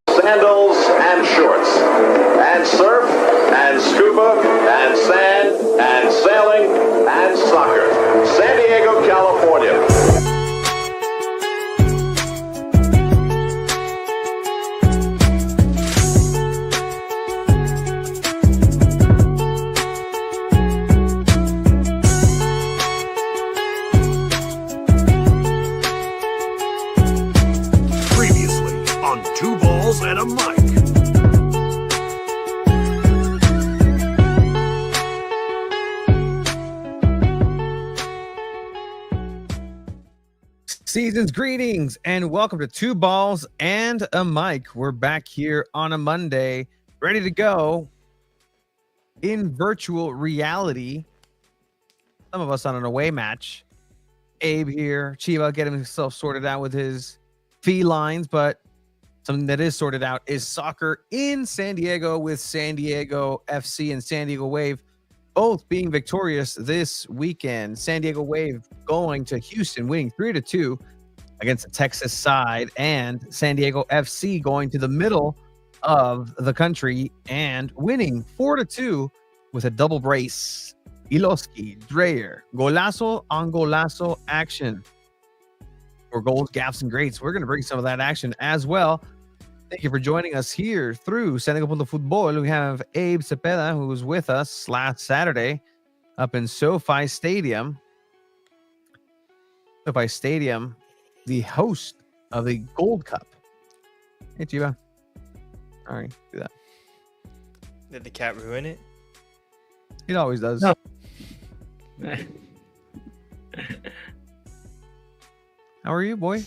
Sandals and shorts, and surf, and scuba, and sand, and sailing, and soccer. San Diego, California. Previously on Two Balls and a Mic. Season's greetings and welcome to Two Balls and a Mic. We're back here on a Monday, ready to go in virtual reality. Some of us on an away match. Abe here, Chiva getting himself sorted out with his felines, but something that is sorted out is soccer in San Diego with San Diego FC and San Diego Wave both being victorious this weekend. San Diego Wave going to Houston, winning 3-2 against the Texas side, and San Diego FC going to the middle of the country and winning 4-2 with a double brace. Iloski, Dreyer, golazo on golazo action. For goals, gaffes, and greats. We're going to bring some of that action as well. Thank you for joining us here through San Diego Football. We have Abe Cepeda, who was with us last Saturday up in SoFi Stadium. SoFi Stadium, the host of the Gold Cup. Hey, Chiva. All right, do that. Did the cat ruin it? It always does. No. How are you, boy?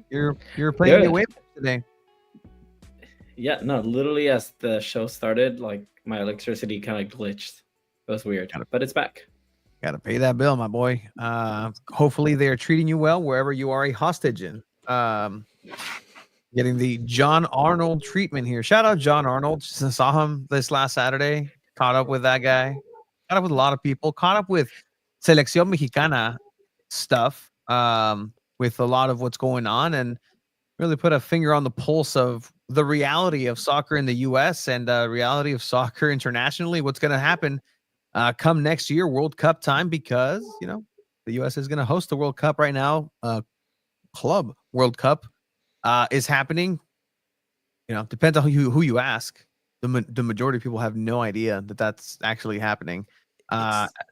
You're playing the wave today. Yeah, no, literally as the show started, like my electricity kind of glitched. It was weird, but it's back. Got to pay that bill, my boy. Hopefully they are treating you well wherever you are a hostage in. Getting the John Arnold treatment here. Shout out John Arnold. Just saw him this last Saturday. Caught up with that guy. Caught up with a lot of people. Caught up with Selección Mexicana stuff with a lot of what's going on, and really put a finger on the pulse of the reality of soccer in the U.S. and reality of soccer internationally. What's going to happen come next year, World Cup time, because, you know, the U.S. is going to host the World Cup right now. Club World Cup is happening. You know, depends on who you ask. The majority of people have no idea that that's actually happening.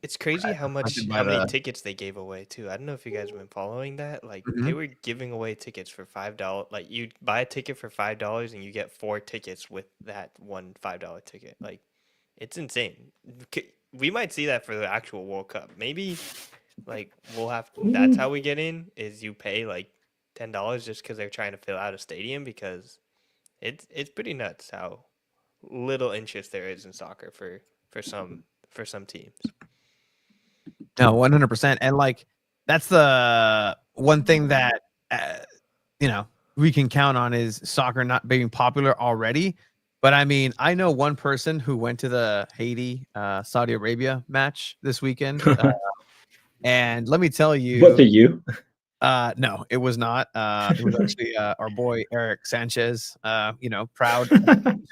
It's crazy how many tickets they gave away too. I don't know if you guys have been following that. Like they were giving away tickets for $5. Like you buy a ticket for $5 and you get 4 tickets with that one $5 ticket. Like it's insane. We might see that for the actual World Cup. Maybe like that's how we get in, is you pay like $10 just because they're trying to fill out a stadium, because it's pretty nuts how little interest there is in soccer for some teams. No, 100%. And like, that's the one thing that, you know, we can count on is soccer not being popular already. But I mean, I know one person who went to the Haiti, Saudi Arabia match this weekend. And let me tell you. Was it you? No, it was not. It was actually our boy, Eric Sanchez, you know, proud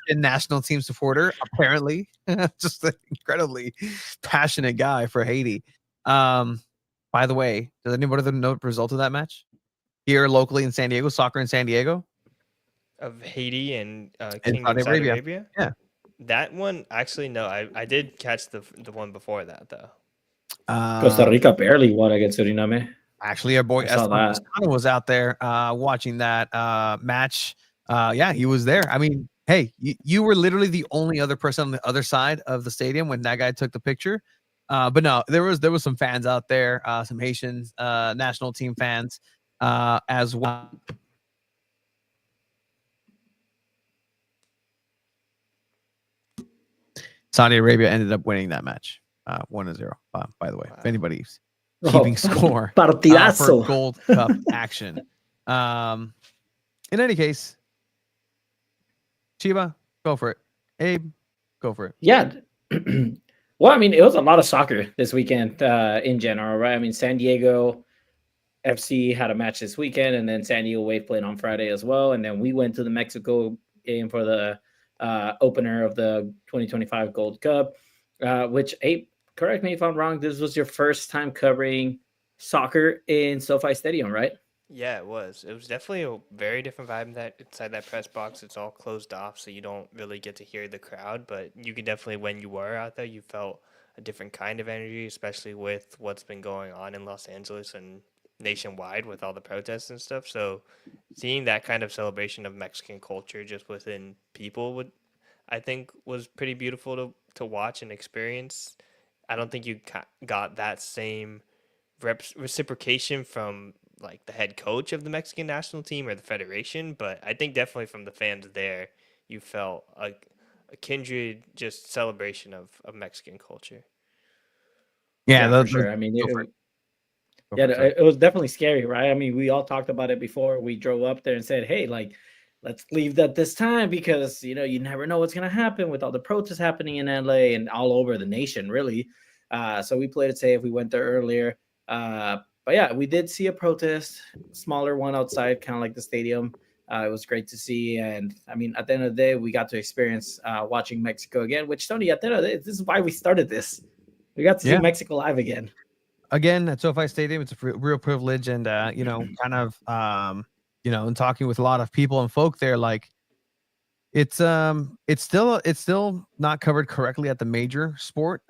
national team supporter, apparently. Just an incredibly passionate guy for Haiti. By the way, does anybody know the result of that match? Here locally in San Diego, soccer in San Diego? Of Haiti and Saudi Arabia. Yeah. That one, actually, no. I did catch the one before that though. Costa Um, Rica barely won against Suriname. Actually, our boy I saw Esteban that. Toscano was out there watching that match. Yeah, he was there. I mean, hey, you were literally the only other person on the other side of the stadium when that guy took the picture. But no, there was some fans out there, some Haitians, national team fans as well. Saudi Arabia ended up winning that match, 1-0. By the way, if Wow. anybody's keeping Oh, score for partidazo. Gold Cup action. In any case, Chiba, go for it. Abe, go for it. Yeah. Well, I mean, it was a lot of soccer this weekend in general, right? I mean, San Diego FC had a match this weekend, and then San Diego Wave played on Friday as well. And then we went to the Mexico game for the opener of the 2025 Gold Cup, which, Abe, correct me if I'm wrong, this was your first time covering soccer in SoFi Stadium, right? Yeah, it was. It was definitely a very different vibe inside that press box. It's all closed off, so you don't really get to hear the crowd. But you can definitely, when you were out there, you felt a different kind of energy, especially with what's been going on in Los Angeles and nationwide with all the protests and stuff. So seeing that kind of celebration of Mexican culture just within people would, I think, was pretty beautiful to watch and experience. I don't think you got that same reciprocation from like the head coach of the Mexican national team or the federation, but I think definitely from the fans there, you felt a kindred just celebration of Mexican culture. Yeah, Yeah, for sure. I mean, go for it. Go yeah, for it. Sorry. it was definitely scary, right? I mean, we all talked about it before we drove up there and said, "Hey, like, let's leave that this time because you never know what's gonna happen with all the protests happening in LA and all over the nation, really." So we played it safe. We went there earlier, but yeah, we did see a protest, smaller one outside, kind of like the stadium. It was great to see, and I mean, at the end of the day, we got to experience watching Mexico again. Which, Tony, at the end of the day, this is why we started this. We got to see Yeah. Mexico live again. Again, at SoFi Stadium, it's a real privilege, and kind of, in talking with a lot of people and folk there, like it's still not covered correctly at the major sport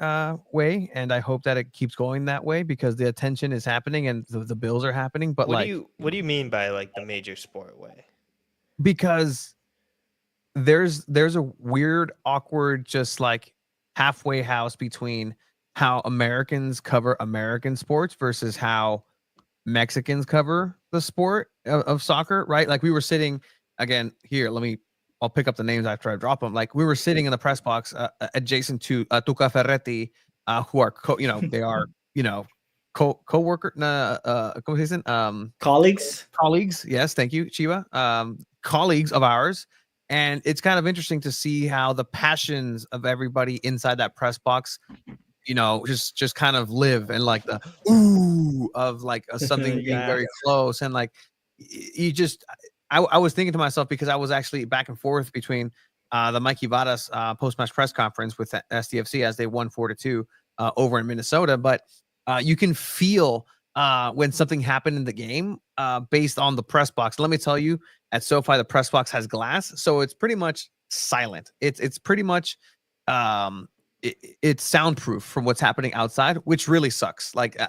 way, and I hope that it keeps going that way because the attention is happening and the bills are happening. But like, What do you mean by like the major sport way? because there's a weird, awkward, just like halfway house between how Americans cover American sports versus how Mexicans cover the sport of soccer, right? Like we were sitting again here. I'll pick up the names after I drop them. Like we were sitting in the press box adjacent to Tuca Ferretti, who are they are co-worker, ¿cómo se dicen? Colleagues. Colleagues. Yes, thank you, Chiba. Colleagues of ours, and it's kind of interesting to see how the passions of everybody inside that press box just kind of live and like the ooh of like something being Yeah. very close and like you just I was thinking to myself because I was actually back and forth between the Mikey Vadas post-match press conference with SDFC as they won 4-2 over in Minnesota, but you can feel when something happened in the game based on the press box. Let me tell you, at SoFi the press box has glass, so it's pretty much silent. It's pretty much it's soundproof from what's happening outside, which really sucks. Like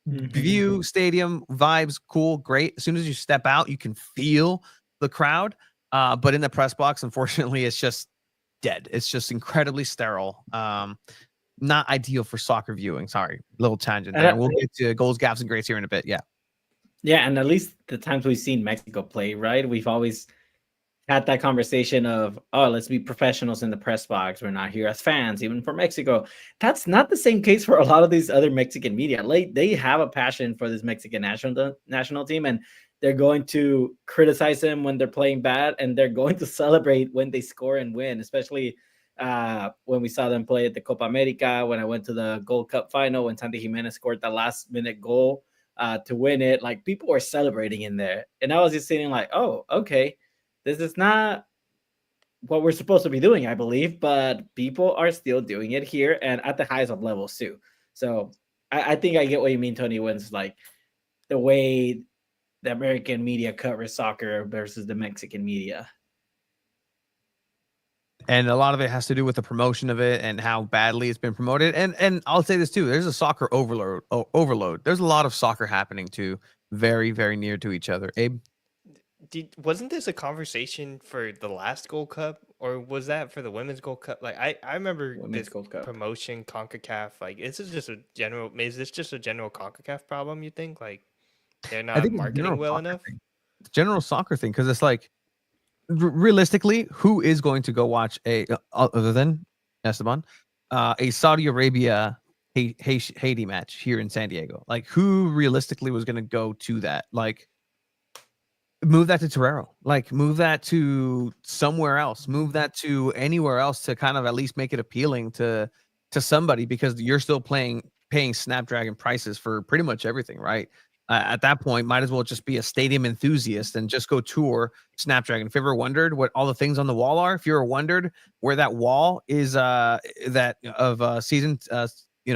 view, stadium, vibes, cool, great. As soon as you step out, you can feel the crowd. But in the press box, unfortunately, it's just dead. It's just incredibly sterile. Not ideal for soccer viewing. Sorry, little tangent there. We'll get to goals, gaps, and greats here in a bit. Yeah. Yeah, and at least the times we've seen Mexico play, right? We've always had that conversation of, oh, let's be professionals in the press box. We're not here as fans, even for Mexico. That's not the same case for a lot of these other Mexican media. Like they have a passion for this Mexican national team, and they're going to criticize them when they're playing bad, and they're going to celebrate when they score and win, especially when we saw them play at the Copa America, when I went to the Gold Cup final, when Santi Jimenez scored the last minute goal to win it. Like people were celebrating in there. And I was just sitting like, oh, okay. This is not what we're supposed to be doing, I believe, but people are still doing it here and at the highest of levels too. So I think I get what you mean, Tony, when it's like the way the American media covers soccer versus the Mexican media. And a lot of it has to do with the promotion of it and how badly it's been promoted. And I'll say this too: there's a soccer overload. There's a lot of soccer happening too, very very near to each other. Abe, Wasn't this a conversation for the last Gold Cup, or was that for the Women's Gold Cup? Like I remember Women's this Gold Cup. promotion CONCACAF. Like this is just a general. Is this just a general CONCACAF problem? You think like they're I not think it's a marketing general well soccer enough? thing. It's a general soccer thing because it's like realistically, who is going to go watch a other than Esteban, a Saudi Arabia Haiti match here in San Diego? Like, who realistically was going to go to that? Like, move that to Torero. Like, move that to somewhere else. Move that to anywhere else to kind of at least make it appealing to somebody because you're still paying Snapdragon prices for pretty much everything, right? At that point, might as well just be a stadium enthusiast and just go tour Snapdragon. If you ever wondered what all the things on the wall are, if you ever wondered where that wall is, that of season,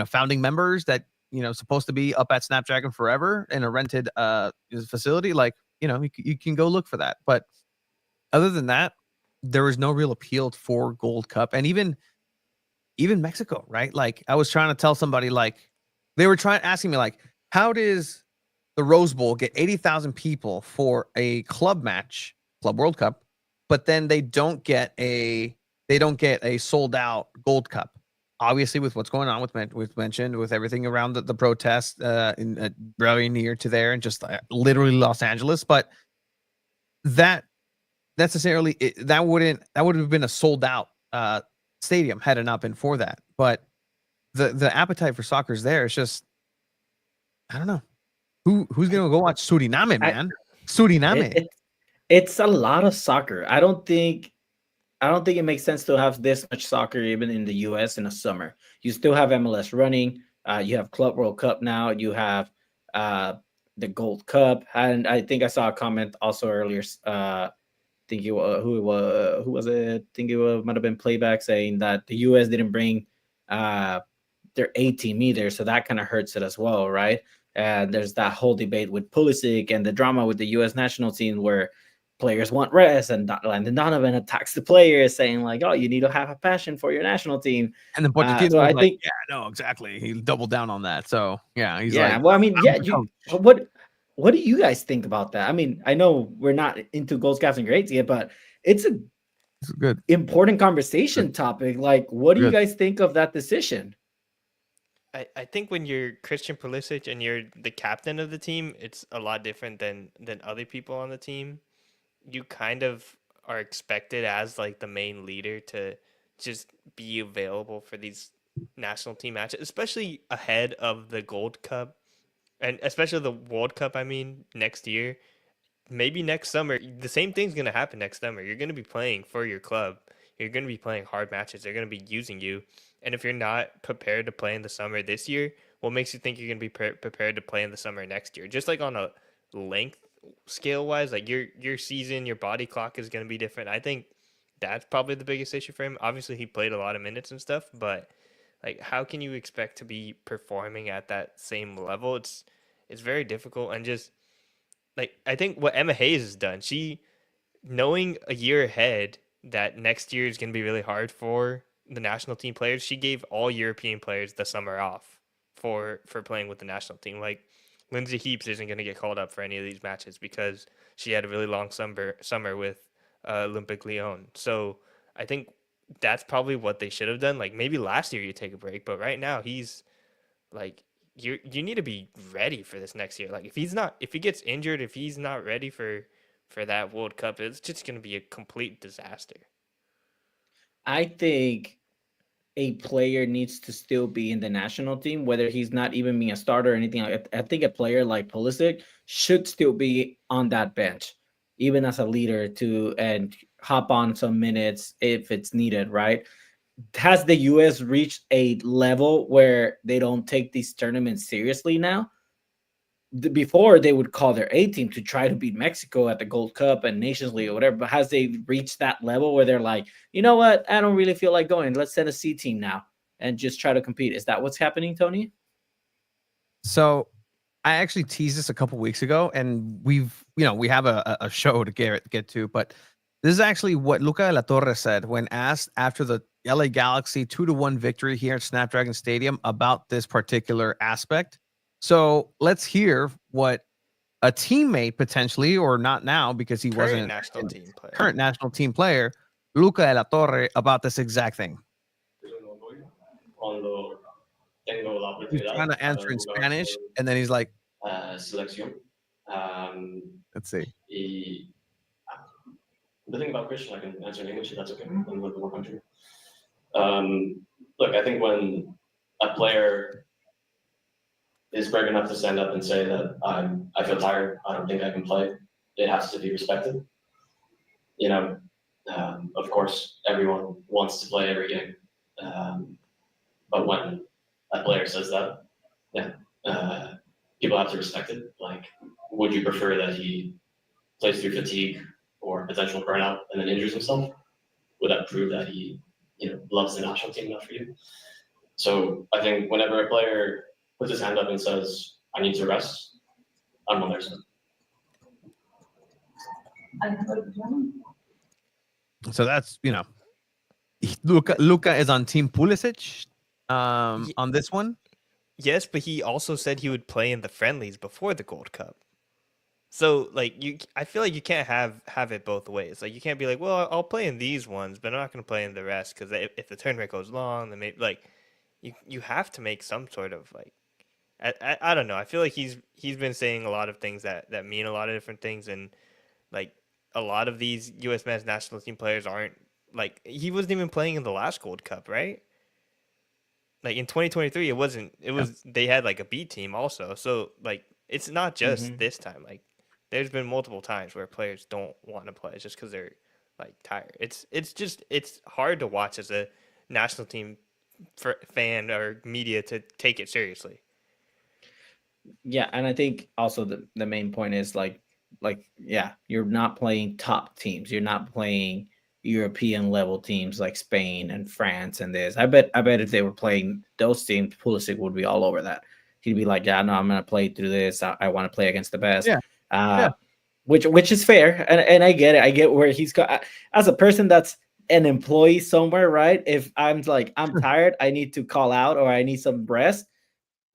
founding members that supposed to be up at Snapdragon forever in a rented facility, like you can go look for that. But other than that, there was no real appeal for Gold Cup, and even Mexico, right? Like I was trying to tell somebody, like they were asking me, like, how does the Rose Bowl get 80,000 people for a club match, Club World Cup, but then they don't get a sold out Gold Cup? Obviously, with what's going on with mentioned with everything around the protest in very near to there and just literally Los Angeles, but that necessarily that would have been a sold out stadium had it not been for that. But the appetite for soccer is there. It's just I don't know who's gonna go watch Suriname, man. Suriname. It's a lot of soccer. I don't think it makes sense to have this much soccer even in the US in the summer. You still have MLS running. You have Club World Cup now. You have the Gold Cup, and I think I saw a comment also earlier. Think it was who was it? Think it might have been Playback saying that the US didn't bring their A team either, so that kind of hurts it as well, right? And there's that whole debate with Pulisic and the drama with the US national team where players want rest, and Landon Donovan attacks the players, saying like, "Oh, you need to have a passion for your national team." And then Pochettino So was I like, think, yeah, no, exactly. He doubled down on that. So yeah, he's yeah. like, Well, I mean, I'm yeah. the coach. What do you guys think about that? I mean, I know we're not into goals, gaps, and grades yet, but it's a It's good. important conversation topic. Like, what do you Good. guys think of that decision? I think when you're Christian Pulisic and you're the captain of the team, it's a lot different than other people on the team. You kind of are expected as like the main leader to just be available for these national team matches, especially ahead of the Gold Cup and especially the World Cup. I mean, next year, maybe next summer, the same thing's going to happen next summer. You're going to be playing for your club. You're going to be playing hard matches. They're going to be using you. And if you're not prepared to play in the summer this year, what makes you think you're going to be prepared to play in the summer next year? Just like on a length scale wise, like your season, your body clock is going to be different. I think that's probably the biggest issue for him. Obviously, he played a lot of minutes and stuff, but like, how can you expect to be performing at that same level? It's very difficult, and just like I think what Emma Hayes has done, she knowing a year ahead that next year is going to be really hard for the national team players, she gave all European players the summer off for playing with the national team. Like Lindsay Heaps isn't going to get called up for any of these matches because she had a really long summer with Olympic Lyon. So I think that's probably what they should have done. Like maybe last year you take a break, but right now he's like you need to be ready for this next year. Like if he gets injured, if he's not ready for that World Cup, it's just going to be a complete disaster. I think a player needs to still be in the national team, whether he's not even being a starter or anything. I think a player like Pulisic should still be on that bench, even as a leader, to and hop on some minutes if it's needed, right? Has the US reached a level where they don't take these tournaments seriously now? Before they would call their A team to try to beat Mexico at the Gold Cup and Nations League or whatever, but has they reached that level where they're like, you know what, I don't really feel like going. Let's send a C team now and just try to compete. Is that what's happening, Tony? So I actually teased this a couple weeks ago, and we have a show to get to, but This is actually what Luca de la Torre said when asked after the LA Galaxy 2-1 victory here at Snapdragon Stadium about this particular aspect. So let's hear what a teammate potentially, or not now because he wasn't national team player. Current national team player, Luca de la Torre, about this exact thing. He's trying to answer in Spanish, and then he's like, selección. let's see. The thing about Christian, I can answer in English if that's okay. I'm with the more country. Look, I think when a player is brave enough to stand up and say that I feel tired, I don't think I can play, it has to be respected. You know, of course, everyone wants to play every game. But when a player says that, yeah, people have to respect it. Like, would you prefer that he plays through fatigue or potential burnout and then injures himself? Would that prove that he, loves the national team enough for you? So I think whenever a player puts his hand up and says, I need to rest, I'm on their side. So that's, Luca is on Team Pulisic on this one. Yes, but he also said he would play in the friendlies before the Gold Cup. So, I feel like you can't have it both ways. Like, you can't be like, well, I'll play in these ones, but I'm not going to play in the rest because if the tournament goes long, then maybe, you have to make some sort of, I don't know. I feel like he's been saying a lot of things that mean a lot of different things, and, a lot of these U.S. men's national team players aren't, he wasn't even playing in the last Gold Cup, right? In 2023, they had, a B team also. So, it's not just this time. There's been multiple times where players don't want to play just because they're tired. It's hard to watch as a national team fan or media to take it seriously. Yeah, and I think also the main point is you're not playing top teams. You're not playing European level teams like Spain and France and this. I bet if they were playing those teams, Pulisic would be all over that. He'd be like, yeah, no, I'm gonna play through this. I want to play against the best. Yeah. Which is fair, and I get it. I get where he's got as a person that's an employee somewhere, right? If I'm I'm tired, I need to call out or I need some rest,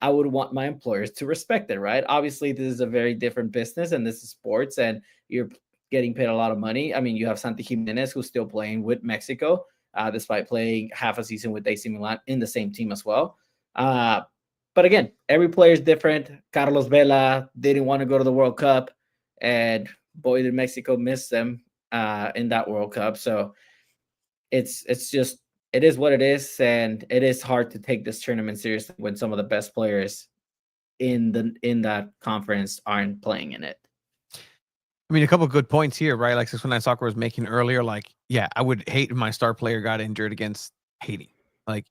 I would want my employers to respect it, right? Obviously, this is a very different business and this is sports and you're getting paid a lot of money. I mean, you have Santi Jimenez who's still playing with Mexico, despite playing half a season with AC Milan in the same team as well. But again, every player is different. Carlos Vela didn't want to go to the World Cup, and boy, did Mexico miss them in that World Cup. So it's just, it is what it is, and it is hard to take this tournament seriously when some of the best players in that conference aren't playing in it. I mean, a couple of good points here, right? Like this one I Soccer was making earlier. I would hate if my star player got injured against Haiti.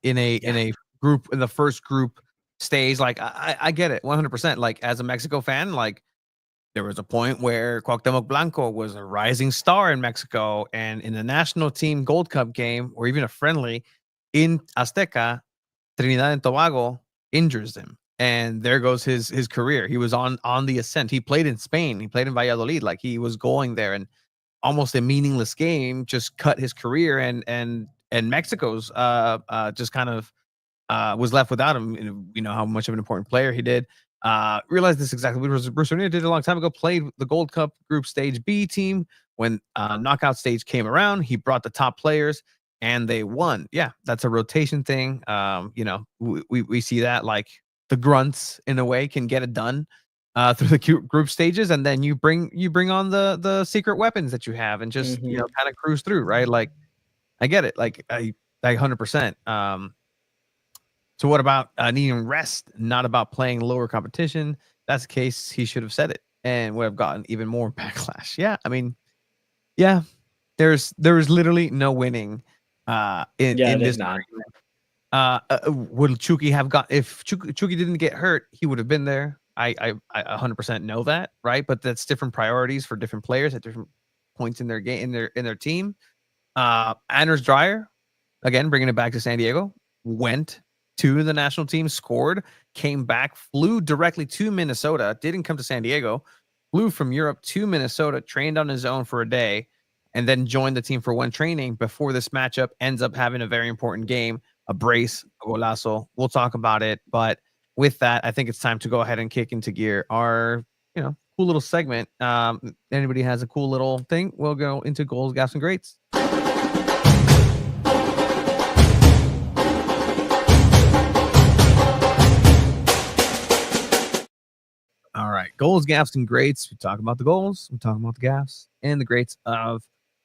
In a group, in the first group stays. I get it 100%. As a Mexico fan, there was a point where Cuauhtemoc Blanco was a rising star in Mexico, and in the national team Gold Cup game or even a friendly in Azteca, Trinidad and Tobago injures him, and there goes his career. He was on the ascent. He played in Spain. He played in Valladolid. He was going there, and almost a meaningless game just cut his career, and Mexico's just kind of was left without him. You know how much of an important player he did. Realized this exactly what Bruce Arena did a long time ago. Played the Gold Cup Group Stage B team when knockout stage came around. He brought the top players and they won. Yeah, that's a rotation thing. We see that the grunts in a way can get it done through the group stages, and then you bring on the secret weapons that you have and just kind of cruise through, right? I get it. I 100%. So what about needing rest, not about playing lower competition? That's the case. He should have said it and would have gotten even more backlash. Yeah, I mean, yeah, there is literally no winning in this. Not. Would Chucky have got, if Chucky didn't get hurt, he would have been there. I 100% know that, right? But that's different priorities for different players at different points in their game, in their team. Anders Dreyer, again, bringing it back to San Diego, went to the national team, scored, came back, flew directly to Minnesota, didn't come to San Diego, flew from Europe to Minnesota, trained on his own for a day, and then joined the team for one training before this matchup ends up having a very important game, a brace, a golazo. We'll talk about it. But with that, I think it's time to go ahead and kick into gear our, cool little segment. Anybody has a cool little thing, we'll go into goals, gaffes, and greats. All right, goals, gaffes, and greats. We talk about the goals, we talk about the gaffes and the greats of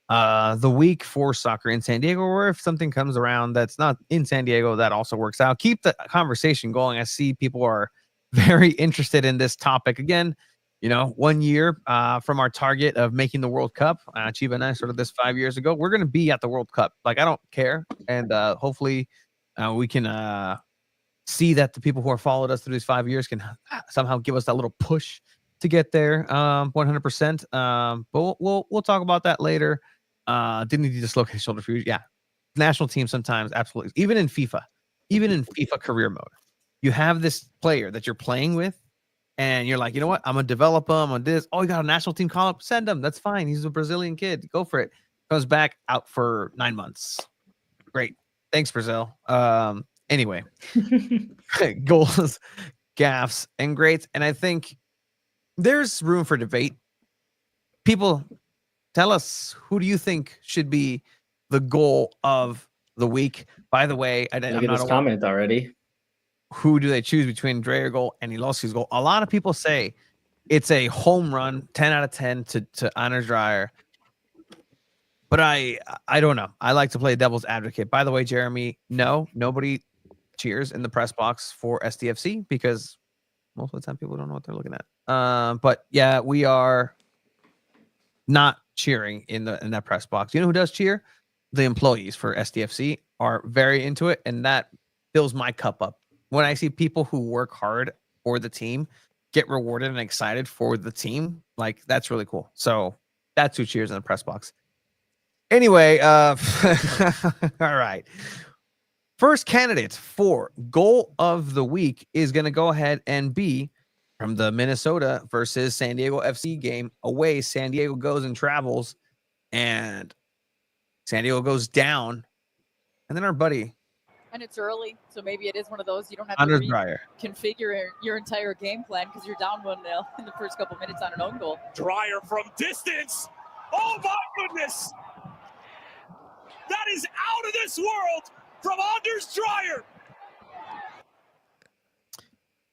the week for soccer in San Diego, or if something comes around that's not in San Diego, that also works out. Keep the conversation going. I see people are very interested in this topic. Again, 1 year from our target of making the World Cup. Chiba and I started this 5 years ago. We're going to be at the World Cup. Like, I don't care. And hopefully we can see that the people who have followed us through these 5 years can somehow give us that little push to get there 100%. But we'll talk about that later. Didn't he dislocate his shoulder fusion? Yeah. National team sometimes, absolutely. Even in FIFA career mode, you have this player that you're playing with, and you're like, you know what? I'm going to develop him on this. Oh, you got a national team call up? Send him. That's fine. He's a Brazilian kid. Go for it. Comes back out for 9 months. Great. Thanks, Brazil. Anyway, goals, gaffes, and greats. And I think there's room for debate. People, tell us, who do you think should be the goal of the week? By the way, I'm not this comment already. Who do they choose between Dreyer goal and Ilosi's goal? A lot of people say it's a home run, 10 out of 10 to Anders Dreyer. But I don't know. I like to play devil's advocate. By the way, Jeremy, no, nobody cheers in the press box for SDFC because most of the time people don't know what they're looking at. But yeah, we are not cheering in that press box. You know who does cheer? The employees for SDFC are very into it, and that fills my cup up. When I see people who work hard for the team get rewarded and excited for the team, like, that's really cool. So that's who cheers in the press box. Anyway, all right. First candidate for goal of the week is going to go ahead and be from the Minnesota versus San Diego FC game. Away, San Diego goes and travels, and San Diego goes down. And then our buddy. And it's early, so maybe it is one of those you don't have Anders to Dreyer configure your entire game plan because you're down 1-0 in the first couple minutes on an own goal. Dreyer from distance. Oh my goodness. That is out of this world from Anders Dreyer.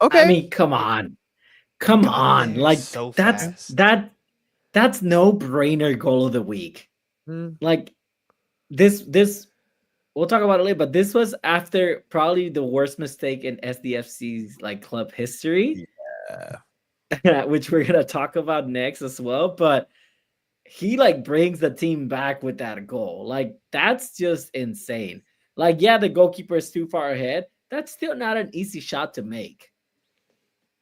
Okay. I mean, come on. Like, so that's no brainer goal of the week. Like, this we'll talk about it later, but this was after probably the worst mistake in SDFC's like club history. Yeah. Which we're gonna talk about next as well. But he like brings the team back with that goal. Like, that's just insane. Like, yeah, the goalkeeper is too far ahead. That's still not an easy shot to make.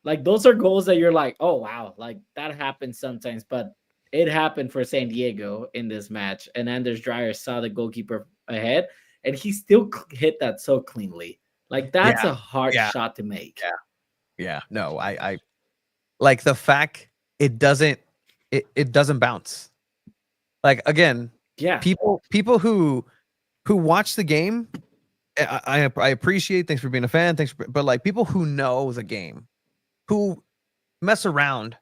Like, those are goals that you're like, oh, wow, like, that happens sometimes. But it happened for San Diego in this match. And Anders Dreyer saw the goalkeeper ahead, and he still hit that so cleanly. Like, that's a hard shot to make. Yeah. No, I like the fact it doesn't bounce. Like, again, people who watch the game, I appreciate. Thanks for being a fan. But like, people who know the game, who mess around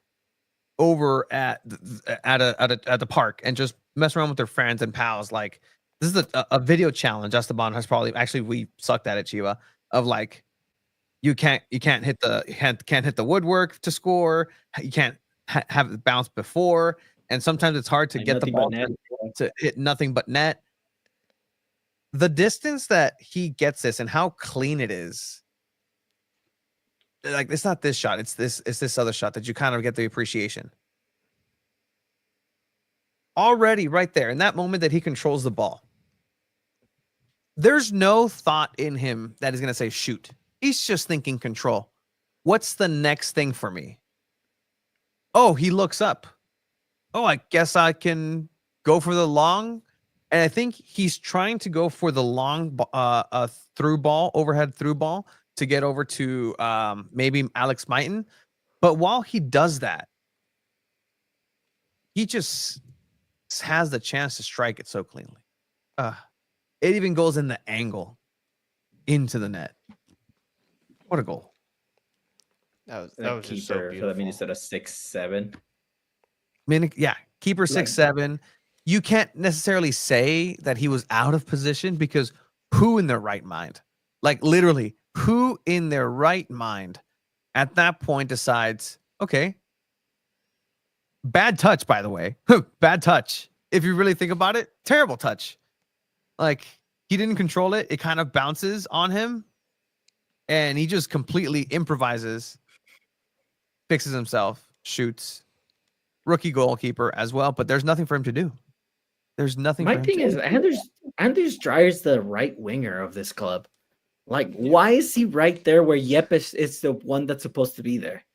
over at the park and just mess around with their friends and pals. Like, this is a video challenge. Esteban has probably we sucked at it, Chiva, of like, you can't hit the woodwork to score. You can't have it bounce before. And sometimes it's hard to get the ball to hit nothing but net. The distance that he gets this and how clean it is, like, it's not this shot. It's this other shot that you kind of get the appreciation. Already right there in that moment that he controls the ball, there's no thought in him that is going to say shoot. He's just thinking control. What's the next thing for me? Oh, he looks up. Oh, I guess I can go for the long. And I think he's trying to go for the long through ball, overhead through ball to get over to maybe Alex Mighton. But while he does that, he just has the chance to strike it so cleanly. It even goes in the angle into the net. What a goal. That The was just keeper so for the beautiful. Minnesota 6-7. Yeah, keeper 6'7". You can't necessarily say that he was out of position because who in their right mind, like literally, who in their right mind at that point decides, okay, bad touch, by the way, bad touch. If you really think about it, terrible touch. Like he didn't control it. It kind of bounces on him and he just completely improvises, fixes himself, shoots. Rookie goalkeeper as well, but there's nothing for him to do. There's nothing My for him thing to is, do. Anders Dreyer's the right winger of this club. Like, why is he right there where Yepes is the one that's supposed to be there?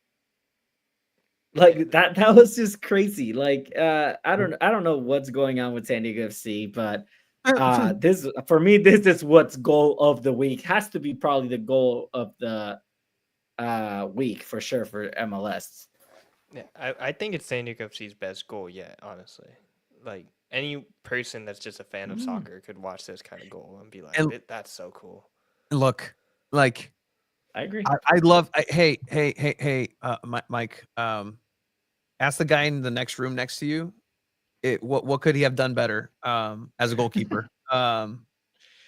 Like that was just crazy. Like, I don't know what's going on with San Diego FC, but this for me, this is what's goal of the week. Has to be probably the goal of the week for sure for MLS. Yeah, I think it's San Diego FC's best goal yet, honestly. Like any person that's just a fan of soccer could watch this kind of goal and be like, that's so cool. Look, like I agree. I love hey, Mike, ask the guy in the next room next to you, what could he have done better as a goalkeeper?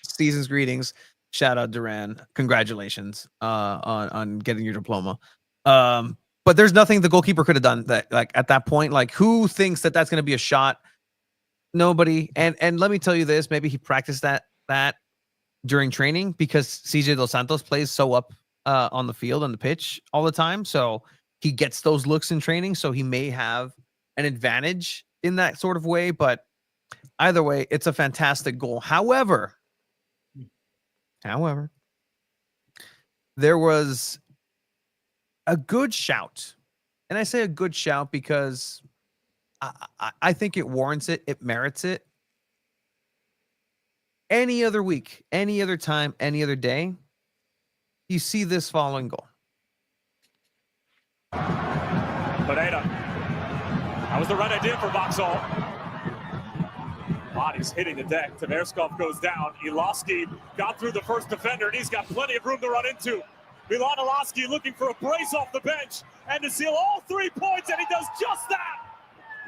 Season's greetings. Shout out Duran. Congratulations on getting your diploma. But there's nothing the goalkeeper could have done that, like at that point, like who thinks that that's going to be a shot? Nobody. And let me tell you this, maybe he practiced that during training because CJ Dos Santos plays so up on the field, on the pitch all the time. So he gets those looks in training. So he may have an advantage in that sort of way. But either way, it's a fantastic goal. However, there was a good shout. And I say a good shout because I think it warrants it. It merits it. Any other week, any other time, any other day, you see this following goal. Pineda. That was the right idea for Vauxhall. Body's hitting the deck. Tverskov goes down. Iloski got through the first defender, and he's got plenty of room to run into. Milan Iloski looking for a brace off the bench and to seal all 3 points, and he does just that.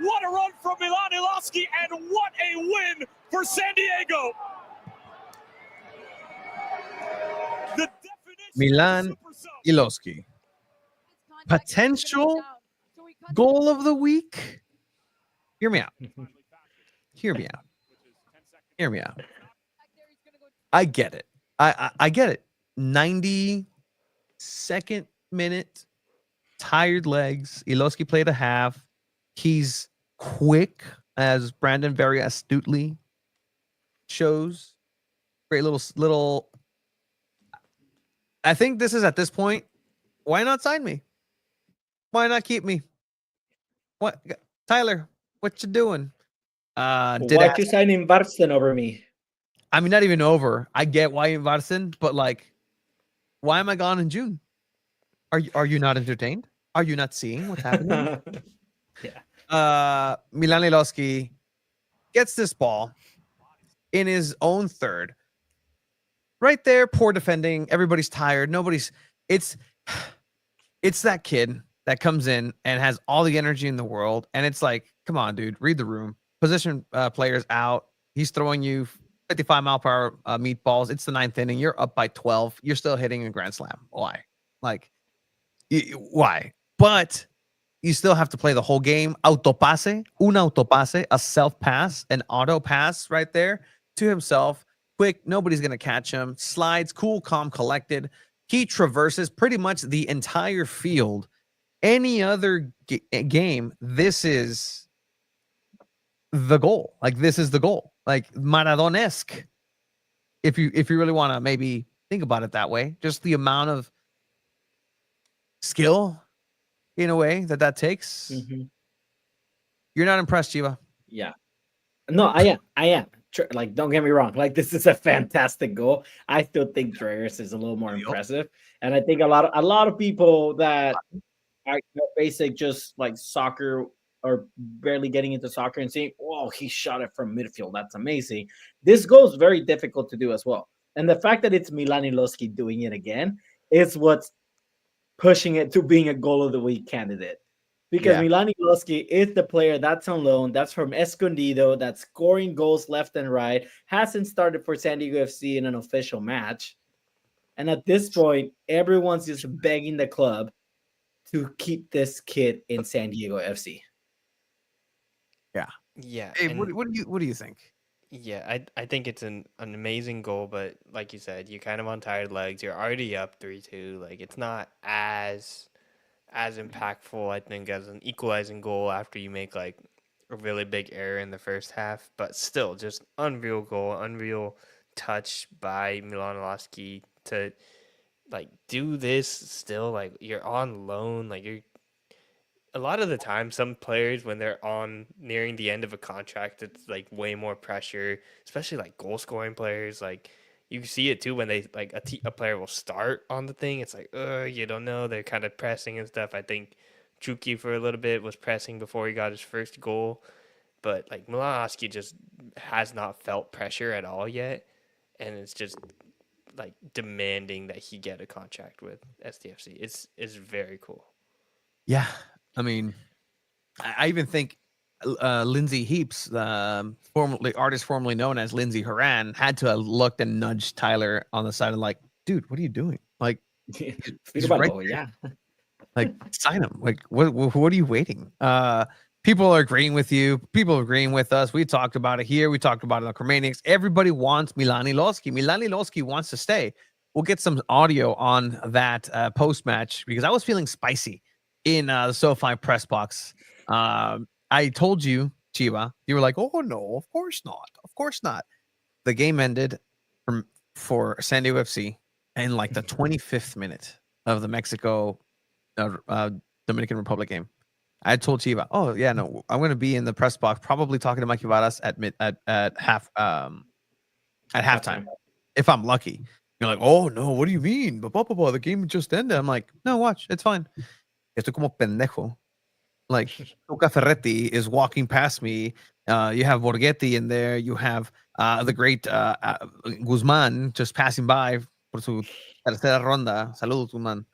What a run from Milan Iloski, and what a win for San Diego. The Milan Iloski. Potential goal of the week. Hear me out. Hear me out. Hear me out. I get it. I get it. 92nd minute, tired legs. Iloski played a half. He's quick, as Brandon very astutely shows. Great little. I think this is at this point. Why not sign me? Why not keep me? What, Tyler? What you doing? Why you signing Varston over me? I mean, not even over. I get why in Varston, but like, why am I gone in June? Are you not entertained? Are you not seeing what's happening? Yeah. Milan Iloski gets this ball in his own third. Right there, poor defending. Everybody's tired. It's that kid that comes in and has all the energy in the world. And it's like, come on, dude, read the room. Position players out. He's throwing you 55 mile per hour meatballs. It's the 9th inning. You're up by 12. You're still hitting a grand slam. Why? Like, why? But you still have to play the whole game. Autopase, un autopase, a self pass, an auto pass right there to himself. Quick, nobody's going to catch him. Slides, cool, calm, collected. He traverses pretty much the entire field. Any other game, this is the goal. Like, this is the goal. Like, Maradona-esque. If you really want to maybe think about it that way. Just the amount of skill, in a way, that takes. Mm-hmm. You're not impressed, Chiva? Yeah. No, I am. Like, don't get me wrong. Like, this is a fantastic goal. I still think Dreyers is a little more impressive, and I think a lot of people that are basic, just like soccer are barely getting into soccer and saying, "Oh, he shot it from midfield. That's amazing." This goal is very difficult to do as well. And the fact that it's Milani Losky doing it again is what's pushing it to being a goal of the week candidate. Because Milani Losky is the player that's on loan, that's from Escondido, that's scoring goals left and right, hasn't started for San Diego FC in an official match. And at this point, everyone's just begging the club to keep this kid in San Diego FC. Yeah. Hey, what do you think? Yeah, I think it's an amazing goal, but like you said, you're kind of on tired legs. You're already up 3-2. Like, it's not as impactful, I think, as an equalizing goal after you make like a really big error in the first half. But still, just unreal goal, unreal touch by Milan Lasky to like do this. Still, like, you're on loan, like you're. A lot of the time, some players, when they're on nearing the end of a contract, it's like way more pressure, especially like goal scoring players. Like, you see it too when they like a player will start on the thing. It's like, you don't know. They're kind of pressing and stuff. I think Chucky for a little bit was pressing before he got his first goal, but like Milanowski just has not felt pressure at all yet, and it's just like demanding that he get a contract with SDFC. It's very cool. Yeah, I mean, I even think Lindsay Heaps, artist formerly known as Lindsay Horan, had to have looked and nudged Tyler on the side and like, dude, what are you doing? Like, he's right there. Like, sign him. Like, what are you waiting? People are agreeing with you. People are agreeing with us. We talked about it here. We talked about it on Chromaniacs. Everybody wants Milani Losky. Milani Losky wants to stay. We'll get some audio on that post-match because I was feeling spicy in the SoFi press box. I told you, Chiba, you were like, oh, no, of course not. Of course not. The game ended for San Diego FC in like the 25th minute of the Mexico Dominican Republic game. I told Chiba, oh, yeah, no, I'm going to be in the press box probably talking to Mikey Varas at halftime if I'm lucky. You're like, oh, no, what do you mean? The game just ended. I'm like, no, watch. It's fine. Estoy como pendejo. Like, Luca Ferretti is walking past me. You have Borghetti in there. You have the great Guzman just passing by por su tercera ronda. Saludos, Guzman.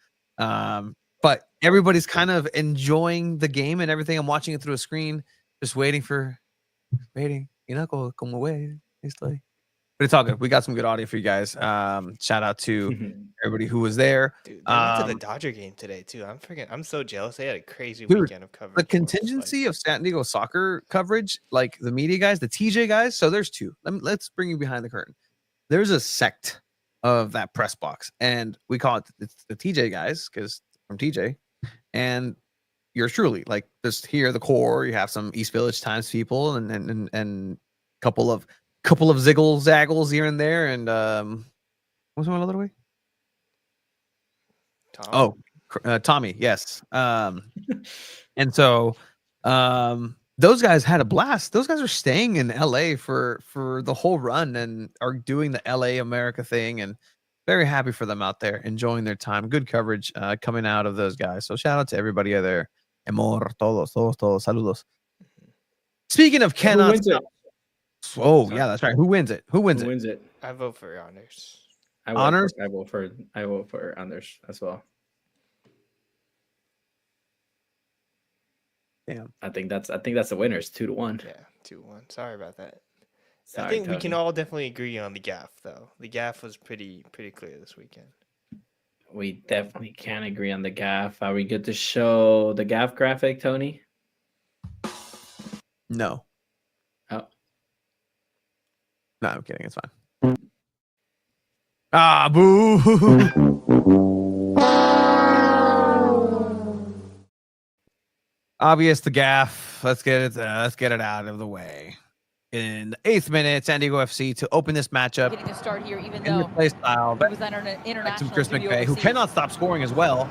But everybody's kind of enjoying the game and everything. I'm watching it through a screen, just waiting. You know, como güey. But it's all good. We got some good audio for you guys. Shout out to everybody who was there. Dude, they went to the Dodger game today too. I'm so jealous. They had a crazy weekend of coverage. The contingency of San Diego soccer coverage, like the media guys, the TJ guys. So there's two. Let's bring you behind the curtain. There's a sect of that press box, and we call it the TJ guys because from TJ, and yours truly. Like, just here, the core. You have some East Village Times people, and couple of ziggle zaggles here and there, and what's one other way? Tommy, yes. And so those guys had a blast. Those guys are staying in LA for the whole run and are doing the LA America thing, and very happy for them out there, enjoying their time. Good coverage coming out of those guys. So shout out to everybody out there. Amor, todos, saludos. Speaking of cannot stop. Oh, yeah, that's right. Who wins it? Who wins it? I vote for Honors. I vote for Honors as well. Damn. I think that's the winners, 2-1. Yeah, 2-1. Sorry about that. Sorry, I think Tony. we can all definitely agree on the gaff, though. The gaff was pretty clear this weekend. We definitely can agree on the gaff. Are we good to show the gaff graphic, Tony? No. Oh. No, I'm kidding. It's fine. Ah, boo. Obvious the gaff. Let's get it out of the way. In the 8th minute, San Diego FC to open this matchup. Getting a start here, even in though the play style. it was on an international Chris McVay, who cannot stop scoring as well.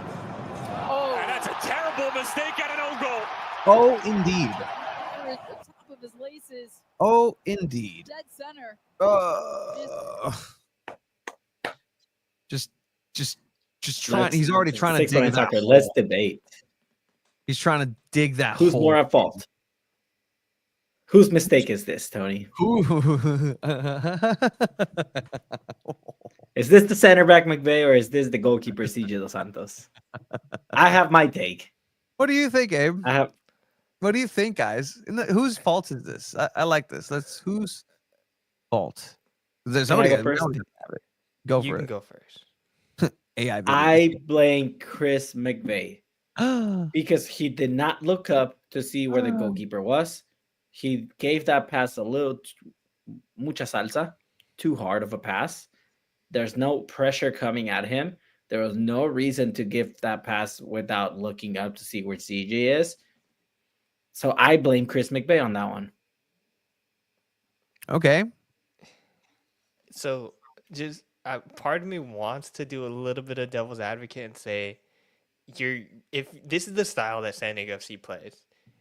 Oh, and that's a terrible mistake and an own goal. Oh, indeed. At the top of his laces, Oh, indeed. dead center. Just trying. He's already trying to dig that. Let's debate. He's trying to dig that Who's hole. more at fault? Whose mistake is this, Tony? Ooh. Is this the center back McVay or is this the goalkeeper CJ Dos Santos? I have my take. What do you think, Abe? I have What do you think, guys? Whose fault is this? I like this. Whose fault? There's Can I somebody. go first? Go You for can it. go first. AI. Baby. I blame Chris McVay because he did not look up to see where the goalkeeper was. He gave that pass a little mucha salsa, too hard of a pass. There's no pressure coming at him. There was no reason to give that pass without looking up to see where CJ is. So I blame Chris McVay on that one. Okay. So just part of me wants to do a little bit of devil's advocate and say, if this is the style that San Diego FC plays,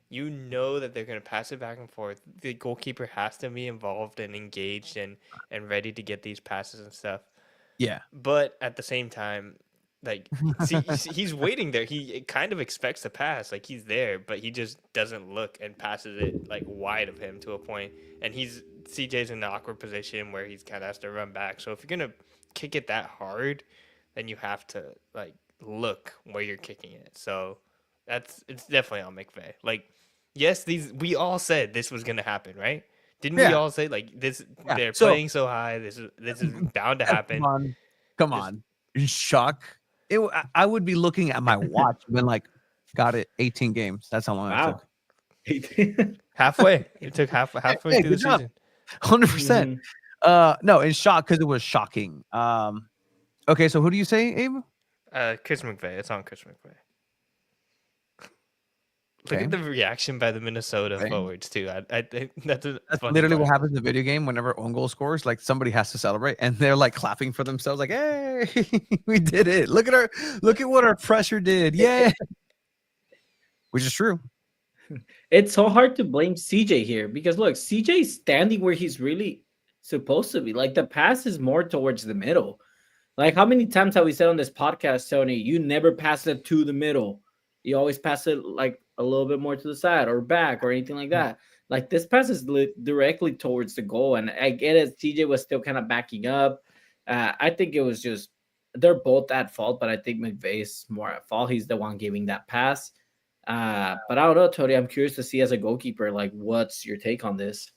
you know that they're going to pass it back and forth. The goalkeeper has to be involved and engaged and ready to get these passes and stuff. Yeah. But at the same time, like, see, he's waiting there. He kind of expects to pass, like he's there, but he just doesn't look and passes it like wide of him to a point. And CJ's in an awkward position where he's kind of has to run back. So if you're gonna kick it that hard, then you have to like look where you're kicking it. So it's definitely on McVay. Like, yes, we all said this was gonna happen, right? Didn't we all say like this? Yeah. They're playing so high. This is bound to happen. Come on. In shock. I would be looking at my watch and been like, got it. 18 games. That's how long it took. Halfway. It took halfway Hey, through the season. 100%. No, in shock because it was shocking. Okay, so who do you say, Abe? Chris McVay. It's on Chris McVay. Okay. Look at the reaction by the Minnesota forwards too. I think that's literally what happens in the video game whenever own goal scores. Like somebody has to celebrate, and they're like clapping for themselves, like, "Hey, we did it! Look at what our pressure did! Yeah," which is true. It's so hard to blame CJ here because look, CJ's standing where he's really supposed to be. Like the pass is more towards the middle. Like how many times have we said on this podcast, Tony? You never pass it to the middle. You always pass it like a little bit more to the side or back or anything like that. Like this pass is directly towards the goal. And I get it. CJ was still kind of backing up. I think it was just, they're both at fault, but I think McVay's more at fault. He's the one giving that pass. But I don't know, Tony, I'm curious to see as a goalkeeper, like what's your take on this?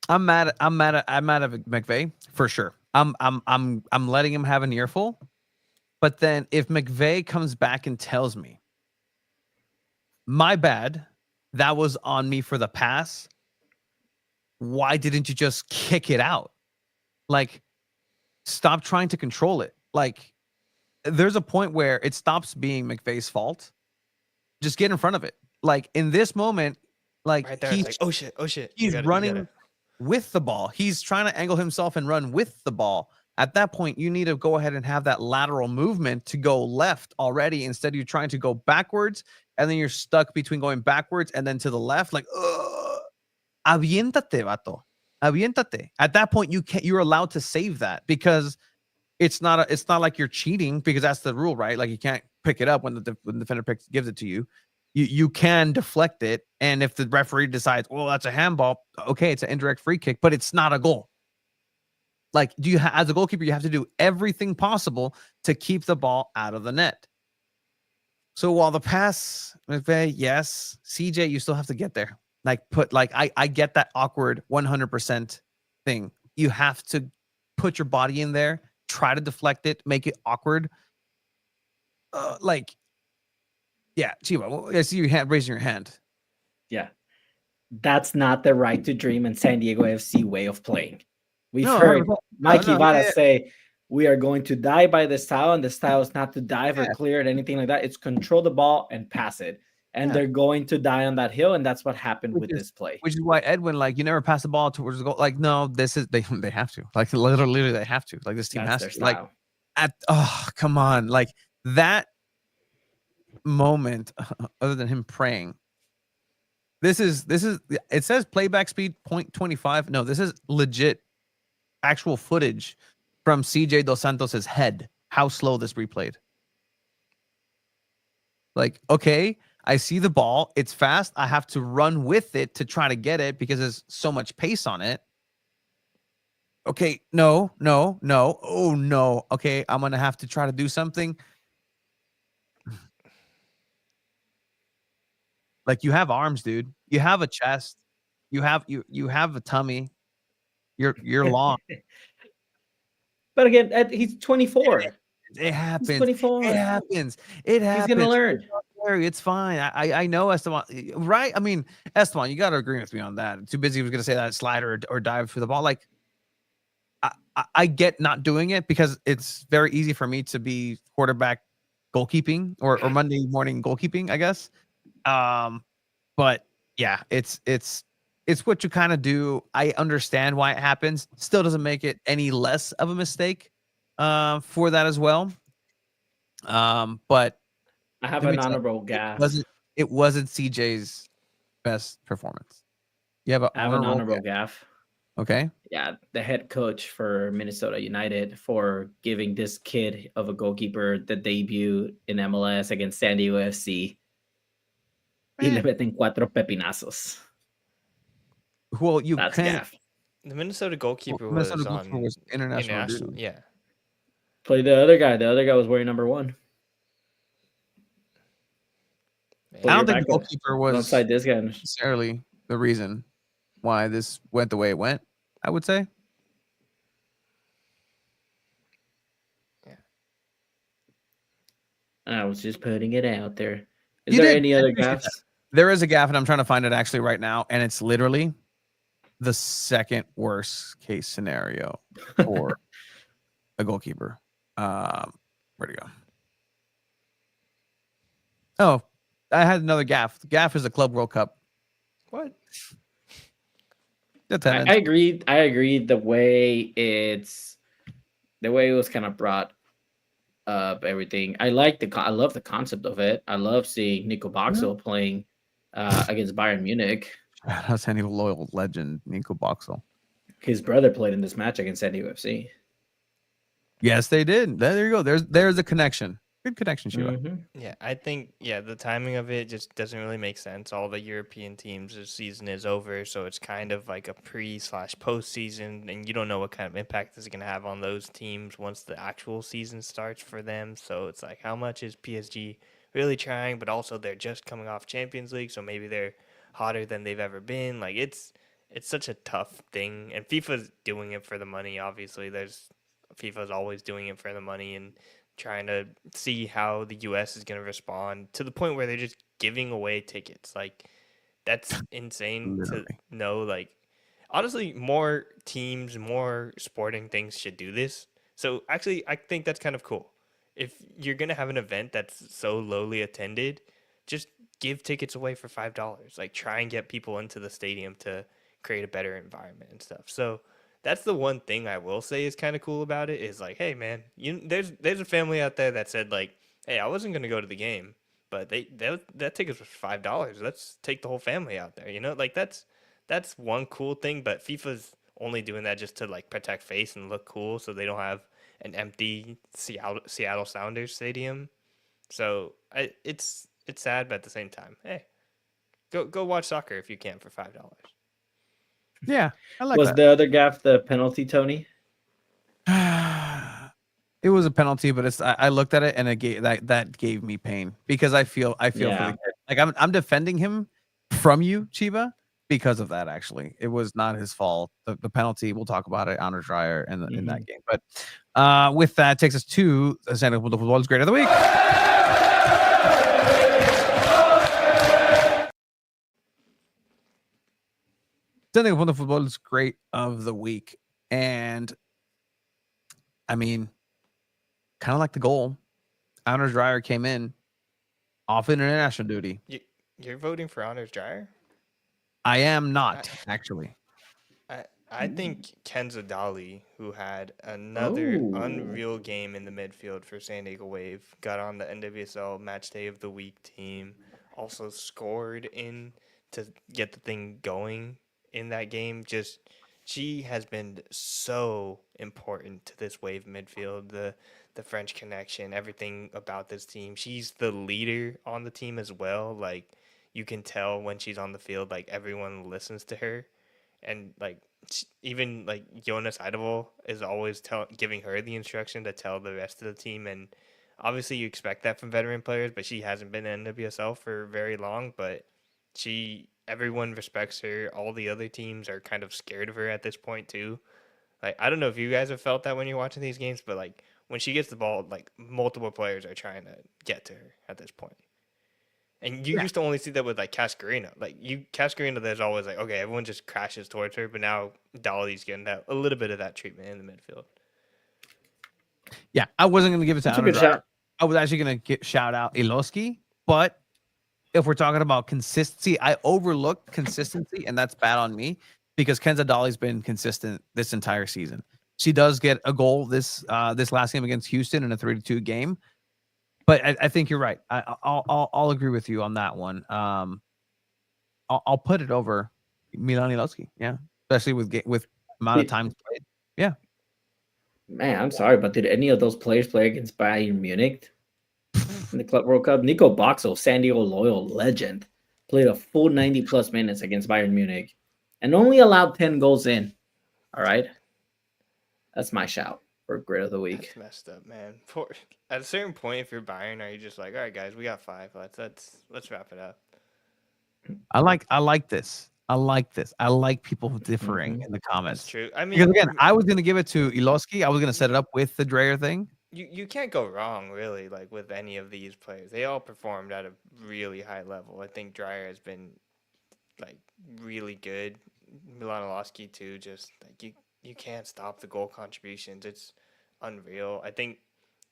I'm mad at McVay for sure. I'm letting him have an earful. But then if McVay comes back and tells me, my bad, that was on me for the pass, why didn't you just kick it out? Like, stop trying to control it. Like, there's a point where it stops being McVay's fault. Just get in front of it. Like, in this moment, like, right there, he's like, oh shit. He's running with the ball. He's trying to angle himself and run with the ball. At that point, you need to go ahead and have that lateral movement to go left already. Instead, you're trying to go backwards, and then you're stuck between going backwards and then to the left. Like, aviéntate, vato. Aviéntate. At that point, you're allowed to save that because it's not like you're cheating because that's the rule, right? Like you can't pick it up when the defender gives it to you. You can deflect it, and if the referee decides, well, that's a handball, okay, it's an indirect free kick, but it's not a goal. Like, as a goalkeeper, you have to do everything possible to keep the ball out of the net. So while the pass, McVay, yes, CJ, you still have to get there. Like, I get that awkward 100% thing. You have to put your body in there, try to deflect it, make it awkward. Yeah, Chiba, I see you raising your hand. Yeah. That's not the right to dream and San Diego FC way of playing. We've heard Mike Ibarra say, we are going to die by the style, and the style is not to dive or clear it, anything like that. It's control the ball and pass it. And they're going to die on that hill, and that's what happened with this play. Which is why Edwin, like, you never pass the ball towards the goal. Like, no, this is they have to. Like, literally they have to. Like, this team has to. Like, come on. Like, that moment, other than him praying, this is it says playback speed 0.25. No, this is legit actual footage from CJ Dos Santos's head, how slow this replayed. Like, okay, I see the ball. It's fast. I have to run with it to try to get it because there's so much pace on it. Okay, no. Oh, no. Okay, I'm going to have to try to do something. Like, you have arms, dude. You have a chest. You have a tummy. You're long. But again, he's 24. It happens. He's 24. It happens. It happens. He's gonna learn. It's fine. I know Esteban, right? I mean, Esteban, you got to agree with me on that. Too busy was going to say that slide or dive for the ball. Like, I get not doing it because it's very easy for me to be quarterback goalkeeping or Monday morning goalkeeping, I guess. But yeah, it's what you kind of do. I understand why it happens. Still doesn't make it any less of a mistake for that as well. But I have an honorable gaff. It wasn't CJ's best performance. You have I have an honorable gaff. Okay. Yeah, the head coach for Minnesota United for giving this kid of a goalkeeper the debut in MLS against San Diego FC. Y le meten 4 pepinazos. Well, That's gaff. The Minnesota goalkeeper was international duty. Yeah. Play the other guy. The other guy was wearing number 1. I don't think the goalkeeper was outside this guy necessarily the reason why this went the way it went, I would say. Yeah. I was just putting it out there. Is there any other gaffes? There is a gaff, and I'm trying to find it actually right now, and it's literally the second worst case scenario for a goalkeeper. Where'd it go? Oh, I had another gaff. Gaff is the Club World Cup. What? I agreed. The way it was kind of brought up everything. I love the concept of it. I love seeing Nico Boxel playing against Bayern Munich. Shout out San Diego loyal legend Nico Boxel. His brother played in this match against San Diego FC. Yes, they did. There you go. There's a connection. Good connection, Shiva. Mm-hmm. Yeah, I think the timing of it just doesn't really make sense. All the European teams' season is over, so it's kind of like a pre/post season, and you don't know what kind of impact this is going to have on those teams once the actual season starts for them. So it's like, how much is PSG really trying? But also, they're just coming off Champions League, so maybe they're hotter than they've ever been. Like, it's such a tough thing, and FIFA's doing it for the money. Obviously, FIFA's always doing it for the money and trying to see how the US is going to respond to the point where they're just giving away tickets. Like, that's insane to know. Like, honestly, more teams, more sporting things should do this. So actually, I think that's kind of cool. If you're going to have an event that's so lowly attended, just give tickets away for $5. Like, try and get people into the stadium to create a better environment and stuff. So that's the one thing I will say is kind of cool about it is like, hey man, there's a family out there that said like, hey, I wasn't gonna go to the game, but that ticket was $5. Let's take the whole family out there. Like that's one cool thing. But FIFA's only doing that just to like protect face and look cool, so they don't have an empty Seattle Sounders stadium. So it's sad, but at the same time, hey, go watch soccer if you can for $5. Yeah, I like was that. The other gaff the penalty, Tony? It was a penalty, but I looked at it and it gave me pain because I feel for the kid. Like I'm defending him from you, Chiba, because of that. Actually, it was not his fault. The penalty, we'll talk about it on a dryer in that game. But with that, takes us to the San Diego Football's Great of the Week. San Diego Football's Great of the Week, and I mean, kind of like the goal, Anders Dreyer came in off international duty. You're voting for Anders Dreyer? I am not, actually. I think Kenza Dali, who had another unreal game in the midfield for San Diego Wave, got on the NWSL Match Day of the Week team, also scored in to get the thing going in that game. Just she has been so important to this Wave midfield, the French connection, everything about this team. She's the leader on the team as well. Like you can tell when she's on the field, like everyone listens to her, and like even like Jonas Eidevall is always giving her the instruction to tell the rest of the team. And obviously you expect that from veteran players, but she hasn't been in NWSL for very long. But everyone respects her. All the other teams are kind of scared of her at this point too. Like I don't know if you guys have felt that when you're watching these games, but like when she gets the ball, like multiple players are trying to get to her at this point. And you used to only see that with like Cascarino. Like Cascarino, there's always like, okay, everyone just crashes towards her, but now Dolly's getting that a little bit of that treatment in the midfield. Yeah, I wasn't going to give it to That's a good Anna Dry. shot. I was actually going to shout out Iloski, but if we're talking about consistency, I overlooked consistency, and that's bad on me because Kenza Dolly's been consistent this entire season. She does get a goal this last game against Houston in a 3-2 game, but I think you're right. I'll agree with you on that one. I'll put it over Milan Iloski, yeah, especially with amount of times played. Yeah, Man, I'm sorry, but did any of those players play against Bayern Munich in the Club World Cup? Nico Boxel, San Diego Loyal legend, played a full 90 plus minutes against Bayern Munich and only allowed 10 goals in. All right. That's my shout for grid of the week. That's messed up, man. At a certain point, if you're Bayern, are you just like, all right, guys, we got 5. Let's wrap it up. I like this. I like people differing in the comments. That's true. I mean, because again, I was going to give it to Iloski. I was going to set it up with the Dreyer thing. You can't go wrong, really, like with any of these players. They all performed at a really high level. I think Dreyer has been like really good. Milanowski too. Just like you can't stop the goal contributions. It's unreal. I think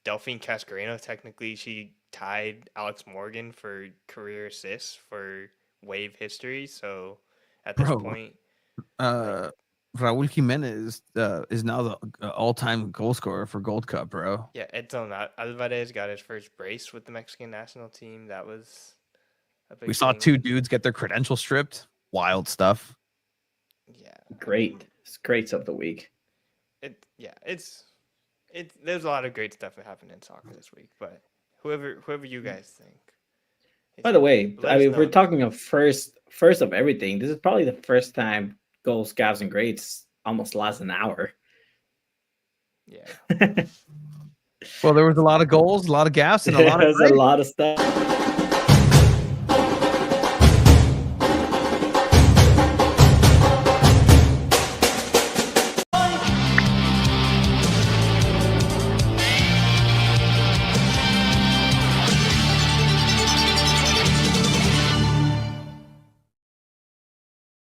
Delphine Cascarino, technically, she tied Alex Morgan for career assists for Wave history. So at this point, Raul Jimenez is now the all-time goal scorer for Gold Cup, bro. Yeah, Edson Alvarez got his first brace with the Mexican national team. That was a big We saw thing. 2 dudes get their credentials stripped. Wild stuff. Yeah, Great. It's greats of the week. It's there's a lot of great stuff that happened in soccer this week. But whoever you guys think. By the way, Let I us mean, know. we're talking of first of everything. This is probably the first time goals, Gaffes, and greats almost last an hour. Yeah. Well, there was a lot of goals, a lot of gaps, and a lot of There's a greats. lot of stuff.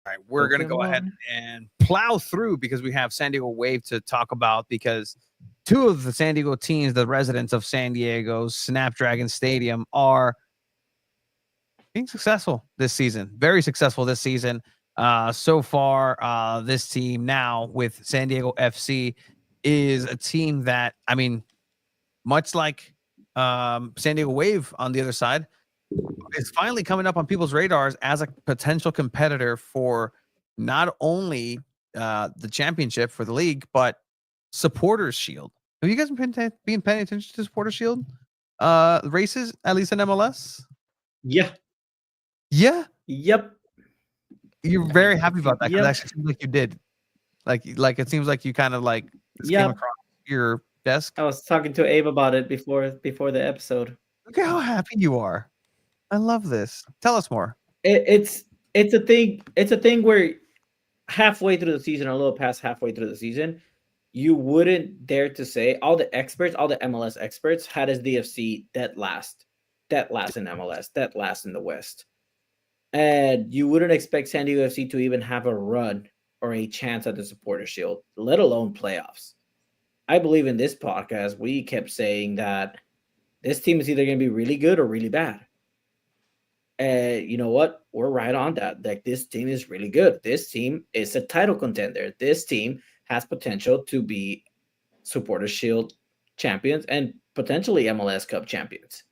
All right, we're going to go ahead and plow through because we have San Diego Wave to talk about because 2 of the San Diego teams, the residents of San Diego's Snapdragon Stadium, are being successful this season. Very successful this season. So far, this team now with San Diego FC is a team that, I mean, much like San Diego Wave on the other side, is finally coming up on people's radars as a potential competitor for not only the championship for the league, but Supporters Shield. Have you guys been paying attention to Supporters Shield races, at least in MLS? Yeah. Yeah. Yep. You're very happy about that because Yep. it actually seems like you did. Like it seems like you kind of like this came Yep. across your desk. I was talking to Abe about it before the episode. Look at how happy you are. I love this. Tell us more. It's a thing. It's a thing where halfway through the season, or a little past halfway through the season, you wouldn't dare to say all the MLS experts had as DFC dead last in MLS, dead last in the West, and you wouldn't expect San Diego FC to even have a run or a chance at the Supporter Shield, let alone playoffs. I believe in this podcast we kept saying that this team is either going to be really good or really bad. And you know what? We're right on that. Like, this team is really good. This team is a title contender. This team has potential to be Supporter Shield champions and potentially MLS Cup champions.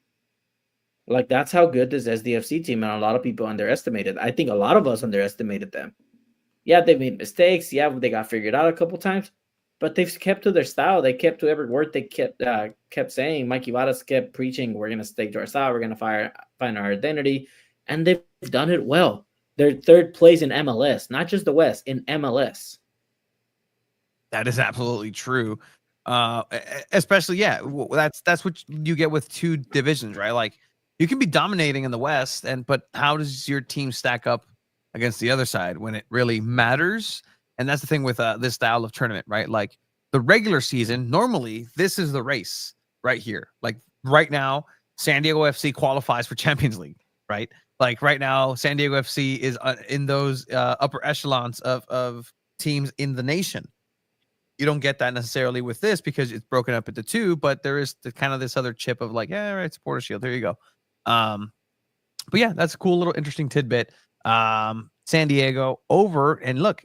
Like, that's how good this SDFC team, and a lot of people underestimated. I think a lot of us underestimated them. Yeah, they made mistakes. Yeah, they got figured out a couple times, but they've kept to their style. They kept to every word they kept saying. Mikey Vadas kept preaching, "We're gonna stick to our style. We're gonna find our identity," and they've done it well. They're third place in MLS, not just the West, in MLS. That is absolutely true. Especially, yeah, that's what you get with two divisions, right? Like you can be dominating in the West, but how does your team stack up against the other side when it really matters? And that's the thing with this style of tournament, right? Like the regular season, normally this is the race right here. Like right now, San Diego FC qualifies for Champions League, right? Like right now, San Diego FC is in those upper echelons of teams in the nation. You don't get that necessarily with this because it's broken up into two, but there is kind of this other chip of like, yeah, right, supporter shield. There you go. But yeah, that's a cool little interesting tidbit. San Diego over, and look,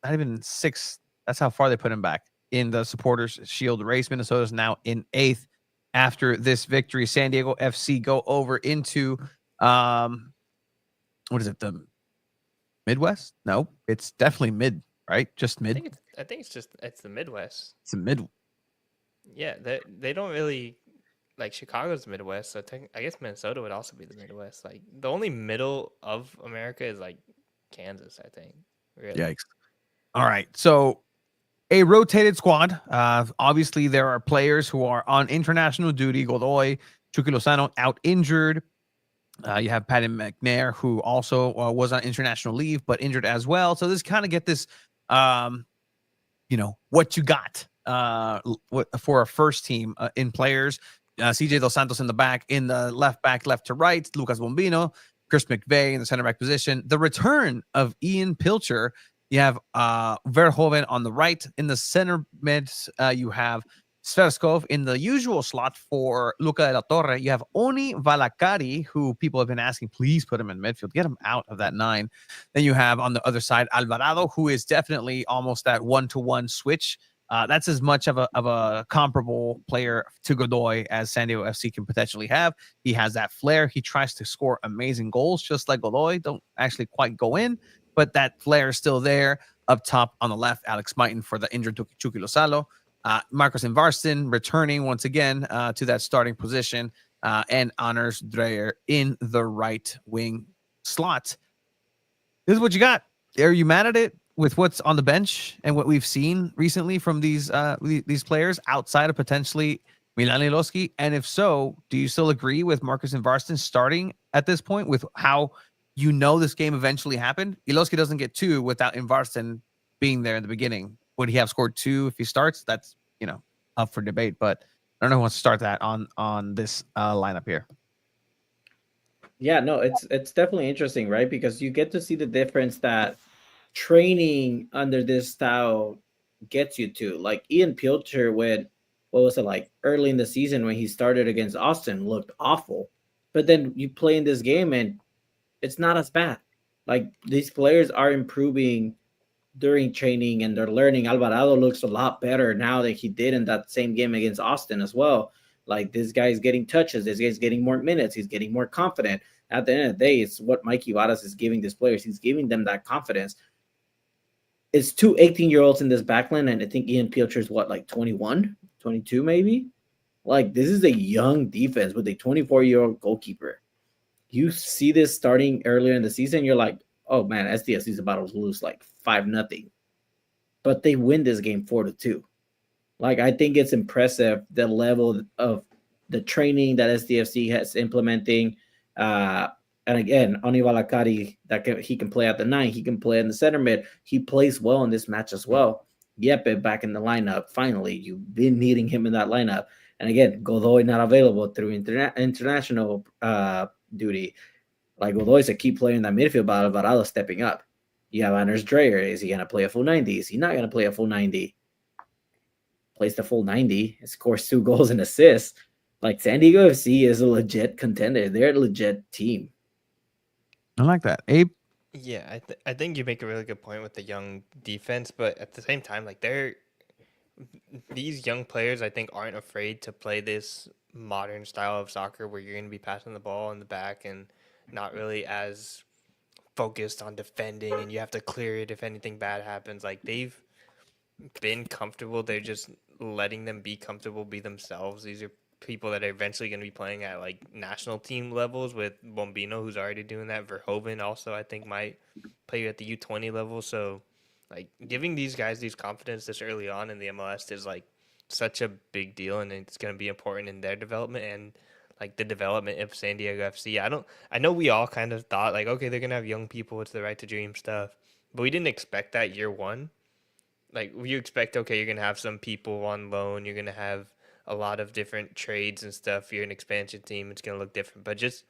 not even 6. That's how far they put him back in the supporters shield race. Minnesota's now in 8th after this victory. San Diego FC go over into what is it? The Midwest? No, it's definitely mid, right? Just mid. I think it's the Midwest. It's a mid. Yeah, they don't really like Chicago's Midwest, so I guess Minnesota would also be the Midwest. Like the only middle of America is like Kansas, I think. Really. Yikes. All right. So a rotated squad. Obviously, there are players who are on international duty. Godoy, Chucky Lozano out injured. You have Patty McNair, who also was on international leave, but injured as well. So this kind of get this, what you got for a first team in players. CJ Dos Santos in the back, in the left back, left to right. Lucas Bombino, Chris McVeigh in the center back position. The return of Ian Pilcher. You have Verhoeven on the right. In the center mid, you have Sverskov in the usual slot for Luca de la Torre. You have Oni Valakari, who people have been asking, please put him in midfield. Get him out of that 9. Then you have on the other side Alvarado, who is definitely almost that one-to-one switch. That's as much of a comparable player to Godoy as San Diego FC can potentially have. He has that flair. He tries to score amazing goals, just like Godoy. Don't actually quite go in, but that flair is still there. Up top on the left, Alex Maiton for the injured Chucky Lozano. Marcos Invarston returning once again to that starting position, and Anders Dreyer in the right wing slot. This is what you got. Are you mad at it with what's on the bench and what we've seen recently from these players outside of potentially Milan Iloski? And if so, do you still agree with Marcus Invarston starting at this point with how this game eventually happened? Iloski doesn't get 2 without Invarston being there in the beginning. Would he have scored 2 if he starts? That's, up for debate, but I don't know who wants to start that on this lineup here. Yeah, no, it's definitely interesting, right? Because you get to see the difference that training under this style gets you to. Like Ian Pilcher, what was it like early in the season when he started against Austin, looked awful. But then you play in this game and it's not as bad. Like these players are improving during training and they're learning. Alvarado looks a lot better now than he did in that same game against Austin as well. Like this guy's getting touches, this guy's getting more minutes, he's getting more confident. At the end of the day, it's what Mikey Vadas is giving these players. He's giving them that confidence. It's 2 18-year-olds in this backline, and I think Ian Pilcher is what, like 21, 22 maybe? Like this is a young defense with a 24-year-old goalkeeper. You see this starting earlier in the season, you're like, oh man, SDFC is about to lose like 5-0. But they win this game 4-2. Like I think it's impressive the level of the training that SDFC has implementing. And again, Oni Valakari, he can play at the 9, he can play in the center mid. He plays well in this match as well. Yepe back in the lineup. Finally, you've been needing him in that lineup. And again, Godoy not available through international duty. Like Godoy is a key player in that midfield, but Alvarado stepping up. You have Anders Dreyer. Is he going to play a full 90? Is he not going to play a full 90? Plays the full 90. Scores 2 goals and assists. Like San Diego FC is a legit contender. They're a legit team. I like that. Abe? Yeah, I think you make a really good point with the young defense, but at the same time, like these young players, I think, aren't afraid to play this modern style of soccer where you're going to be passing the ball in the back and not really as focused on defending and you have to clear it if anything bad happens. Like they've been comfortable. They're just letting them be comfortable, be themselves. These are people that are eventually going to be playing at like national team levels with Bombino, who's already doing that. Verhoeven also, I think, might play at the U20 level. So, like, giving these guys these confidence this early on in the MLS is like such a big deal, and it's going to be important in their development and like the development of San Diego FC. I know we all kind of thought like, okay, they're going to have young people. It's the right to dream stuff, but we didn't expect that year one. Like you expect, okay, you're gonna have some people on loan, you're gonna have a lot of different trades and stuff. You're an expansion team, it's gonna look different. But just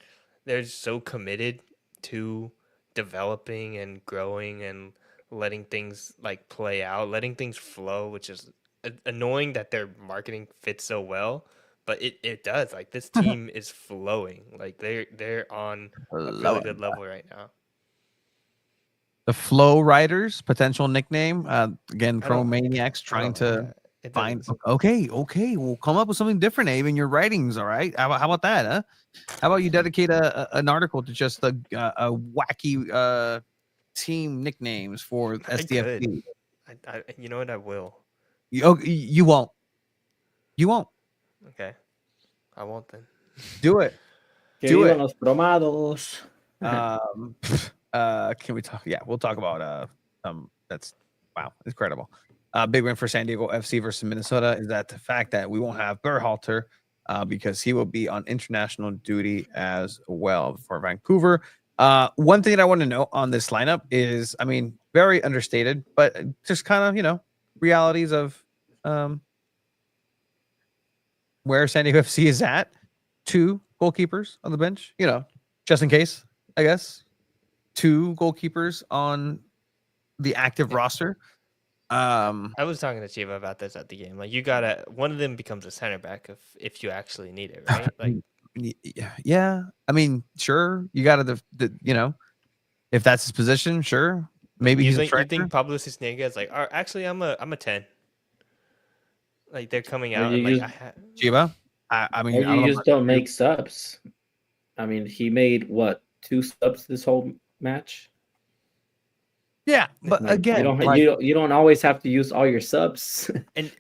they're so committed to developing and growing and letting things like play out, letting things flow, which is annoying that their marketing fits so well. But it does. Like this team is flowing. Like they're on a really good level right now. The Flow Riders, potential nickname. Again, Pro Maniacs trying to find. Okay, we'll come up with something different, Abe, in your writings. All right. How about that? Huh? How about you dedicate an article to just a wacky team nicknames for SDFC? You know what? I will. You won't. You won't. Okay, I won't then. Do it. Do it. Los promados. Can we talk? Yeah, we'll talk about that's wow, incredible. Big win for San Diego FC versus Minnesota is that the fact that we won't have Berhalter because he will be on international duty as well for Vancouver. One thing that I want to know on this lineup is, I mean, very understated, but just kind of, realities of where San Diego FC is at. 2 goalkeepers on the bench, just in case, I guess. 2 goalkeepers on the active roster. I was talking to Chiva about this at the game. Like, you gotta, one of them becomes a center back if you actually need it, right? Like, yeah. I mean, sure, you gotta, if that's his position, sure. Maybe you think Pablo Cisnega is like, actually, I'm a 10. Like they're coming out and like Chiva. I mean, you just don't make subs. I mean, he made what 2 subs this whole match. Yeah, but again, you don't always have to use all your subs.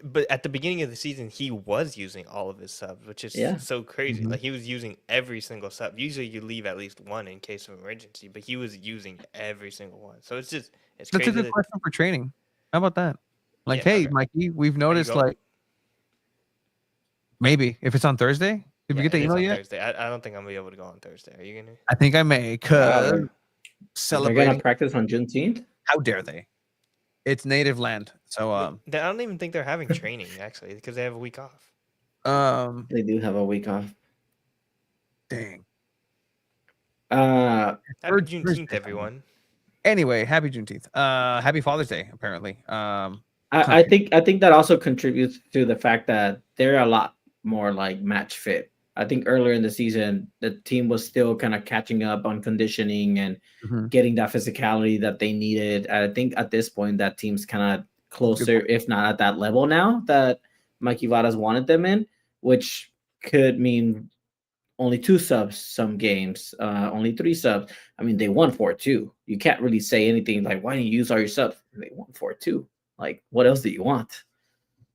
But at the beginning of the season, he was using all of his subs, which is so crazy. Like he was using every single sub. Usually, you leave at least one in case of emergency, but he was using every single one. So it's crazy. That's a good question for training. How about that? Like, hey, Mikey, we've noticed like maybe if it's on Thursday. Did we get the email yet? Thursday. I don't think I'm gonna be able to go on Thursday. Are you gonna? I think I may. Cause celebrating. They're gonna practice on Juneteenth. How dare they? It's native land. So I don't even think they're having training actually because they have a week off. They do have a week off. Dang. Happy Juneteenth, everyone. Anyway, happy Juneteenth. Happy Father's Day, apparently. I think that also contributes to the fact that they're a lot more like match fit. I think earlier in the season, the team was still kind of catching up on conditioning and getting that physicality that they needed. I think at this point, that team's kind of closer, if not at that level now that Mikey Vadas wanted them in, which could mean only 2 subs some games, only 3 subs. I mean, they won 4-2. You can't really say anything like, why didn't you use all your subs? They won 4-2. Like, what else do you want?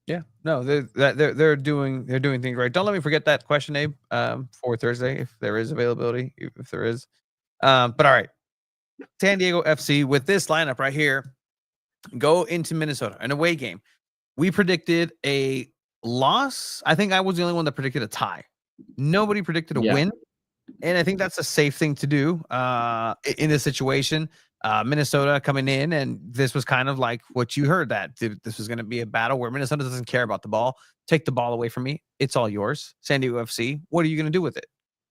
Yeah, no, they're doing things right. Don't let me forget that question, Abe, for Thursday if there is availability, if there is. But all right, San Diego FC with this lineup right here, go into Minnesota, an away game. We predicted a loss. I think I was the only one that predicted a tie. Nobody predicted a win, and I think that's a safe thing to do in this situation. Minnesota coming in, and this was kind of like what you heard, that this was going to be a battle where Minnesota doesn't care about the ball. Take the ball away from me. It's all yours. San Diego FC, what are you going to do with it?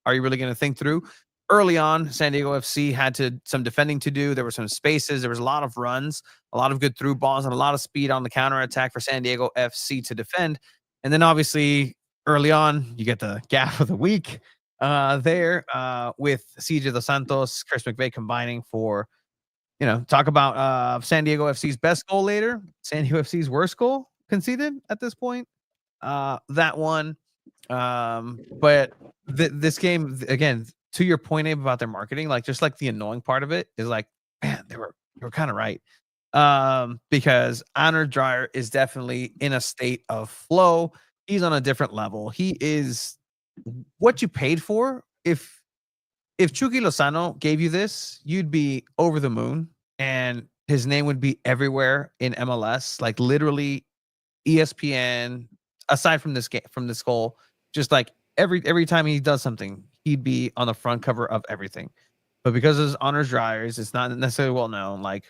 Are you really going to think through? Early on, San Diego FC had some defending to do. There were some spaces. There was a lot of runs, a lot of good through balls, and a lot of speed on the counterattack for San Diego FC to defend. And then obviously early on, you get the Gaff of the week there with CJ Dos Santos, Chris McVeigh combining for, talk about San Diego FC's best goal later, San Diego FC's worst goal conceded at this point. That one. But this game, again, to your point, Abe, about their marketing, like just like the annoying part of it is like, man, they were kind of right. Because Honor Dryer is definitely in a state of flow. He's on a different level. He is what you paid for. If Chucky Lozano gave you this, you'd be over the moon, and his name would be everywhere in MLS, like literally ESPN. Aside from this game, from this goal, just like every time he does something, he'd be on the front cover of everything. But because of his honors dryers, it's not necessarily well known. Like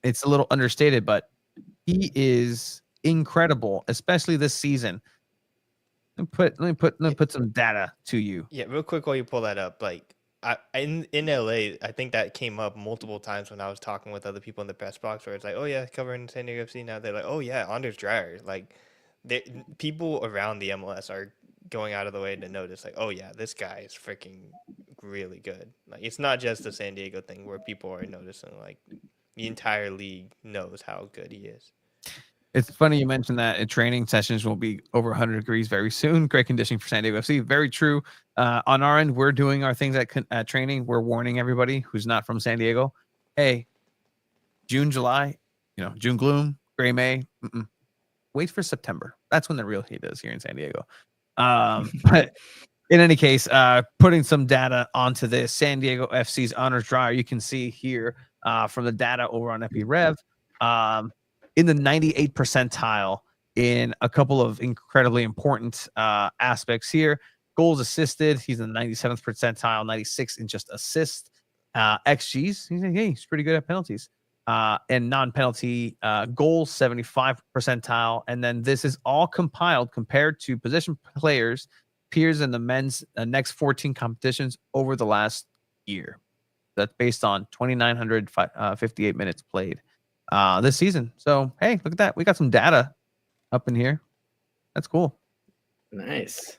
it's a little understated, but he is incredible, especially this season. Let me put some data to you. Yeah, real quick while you pull that up, like in LA, I think that came up multiple times when I was talking with other people in the press box, where it's like, oh yeah, covering San Diego FC now. They're like, oh yeah, Anders Dreyer. Like, people around the MLS are going out of the way to notice, like, oh yeah, this guy is freaking really good. Like, it's not just the San Diego thing where people are noticing. Like, the entire league knows how good he is. It's funny you mentioned that training sessions will be over 100 degrees very soon. Great conditioning for San Diego FC. Very true. On our end, we're doing our things at training. We're warning everybody who's not from San Diego. Hey, June, July, June gloom, gray May. Wait for September. That's when the real heat is here in San Diego. But in any case, putting some data onto this, San Diego FC's honors dryer, you can see here from the data over on EpiRev, in the 98th percentile in a couple of incredibly important aspects here. Goals assisted, he's in the 97th percentile, 96 in just assists. XGs, he's pretty good at penalties. And non-penalty goals, 75 percentile. And then this is all compiled compared to position players, peers in the men's next 14 competitions over the last year. That's based on 2,958 minutes played this season. So, hey, look at that. We got some data up in here. That's cool. Nice.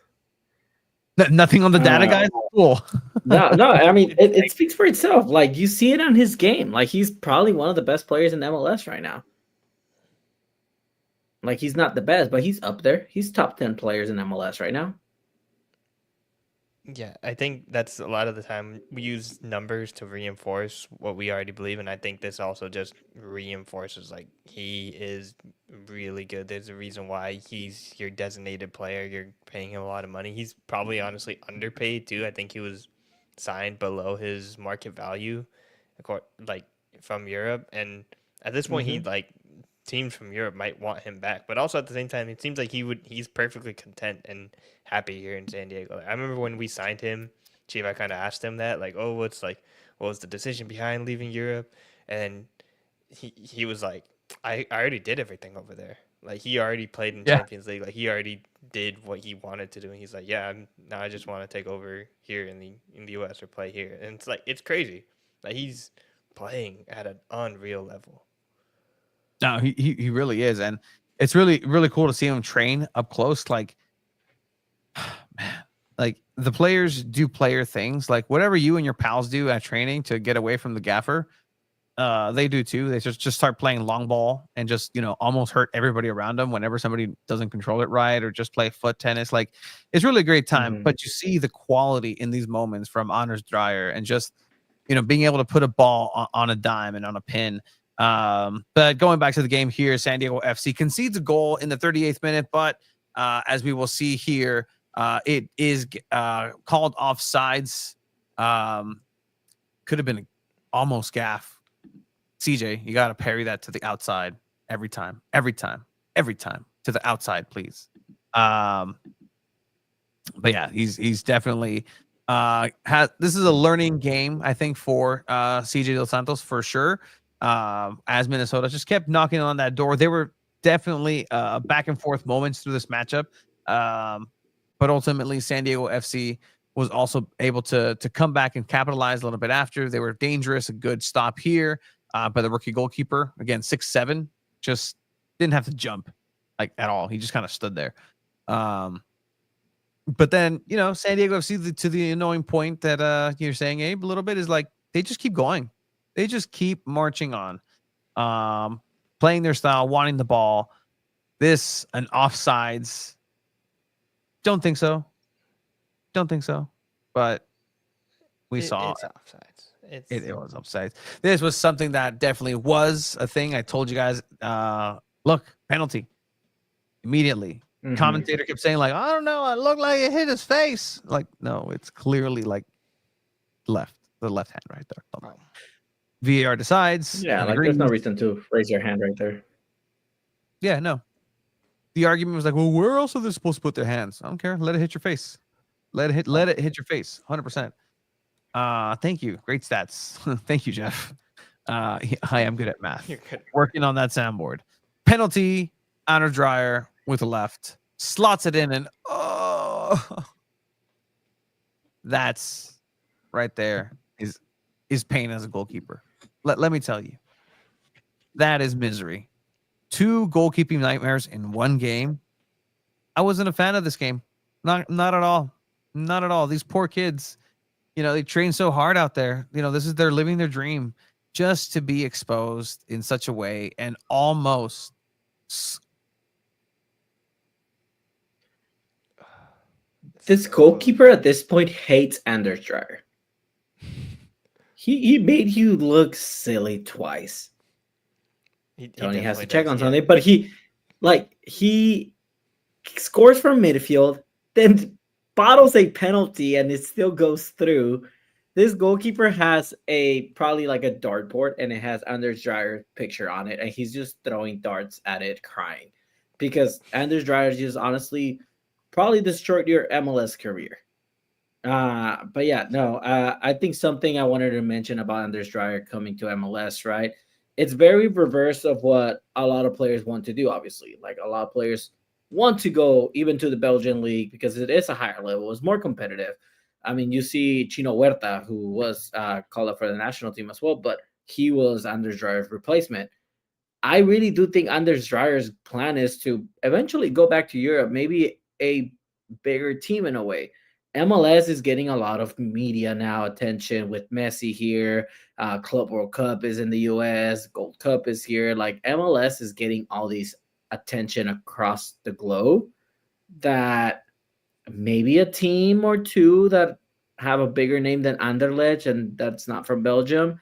Nothing on the data, guys? Cool. No, I mean, it speaks for itself. Like, you see it on his game. Like, he's probably one of the best players in MLS right now. Like, he's not the best, but he's up there. He's top 10 players in MLS right now. Yeah, I think that's a lot of the time we use numbers to reinforce what we already believe, and I think this also just reinforces, like, he is really good. There's a reason why he's your designated player. You're paying him a lot of money. He's probably honestly underpaid too. I think he was signed below his market value, like, from Europe, and at this point, he like teams from Europe might want him back, but also at the same time, it seems like he's perfectly content and happy here in San Diego. I remember when we signed him, Chief, I kind of asked him that, like, oh, what was the decision behind leaving Europe? And he was like, I already did everything over there. Like, he already played in Champions League. Like, he already did what he wanted to do. And he's like, yeah, now I just want to take over here in the US or play here. And it's like, it's crazy. Like, he's playing at an unreal level. No, he really is, and it's really, really cool to see him train up close. Like, man, like the players do player things. Like whatever you and your pals do at training to get away from the gaffer, they do too. They just start playing long ball and just almost hurt everybody around them whenever somebody doesn't control it right, or just play foot tennis. Like it's really a great time. But you see the quality in these moments from Anders Dreyer, and just being able to put a ball on a dime and on a pin. But going back to the game here, San Diego FC concedes a goal in the 38th minute, but as we will see here, it is called offsides. Could have been almost gaff. CJ, you got to parry that to the outside every time to the outside, please. But yeah, he's definitely this is a learning game, I think, for CJ Dos Santos for sure. As Minnesota just kept knocking on that door. There were definitely back and forth moments through this matchup. But ultimately San Diego FC was also able to come back and capitalize a little bit after. They were dangerous. A good stop here by the rookie goalkeeper. Again, 6'7", just didn't have to jump like at all. He just kind of stood there. But then, San Diego FC, to the annoying point that you're saying, Abe, a little bit, is like they just keep going. They just keep marching on, playing their style, wanting the ball. This, an offsides. Don't think so. But We saw it's offsides. it was offsides. This was something that definitely was a thing. I told you guys, look, penalty immediately. Mhm. Commentator kept saying like, I don't know, it looked like it hit his face. Like, no, it's clearly like the left hand right there. Oh. VAR decides. Yeah, and like there's no agrees. reason to raise your hand right there. Yeah, no. The argument was like, well, where else are they supposed to put their hands? I don't care. Let it hit your face. Let it hit your face. 100%. Thank you. Great stats. Thank you, Jeff. I am good at math. You're good. Working on that soundboard. Penalty, Honor Dryer with a left. Slots it in and that's right there is pain as a goalkeeper. Let me tell you. That is misery. 2 goalkeeping nightmares in one game. I wasn't a fan of this game. Not at all. Not at all. These poor kids, they train so hard out there. They're living their dream just to be exposed in such a way and almost This goalkeeper at this point hates Anders Dreyer. He made you look silly twice. Tony has to check on something, but he scores from midfield, then bottles a penalty, and it still goes through. This goalkeeper has probably like a dartboard, and it has Anders Dreyer picture on it, and he's just throwing darts at it, crying because Anders Dreyer just honestly probably destroyed your MLS career. But yeah, no, I think something I wanted to mention about Anders Dreyer coming to MLS, right? It's very reverse of what a lot of players want to do, obviously. Like a lot of players want to go even to the Belgian league because it is a higher level, it's more competitive. I mean, you see Chino Huerta, who was called up for the national team as well, but he was Anders Dreyer's replacement. I really do think Anders Dreyer's plan is to eventually go back to Europe, maybe a bigger team in a way. MLS is getting a lot of media now attention with Messi here. Club World Cup is in the US. Gold Cup is here. Like MLS is getting all these attention across the globe that maybe a team or two that have a bigger name than Anderlecht and that's not from Belgium,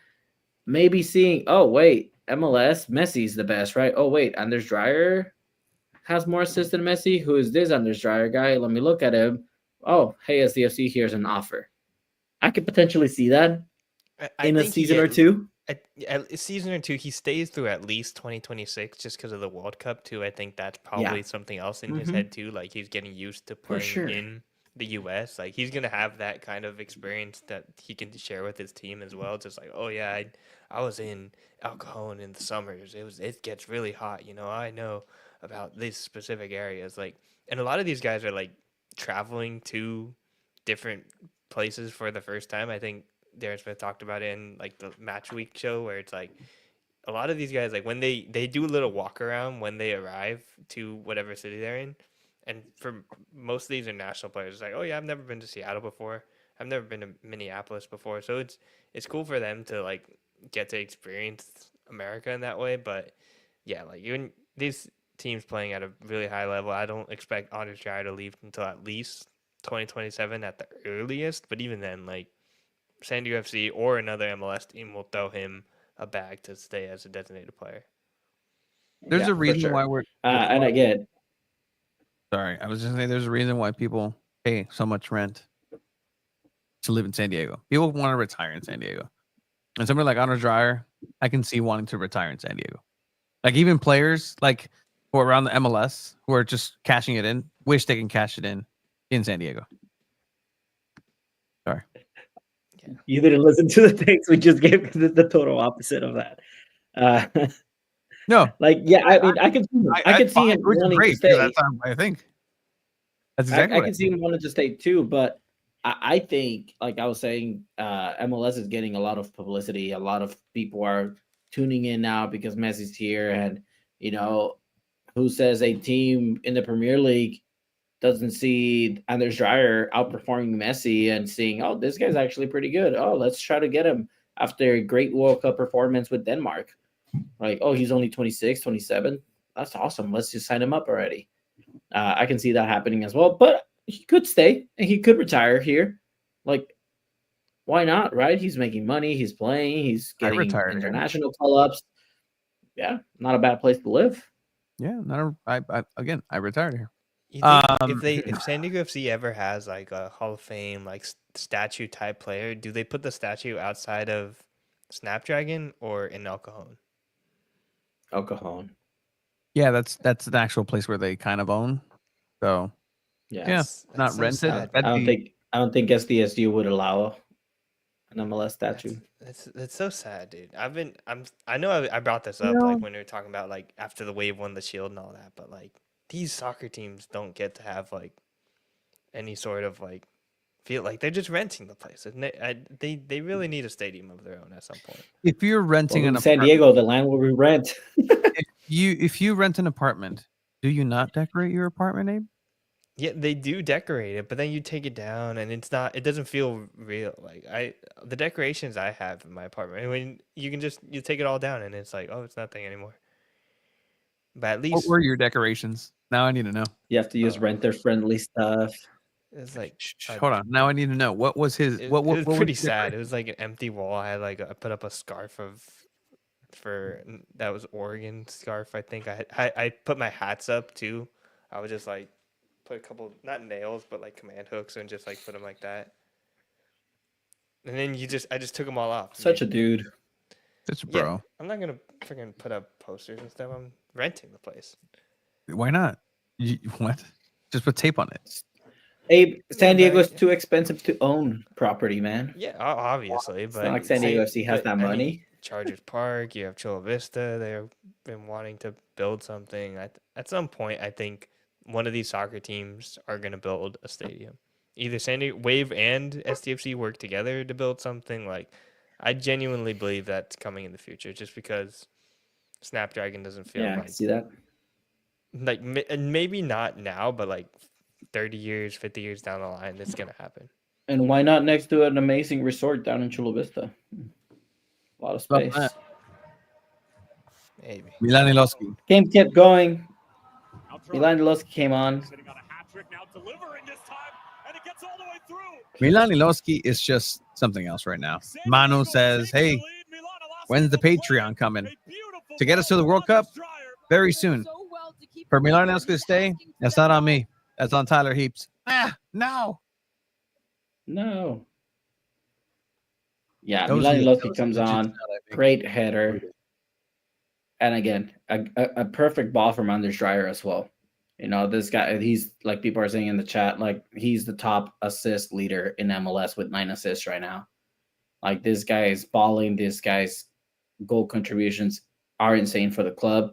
maybe seeing, oh, wait, MLS, Messi's the best, right? Oh, wait, Anders Dreyer has more assists than Messi. Who is this Anders Dreyer guy? Let me look at him. Oh, hey, SDFC, here's an offer. I could potentially see that in a season or two. A season or two, he stays through at least 2026 just because of the World Cup, too. I think that's probably something else in his head, too. Like, he's getting used to playing in the U.S. Like, he's going to have that kind of experience that he can share with his team as well. Just like, oh, yeah, I was in El Cajon in the summers. It gets really hot. I know about these specific areas. Like, and a lot of these guys are, like, traveling to different places for the first time. I think Darren Smith talked about it in like the Match Week show where it's like a lot of these guys, like when they do a little walk around when they arrive to whatever city they're in. And for most of these international players, it's like, oh yeah, I've never been to Seattle before. I've never been to Minneapolis before. So it's cool for them to like get to experience America in that way. But yeah, like even these teams playing at a really high level, I don't expect Anders Dreyer to leave until at least 2027 at the earliest. But even then, like San Diego FC or another MLS team will throw him a bag to stay as a designated player. There's a reason why we're and again, sorry, I was just saying there's a reason why people pay so much rent to live in San Diego. People want to retire in San Diego. And somebody like Anders Dreyer, I can see wanting to retire in San Diego. Like even players like who are around the MLS who are just cashing it in, wish they can cash it in San Diego. Sorry. You didn't listen to the things we just gave the total opposite of that. No, like yeah, I mean, I can see him wanting to stay. That's I think that's exactly. I can see him wanting to stay too, but I think, like I was saying, MLS is getting a lot of publicity. A lot of people are tuning in now because Messi's here, and who says a team in the Premier League doesn't see Anders Dreyer outperforming Messi and seeing, oh, this guy's actually pretty good. Oh, let's try to get him after a great World Cup performance with Denmark. Like, oh, he's only 26, 27. That's awesome. Let's just sign him up already. I can see that happening as well. But he could stay and he could retire here. Like, Why not? Right? He's making money. He's playing. He's I getting retired here. international call-ups. Yeah, not a bad place to live. Yeah, again, I retired here. You think if San Diego FC ever has like a Hall of Fame like statue type player, do they put the statue outside of Snapdragon or in El Cajon? El Cajon. Yeah, that's the actual place where they kind of own. So Yeah, yeah, That's not so rented. sad. I don't think SDSU would allow an MLS statue. That's so sad, dude. I know I brought this up like when we were talking about like after the Wave won the Shield and all that, but like these soccer teams don't get to have like any sort of like feel like they're just renting the place. And they really need a stadium of their own at some point. If you're renting Well, an in San apartment, Diego, the land will be rent. if you rent an apartment, do you not decorate your apartment, Abe? Yeah, they do decorate it, but then you take it down and it doesn't feel real. Like the decorations I have in my apartment, when you take it all down and it's like, oh, it's nothing anymore. But at What least were your decorations? Now I need to know. You have to use renter-friendly stuff. it's like Hold on. Now I need to know. What was his? it What was was pretty his sad. It was like an empty wall. I had like I put up a scarf that was Oregon scarf. I think I put my hats up too. I would just like put a couple not nails but like command hooks and just like put them like that. And then I just took them all off. Such a dude. It's Yeah, bro. I'm not gonna freaking put up posters and stuff. I'm renting the place. Why not? What? Just put tape on it. Abe, San Yeah, Diego is but- too expensive to own property, man. Yeah, obviously, It's but not like San Diego FC has but, that I mean, money. Chargers Park, you have Chula Vista. They've been wanting to build something. At some point, I think one of these soccer teams are going to build a stadium. Either San Diego Wave and STFC work together to build something. Like, I genuinely believe that's coming in the future, just because Snapdragon doesn't feel Yeah, I like can see that. and maybe not now, but like 30 years, 50 years down the line, it's going to happen. And why not next to an amazing resort down in Chula Vista? A lot of space. that. Maybe. Milan Iloski. Game kept going. Now try. Milan Iloski came on. Sitting on a hat trick now, delivering this time, and it gets all the way through. Milan Iloski is just something else right now. San Manu Diego says, takes the "Hey, lead. Milan Iloski when's the will play Patreon coming a beautiful to get us to ball the World on Cup? this dryer. Very soon." So well to keep For him Milan going, Iloski to he's stay, asking for that's that not on ball. me. That's on Tyler Heaps. No. No. Yeah, Those Milan are- Iloski those comes are legit on. stat, I think. Great header. And again, a perfect ball from Anders Dreyer as well. You know, this guy, he's like people are saying in the chat, like he's the top assist leader in MLS with 9 assists right now. Like this guy is balling. This guy's goal contributions are insane for the club.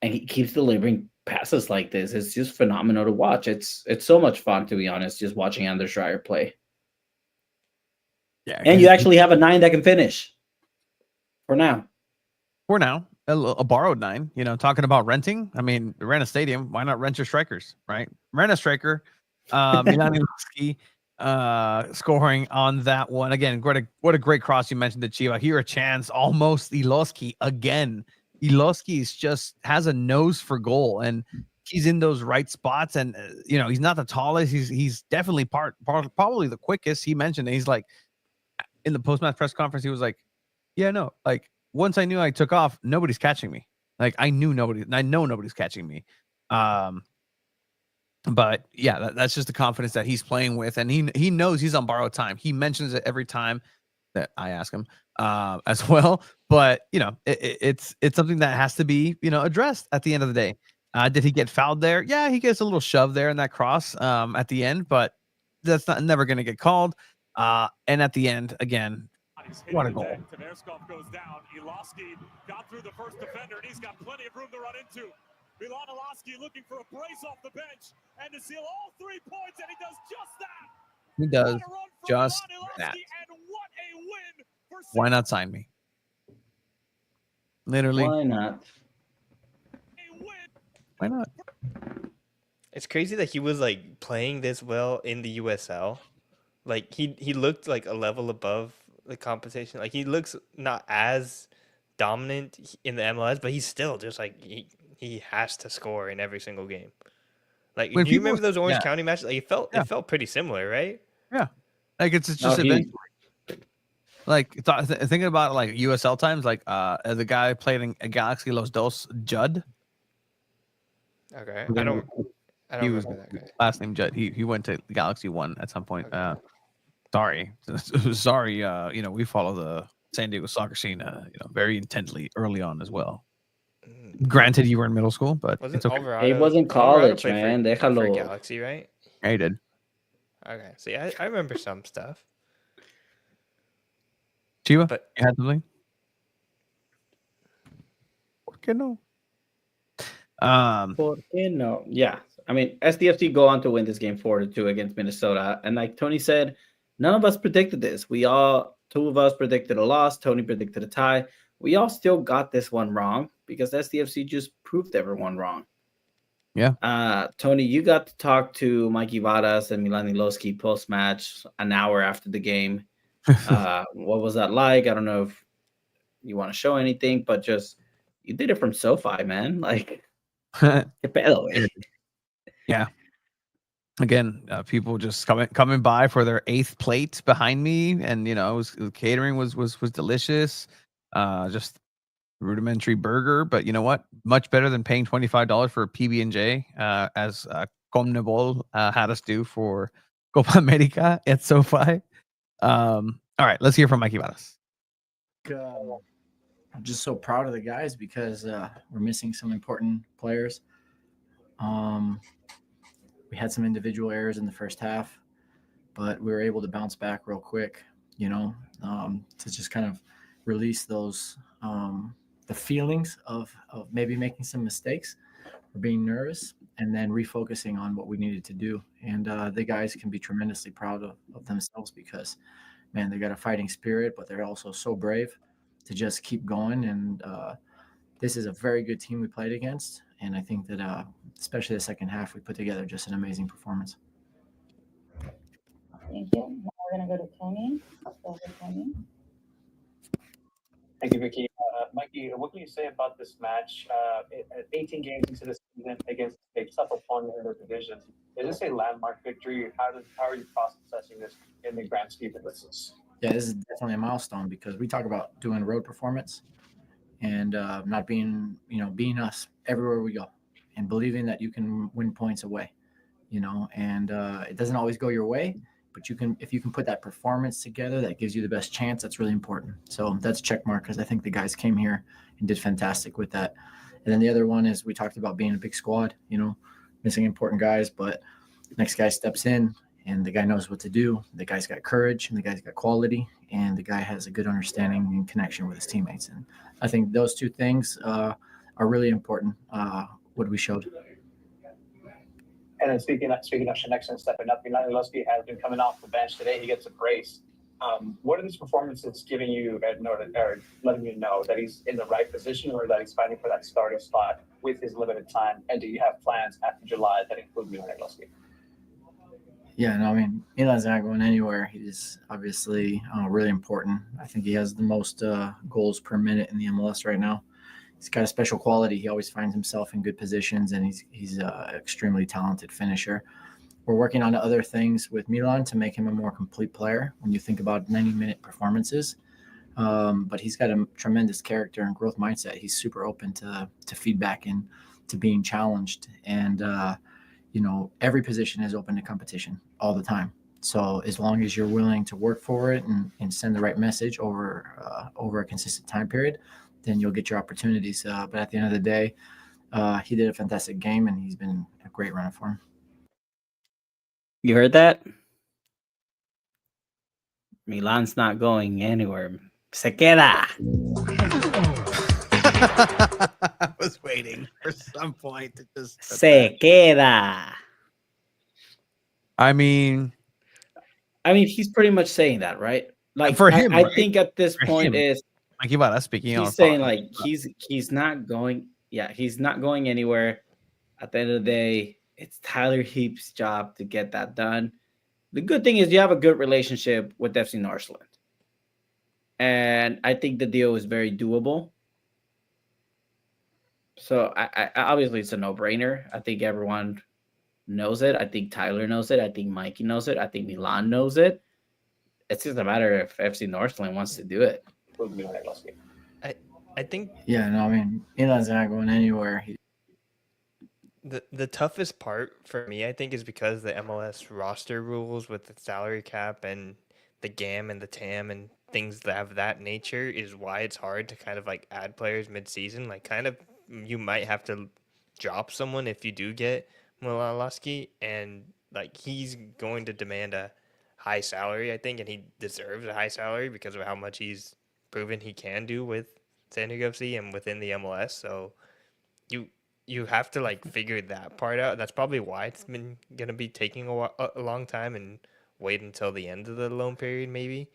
And he keeps delivering passes like this. It's just phenomenal to watch. It's so much fun, to be honest, just watching Anders Dreyer play. Yeah. And you actually have a 9 that can finish. For now. For now, a borrowed 9. You know, talking about renting. I mean, rent a stadium. Why not rent your strikers, right? Rent a striker. Milan Iloski scoring on that one again. What a great cross you mentioned to Chiva. Here a chance, almost Iloski again. Iloski has a nose for goal, and he's in those right spots. And you know, he's not the tallest. He's definitely probably the quickest. He mentioned it. He's like in the post-match press conference. He was like, "Yeah, no, like." Once I knew I took off, nobody's catching me. Like I know nobody's catching me. But yeah, that's just the confidence that he's playing with, and he knows he's on borrowed time. He mentions it every time that I ask him as well. But you know, it's something that has to be addressed at the end of the day. Did he get fouled there? Yeah, he gets a little shove there in that cross at the end, but that's never going to get called. And at the end, again. What a goal. Taverskov goes down. Iloski got through the first defender, and he's got plenty of room to run into. Milan Iloski looking for a brace off the bench and to seal all 3 points, and he does just that. He does What a run from just Milan Iloski, that. and what a win for Why not sign me? Literally. Why not? a win. Why not? It's crazy that he was like playing this well in the USL. Like he looked like a level above the competition. Like he looks not as dominant in the MLS, but he's still just like he has to score in every single game. Like, When do you people- remember those Orange yeah. County matches? Like it felt pretty similar, right? Yeah. Like it's just No, eventually. Like thinking about like USL times, like the guy playing a Galaxy Los Dos, Judd. Okay, He I don't was remember that guy. last name Judd. He went to Galaxy One at some point. Okay. Sorry, sorry. We follow the San Diego soccer scene, very intently early on as well. Granted, you were in middle school, but Wasn't it's okay. Alvarado? He wasn't Alvarado college, played man. for Déjalo. Galaxy, right? Yeah, he did. Okay, see, I remember some stuff. Chiva, But you had something? Okay, no. ¿Por qué no? Yeah. I mean, SDFC go on to win this game 4-2 against Minnesota. And like Tony said, none of us predicted this. Two of us predicted a loss. Tony predicted a tie. We all still got this one wrong because SDFC just proved everyone wrong. Yeah. Tony, you got to talk to Mikey Vadas and Milan Ilowski post-match an hour after the game. What was that like? I don't know if you want to show anything, but just you did it from SoFi, man. Like, qué pedo, güey. Yeah. Again, people just coming by for their 8th plate behind me, and the catering was delicious. Just rudimentary burger, but you know what? Much better than paying $25 for a PB&J, as Conmebol had us do for Copa America at SoFi. All right, let's hear from Mikey Vadas. I'm just so proud of the guys because we're missing some important players. We had some individual errors in the first half, but we were able to bounce back real quick, to just kind of release those the feelings of maybe making some mistakes or being nervous, and then refocusing on what we needed to do. And the guys can be tremendously proud of themselves because, man, they got a fighting spirit, but they're also so brave to just keep going. And this is a very good team we played against. And I think that, especially the second half, we put together just an amazing performance. Thank you. Now we're going to go to Tony. Let's go with Tony. Thank you, Vicky. Mikey, what can you say about this match? 18 games into the season against a tough opponent in their division. Is this a landmark victory? How are you processing this in the grand scheme of this? Yeah, this is definitely a milestone because we talk about doing road performance and not being us everywhere we go, and believing that you can win points away, and it doesn't always go your way, but if you can put that performance together that gives you the best chance, that's really important. So that's a check mark because I think the guys came here and did fantastic with that. And then the other one is we talked about being a big squad, missing important guys, but next guy steps in and the guy knows what to do. The guy's got courage and the guy's got quality, and the guy has a good understanding and connection with his teammates. And I think those two things are really important, what we showed. And then speaking of Shinexon stepping up, Ilowski has been coming off the bench today. He gets a brace. What are these performances giving you or letting you know that he's in the right position or that he's fighting for that starting spot with his limited time? And do you have plans after July that include Ilowski? Yeah, no, I mean, Milan's not going anywhere. He's obviously really important. I think he has the most goals per minute in the MLS right now. He's got a special quality. He always finds himself in good positions, and he's an extremely talented finisher. We're working on other things with Milan to make him a more complete player when you think about 90-minute performances. But he's got a tremendous character and growth mindset. He's super open to feedback and to being challenged. And, every position is open to competition all the time. So as long as you're willing to work for it and send the right message over a consistent time period, then you'll get your opportunities. But at the end of the day, he did a fantastic game, and he's been a great runner for him. You heard that? Milan's not going anywhere. Se queda. I was waiting for some point to just Se queda. I mean, he's pretty much saying that, right? Like for him, I right? think at this For point him. is Mikey Vadas speaking. he's saying like he's not going. Yeah, he's not going anywhere. At the end of the day, it's Tyler Heap's job to get that done. The good thing is you have a good relationship with FC Northland. And I think the deal is very doable. So I obviously it's a no-brainer. I think everyone knows it. I think Tyler knows it. I think Mikey knows it. I think Milan knows it. it's just a matter if FC Northland wants to do it. Will be Milan Lasky. I think Yeah, no, I mean, Milan's not going anywhere. the toughest part for me, I think, is because the MLS roster rules with the salary cap and the GAM and the TAM and things that have that nature is why it's hard to kind of like add players mid-season. Like, kind of, you might have to drop someone if you do get Milan, and like he's going to demand a high salary, I think, and he deserves a high salary because of how much he's proven he can do with San Diego FC and within the MLS. So you have to like figure that part out. That's probably why it's been gonna be taking a long time and wait until the end of the loan period maybe.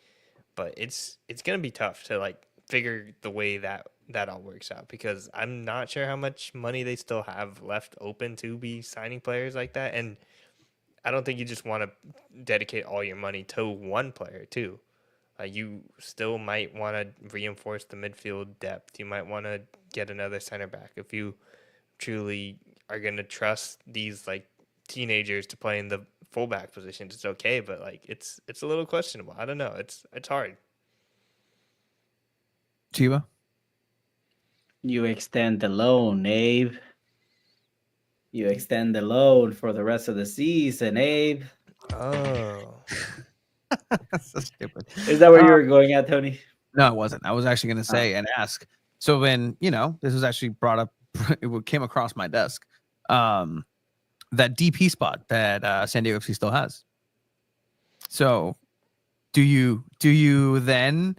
But it's gonna be tough to like figure the way that all works out, because I'm not sure how much money they still have left open to be signing players like that. And I don't think you just want to dedicate all your money to one player too. You still might want to reinforce the midfield depth. You might want to get another center back if you truly are going to trust these like teenagers to play in the fullback positions. It's okay, but like it's a little questionable. I don't know. It's hard. Chiba? You extend the loan, Abe. You extend the loan for the rest of the season, Abe. Oh. That's so stupid. Is that where you were going at, Tony? No, it wasn't. I was actually going to say and ask. So when, this was actually brought up, it came across my desk, that DP spot that San Diego FC still has. So do you then,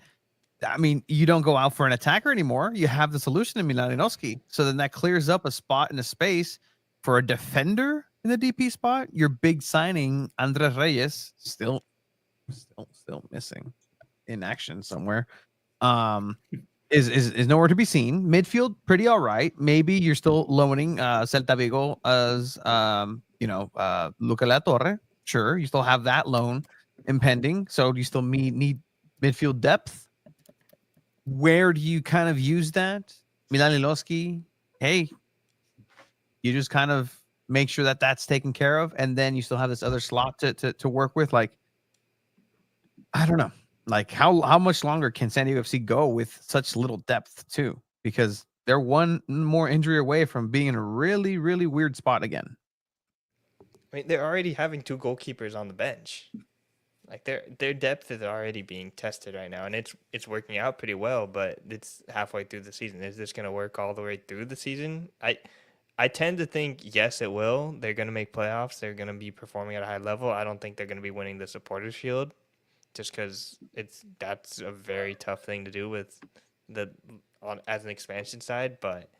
I mean, you don't go out for an attacker anymore. You have the solution in Milanowski. So then that clears up a spot in a space for a defender in the DP spot. Your big signing, Andres Reyes, still missing in action somewhere. Is nowhere to be seen. Midfield, pretty all right. Maybe you're still loaning Celta Vigo as Luca La Torre. Sure, you still have that loan impending. So do you still need midfield depth? Where do you kind of use that? Milan Liloski, hey, you just kind of make sure that that's taken care of, and then you still have this other slot to work with. Like, I don't know. Like, how much longer can San Diego FC go with such little depth too? Because they're one more injury away from being in a really, really weird spot again. I mean, they're already having two goalkeepers on the bench. Like their depth is already being tested right now, and it's working out pretty well. But it's halfway through the season. Is this going to work all the way through the season? I tend to think yes, it will. They're going to make playoffs. They're going to be performing at a high level. I don't think they're going to be winning the Supporters Shield, just because that's a very tough thing to do with as an expansion side. But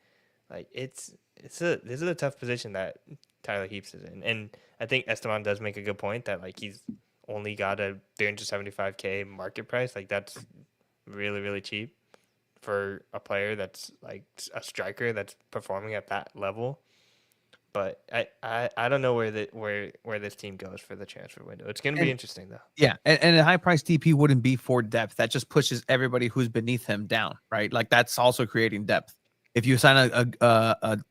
like this is a tough position that Tyler Heaps is in, and I think Esteban does make a good point that like he's only got a $375K market price. Like that's really, really cheap for a player that's like a striker that's performing at that level. But I don't know where this team goes for the transfer window. It's going to be interesting though. Yeah, and a high price DP wouldn't be for depth. That just pushes everybody who's beneath him down, right? Like that's also creating depth. If you sign a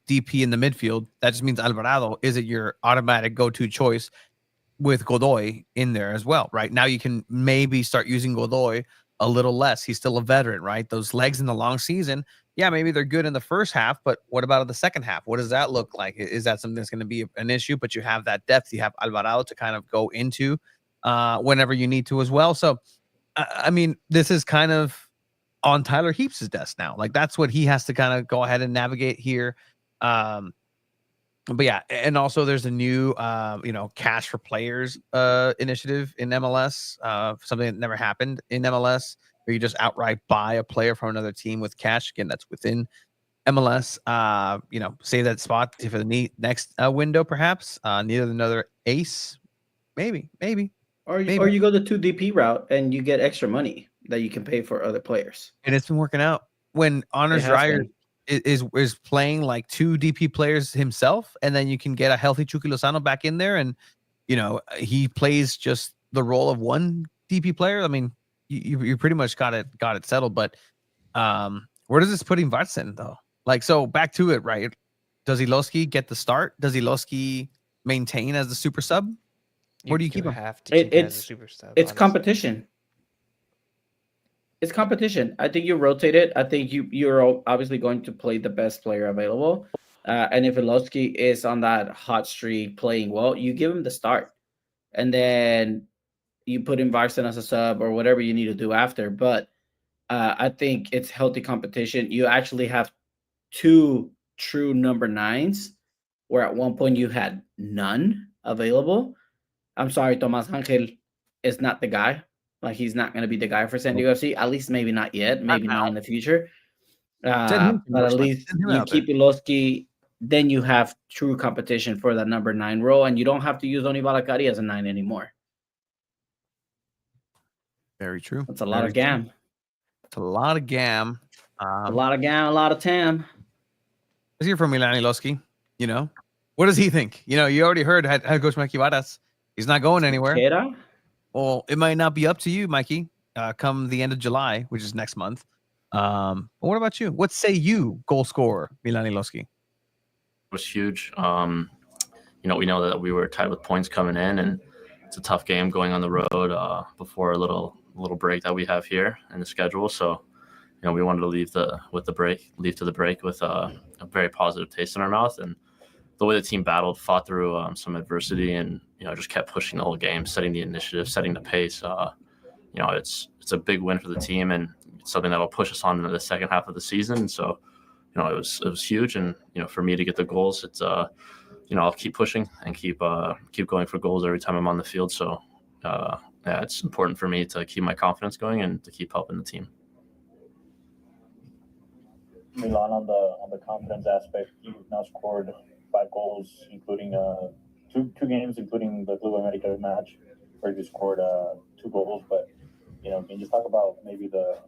DP in the midfield, that just means Alvarado isn't your automatic go-to choice with Godoy in there as well, right? Now you can maybe start using Godoy a little less. He's still a veteran, right? Those legs in the long season, yeah, maybe they're good in the first half, but what about the second half? What does that look like? Is that something that's going to be an issue? But you have that depth. You have Alvarado to kind of go into whenever you need to as well. So, I mean, this is kind of on Tyler Heaps' desk now. Like that's what he has to kind of go ahead and navigate here. But yeah, and also there's a new, cash for players initiative in MLS, something that never happened in MLS, where you just outright buy a player from another team with cash. Again, that's within MLS. Save that spot for the next window, perhaps. Need another ace, maybe. Or you go the 2 DP route and you get extra money that you can pay for other players. And it's been working out. When Anders Dreyer is playing like 2 DP players himself, and then you can get a healthy Chucky Lozano back in there, and he plays just the role of 1 DP player. I mean, you pretty much got it settled. But where does this put Vartzen though? Like, so back to it, right? Does Iloski get the start? Does Iloski maintain as the super sub? Where do you keep him? Have to keep him as a super sub. It's honestly. competition. it's competition. I think you rotate it. I think you're obviously going to play the best player available. And if Ilowski is on that hot streak playing well, you give him the start. And then you put in Varson as a sub or whatever you need to do after. But I think it's healthy competition. You actually have two true number 9s, where at one point you had none available. I'm sorry, Tomas Angel is not the guy. Like, he's not going to be the guy for San Diego FC, at least maybe not yet, maybe not in the future. But at least you keep Ilowski, then you have true competition for that number 9 role, and you don't have to use Oni Balakari as a 9 anymore. Very true. That's a lot of GAM. It's a lot of GAM. A lot of GAM, a lot of TAM. Let's hear from Milan Ilowski. You know, what does he think? You know, you already heard how Coach Mikey Varas. He's not going anywhere. Kera? Well, it might not be up to you, Mikey, come the end of July, which is next month. But what about you? What say you, goal scorer, Milan Ilowski? It was huge. You know, we know that we were tied with points coming in, and it's a tough game going on the road before a little break that we have here in the schedule. So, you know, we wanted to leave to the break with a very positive taste in our mouth. And the way the team fought through some adversity, and you know, just kept pushing the whole game, setting the initiative, setting the pace. You know, it's a big win for the team, and it's something that will push us on into the second half of the season. So, you know, it was huge, and you know, for me to get the goals, it's you know, I'll keep pushing and keep going for goals every time I'm on the field. So, yeah, it's important for me to keep my confidence going and to keep helping the team. Milan, on the confidence aspect, you've now scored 5 goals, including two games, including the Club America match, where you scored 2 goals. But you know, can you just talk about maybe the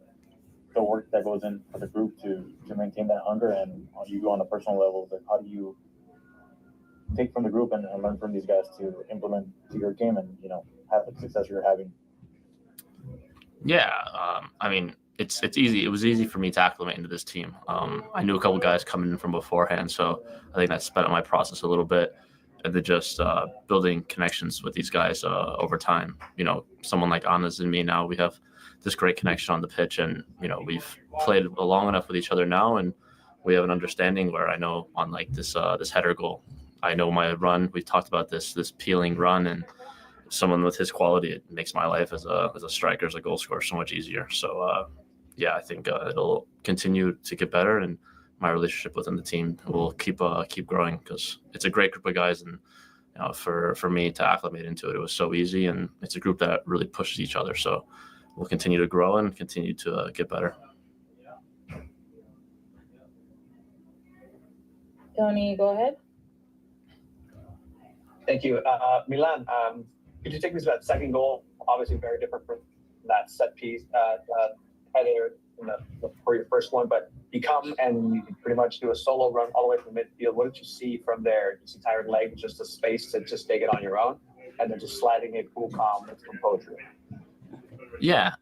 work that goes in for the group to maintain that hunger, and you on a personal level, like how do you take from the group and learn from these guys to implement to your game and, you know, have the success you're having? Yeah, I mean, it's easy. It was easy for me to acclimate into this team. I knew a couple guys coming in from beforehand, so I think that sped up my process a little bit. And then just building connections with these guys over time. You know, someone like Anas and me now, we have this great connection on the pitch, and you know, we've played long enough with each other now, and we have an understanding where I know on like this header goal, I know my run. We've talked about this peeling run, and someone with his quality, it makes my life as a striker, as a goal scorer, so much easier. So yeah, I think it'll continue to get better, and my relationship within the team will keep growing, because it's a great group of guys, and you know, for me to acclimate into it was so easy, and it's a group that really pushes each other. So we'll continue to grow and continue to get better. Tony, go ahead. Thank you. Milan, could you take me to that second goal? Obviously very different from that set piece header for your first one, but you come and you pretty much do a solo run all the way from midfield. What did you see from there? Just a tired leg, just a space to just take it on your own, and then just sliding it cool, calm, with composure? Yeah,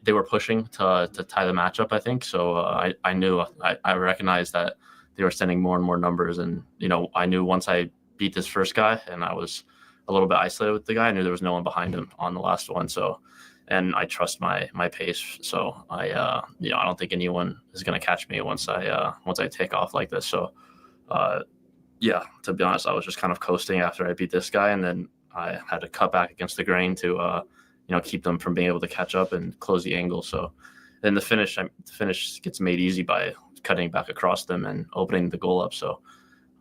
they were pushing to tie the matchup, I think. So I knew, I recognized that they were sending more and more numbers, and you know, I knew once I beat this first guy and I was a little bit isolated with the guy, I knew there was no one behind him on the last one. So, and I trust my pace. So I you know, I don't think anyone is going to catch me once I take off like this. So yeah, to be honest, I was just kind of coasting after I beat this guy, and then I had to cut back against the grain to you know, keep them from being able to catch up and close the angle. So then the finish gets made easy by cutting back across them and opening the goal up. So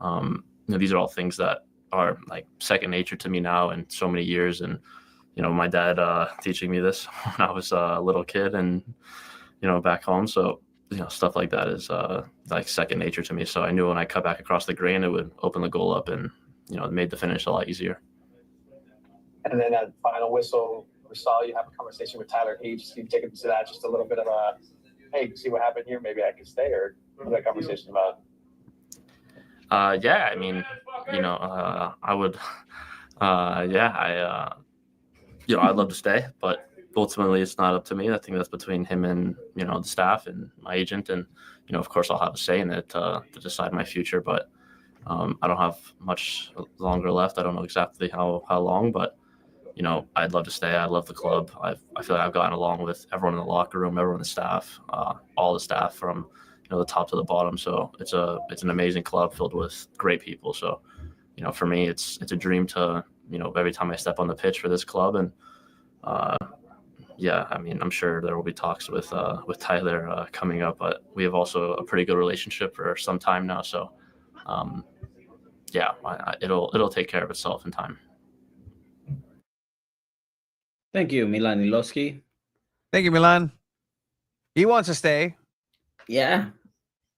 you know, these are all things that are like second nature to me now, and so many years. And you know, my dad teaching me this when I was a little kid, and you know, back home. So you know, stuff like that is like second nature to me. So I knew when I cut back across the grain, it would open the goal up, and you know, it made the finish a lot easier. And then at final whistle, we saw you have a conversation with Tyler H. Can you take him to that, just a little bit of a, hey, see what happened here, maybe I could stay, or what was that conversation about? Yeah, I mean, you know, I would, yeah, you know, I'd love to stay, but ultimately it's not up to me. I think that's between him and, you know, the staff and my agent. And, you know, of course I'll have a say in it to decide my future, but I don't have much longer left. I don't know exactly how long, but I'd love to stay. I love the club. I feel like I've gotten along with everyone in the locker room, everyone in the staff, all the staff from the top to the bottom. So it's an amazing club filled with great people. So for me, it's a dream to every time I step on the pitch for this club. And yeah, I mean, I'm sure there will be talks with Tyler coming up, but we have also a pretty good relationship for some time now. So yeah, it'll take care of itself in time. Thank you, Milan Ilowski. Thank you, Milan. He wants to stay. Yeah,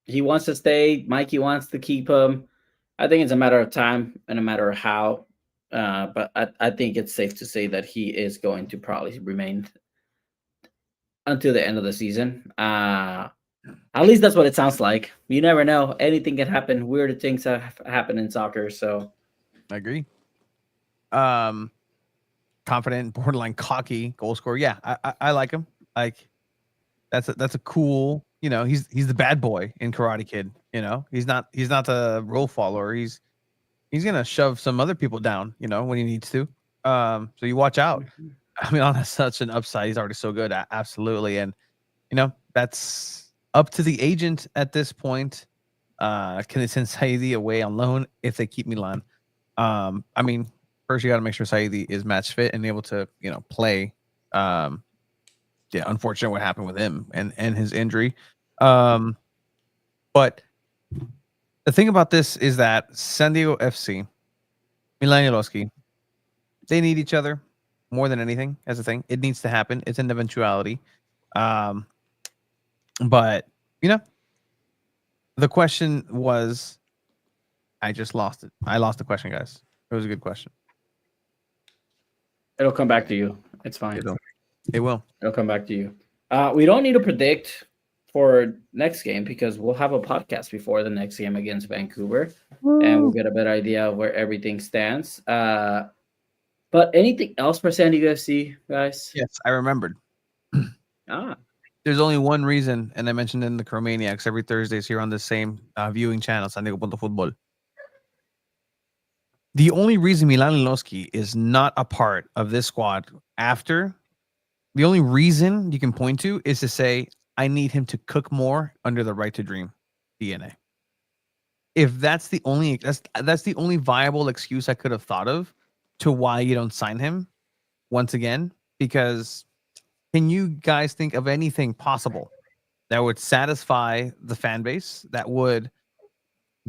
he wants to stay. Mikey wants to keep him. I think it's a matter of time and a matter of how. But I think it's safe to say that he is going to probably remain until the end of the season. At least that's what it sounds like. You never know. Anything can happen. Weird things have happened in soccer. So I agree. Confident, borderline cocky goal scorer. Yeah, I like him. Like that's a cool. He's the bad boy in Karate Kid. He's not the role follower. He's gonna shove some other people down. When he needs to. So you watch out. I mean, on such an upside, he's already so good. Absolutely, and that's up to the agent at this point. Can they send Saidi away on loan if they keep Milan? I mean, first you got to make sure Saidi is match fit and able to play. Yeah, unfortunate what happened with him and his injury. But the thing about this is that San Diego FC, Milan Ilowski, they need each other more than anything. As a thing, it needs to happen. It's an eventuality. But the question was, I just lost it. I lost the question, guys. It was a good question. it'll come back to you. It's fine. It will. It'll come back to you. We don't need to predict for next game because we'll have a podcast before the next game against Vancouver, and we'll get a better idea of where everything stands. But anything else for San Diego FC, guys? Yes, I remembered. There's only one reason, and I mentioned in the Chromaniacs every Thursdays here on the same viewing channel, San Diego Football. The only reason Milan Ilowski is not a part of this squad the only reason you can point to is to say, I need him to cook more under the Right to Dream DNA. If that's the only viable excuse I could have thought of to why you don't sign him once again, because can you guys think of anything possible that would satisfy the fan base, that would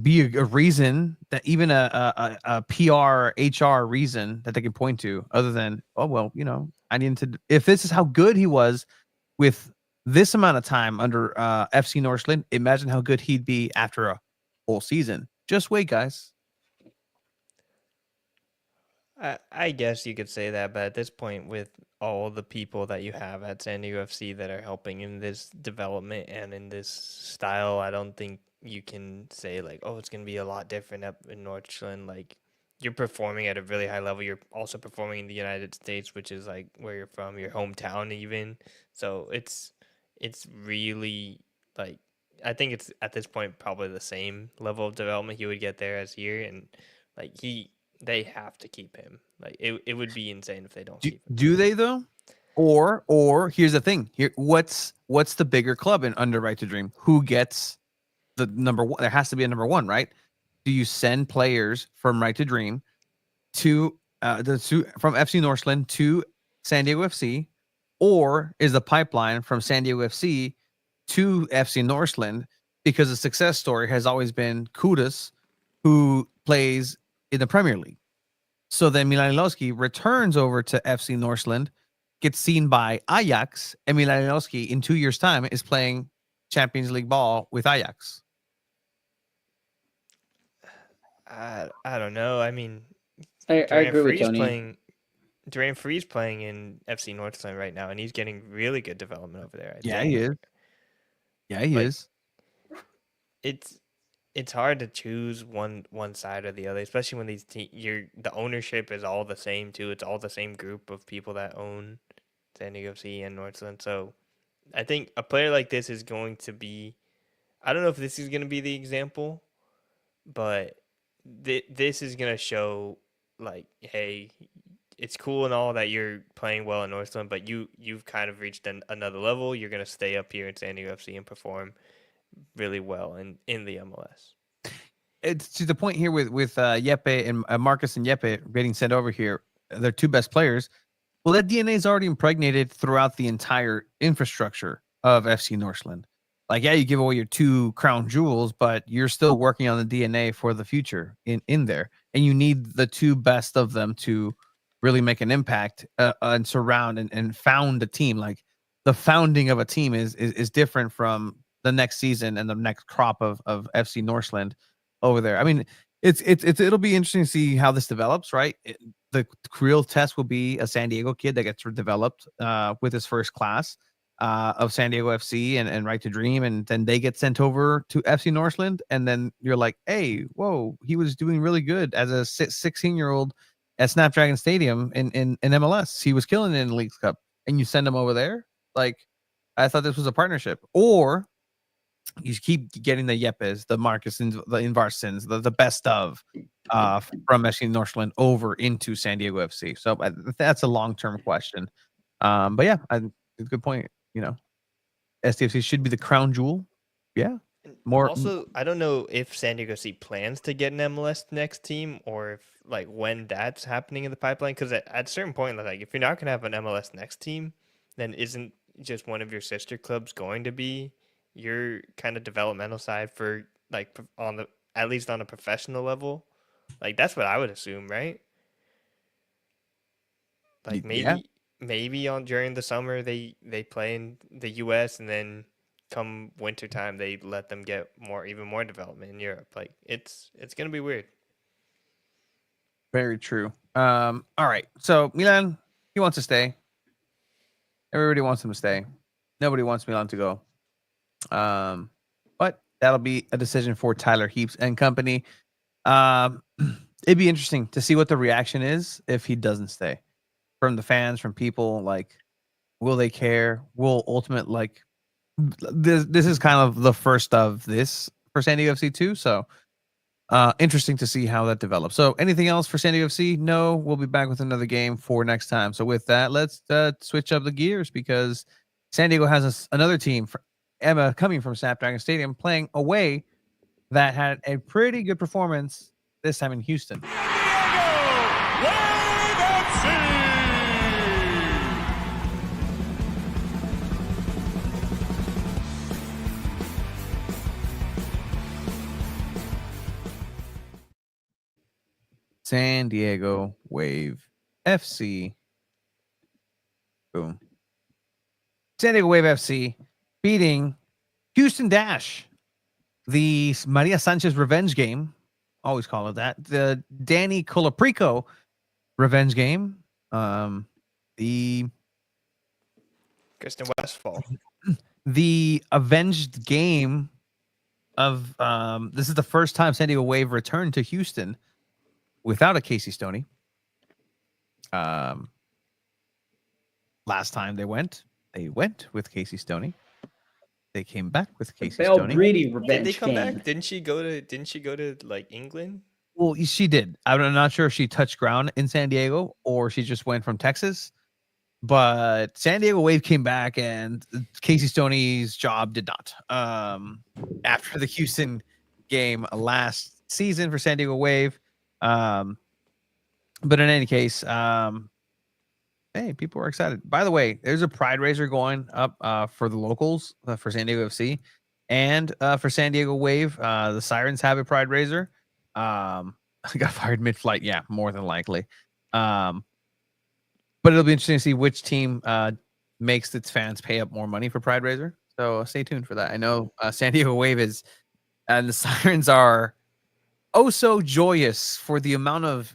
be a reason, that even a PR, HR reason that they can point to other than, oh, well, I need to, if this is how good he was with this amount of time under FC Northland, imagine how good he'd be after a whole season. Just wait, guys. I guess you could say that, but at this point, with all the people that you have at San Diego FC that are helping in this development and in this style, I don't think you can say like, oh, it's going to be a lot different up in Northland. Like, you're performing at a really high level. You're also performing in the United States, which is like where you're from, your hometown even. So it's really like, I think it's at this point probably the same level of development he would get there as here, and like they have to keep him. Like it would be insane if they don't keep him. Do they though? Or here's the thing. Here, what's the bigger club in under Right to Dream? Who gets the number one? There has to be a number one, right? Do you send players from Right to Dream from FC Northland to San Diego FC, or is the pipeline from San Diego FC to FC Northland? Because the success story has always been Kudus, who plays in the Premier League. So then Milan Ilowski returns over to FC Northland, gets seen by Ajax, and Milan Ilowski in 2 years' time is playing Champions League ball with Ajax. I don't know. I mean, I agree with Tony. Duran Free's playing in FC Northland right now, and he's getting really good development over there. Yeah, he is. Yeah, he is. It's hard to choose one side or the other, especially when the ownership is all the same too. It's all the same group of people that own San Diego FC and Northland. So I think a player like this is going to be, I don't know if this is going to be the example, but this is going to show like, hey, it's cool and all that you're playing well in Northland, but you've kind of reached another level. You're gonna stay up here in San Diego FC and perform really well in the MLS. It's to the point here with Yepe and Marcus and Yepe getting sent over here. They're two best players. Well, that DNA is already impregnated throughout the entire infrastructure of FC Northland. Like, yeah, you give away your two crown jewels, but you're still working on the DNA for the future in there, and you need the two best of them to really make an impact and surround and found a team. Like, the founding of a team is different from the next season and the next crop of FC Northland over there. I mean, it'll be interesting to see how this develops, right? The real test will be a San Diego kid that gets developed with his first class of San Diego FC and Right to Dream, and then they get sent over to FC Northland, and then you're like, hey, whoa, he was doing really good as a 16-year-old at Snapdragon Stadium in MLS. He was killing it in the Leagues Cup, and you send him over there. Like, I thought this was a partnership, or you keep getting the Yepes, the Marcusons, the Invarsons, the best of from FC Northland over into San Diego FC. So that's a long-term question. But yeah, good point. You know, SDFC should be the crown jewel. Yeah. More. Also, I don't know if San Diego FC plans to get an MLS next team, or if like when that's happening in the pipeline. Because at a certain point, like if you're not gonna have an MLS next team, then isn't just one of your sister clubs going to be your kind of developmental side for like on the at least on a professional level? Like that's what I would assume, right? Like maybe on during the summer they play in the US, and then come wintertime they let them get even more development in Europe. Like it's gonna be weird. Very true. All right. So Milan, he wants to stay. Everybody wants him to stay. Nobody wants Milan to go. But that'll be a decision for Tyler Heaps and company. It'd be interesting to see what the reaction is if he doesn't stay. From the fans, from people, like, will they care? Will ultimate, like, this is kind of the first of this for San Diego FC too. So interesting to see how that develops. So anything else for San Diego FC? No, we'll be back with another game for next time. So with that, let's switch up the gears, because San Diego has another team for Emma coming from Snapdragon Stadium playing away that had a pretty good performance this time in Houston. San Diego Wave FC. Boom. San Diego Wave FC beating Houston Dash. The Maria Sanchez revenge game. Always call it that. The Danny Colaprico revenge game. The Kristen Westfall. The avenged game of this is the first time San Diego Wave returned to Houston without a Casey Stoney. Last time they went with Casey Stoney. They came back with Casey Stoney. Brady revenge Did they come game. back? Didn't she go to like England? Well, she did. I'm not sure if she touched ground in San Diego or she just went from Texas. But San Diego Wave came back, and Casey Stoney's job did not. After the Houston game last season for San Diego Wave. But in any case, hey, people are excited. By the way, there's a pride raiser going up for the locals for San Diego FC and for San Diego Wave. The Sirens have a pride raiser. I got fired mid-flight. Yeah, more than likely. But it'll be interesting to see which team makes its fans pay up more money for pride raiser. So stay tuned for that. I know San Diego Wave is, and the Sirens are oh so joyous for the amount of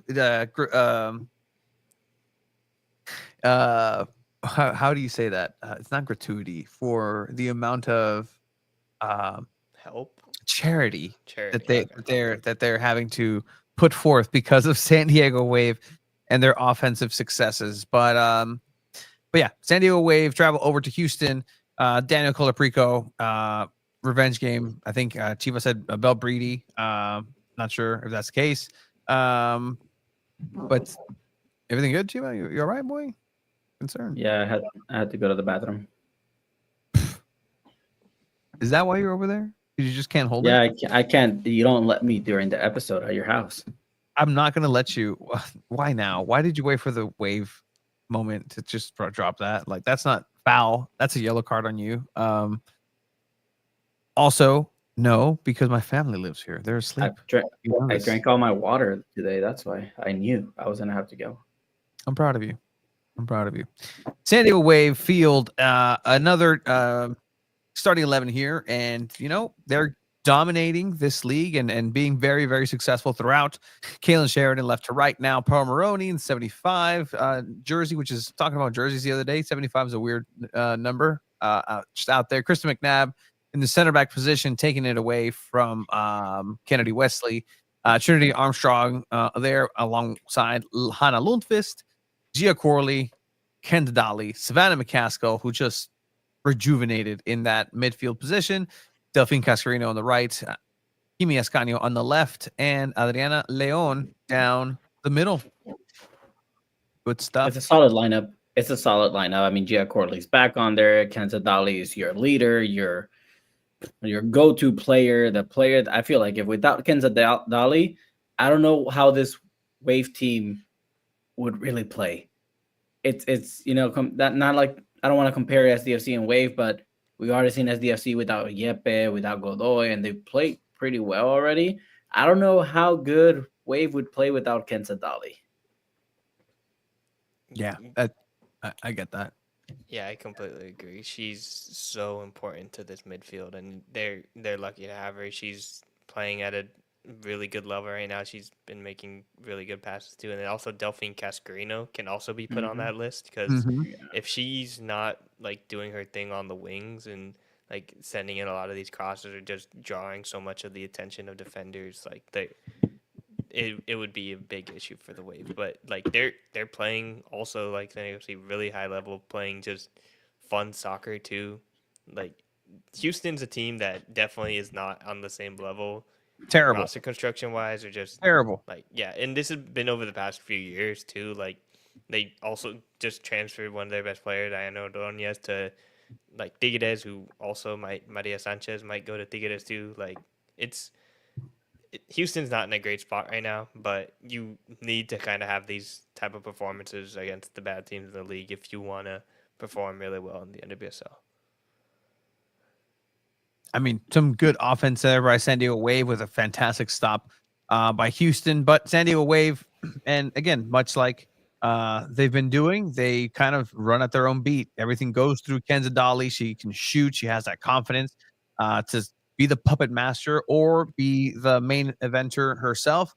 how do you say that? It's not gratuity, for the amount of help, charity that they're having to put forth because of San Diego Wave and their offensive successes. But yeah, San Diego Wave travel over to Houston. Daniel Colaprico, revenge game. I think Chiva said Bel Breedy. Not sure if that's the case. But Everything good, Chima? You all right, boy? Concerned? Yeah, I had to go to the bathroom. Is that why you're over there? You just can't hold Yeah, it? I can't. You don't let me during the episode at your house. I'm not gonna let you. Why now? Why did you wait for the wave moment to just drop that? Like that's not foul. That's a yellow card on you. Also, no, because my family lives here. They're asleep. I drank all my water today. That's why I knew I was gonna have to go. I'm proud of you. I'm proud of you. San Diego Wave field another starting 11 here, and they're dominating this league and being very, very successful throughout. Kalen Sheridan left to right now. Pearl Maroney in 75 jersey, which is talking about jerseys the other day. 75 is a weird number just out there. Kristen McNabb in the center back position, taking it away from Kennedy Wesley. Trinity Armstrong there alongside Hannah Lundqvist, Gia Corley, Ken Dadali, Savannah McCaskill, who just rejuvenated in that midfield position. Delphine Cascarino on the right, Kimi Ascanio on the left, and Adriana Leon down the middle. Good stuff. It's a solid lineup. I mean, Gia Corley's back on there. Ken Dadali is your leader, your go-to player, the player. I feel like if without Ken Dadali, I don't know how this Wave team would really play. It's that not like I don't want to compare SDFC and Wave, but we already seen SDFC without Yepe, without Godoy, and they played pretty well already. I don't know how good Wave would play without Ken Dadali. Yeah, I get that. Yeah, I completely agree. She's so important to this midfield, and they're lucky to have her. She's playing at a really good level right now. She's been making really good passes too, and then also Delphine Cascarino can also be put on that list because if she's not like doing her thing on the wings and like sending in a lot of these crosses or just drawing so much of the attention of defenders, like it would be a big issue for the Wave. But like they're playing also like really high level, playing just fun soccer too. Like Houston's a team that definitely is not on the same level. Terrible. Roster construction wise, or just terrible. Like, yeah, and this has been over the past few years too. Like, they also just transferred one of their best players, Diana Ordonez, to like Tigres, who also Maria Sanchez might go to Tigres too. Like, Houston's not in a great spot right now, but you need to kind of have these type of performances against the bad teams in the league if you want to perform really well in the NWSL. I mean, some good offense there by San Diego Wave with a fantastic stop by Houston. But San Diego Wave, and again, much like they've been doing, they kind of run at their own beat. Everything goes through Kenza Dolly. She can shoot. She has that confidence to be the puppet master or be the main eventer herself.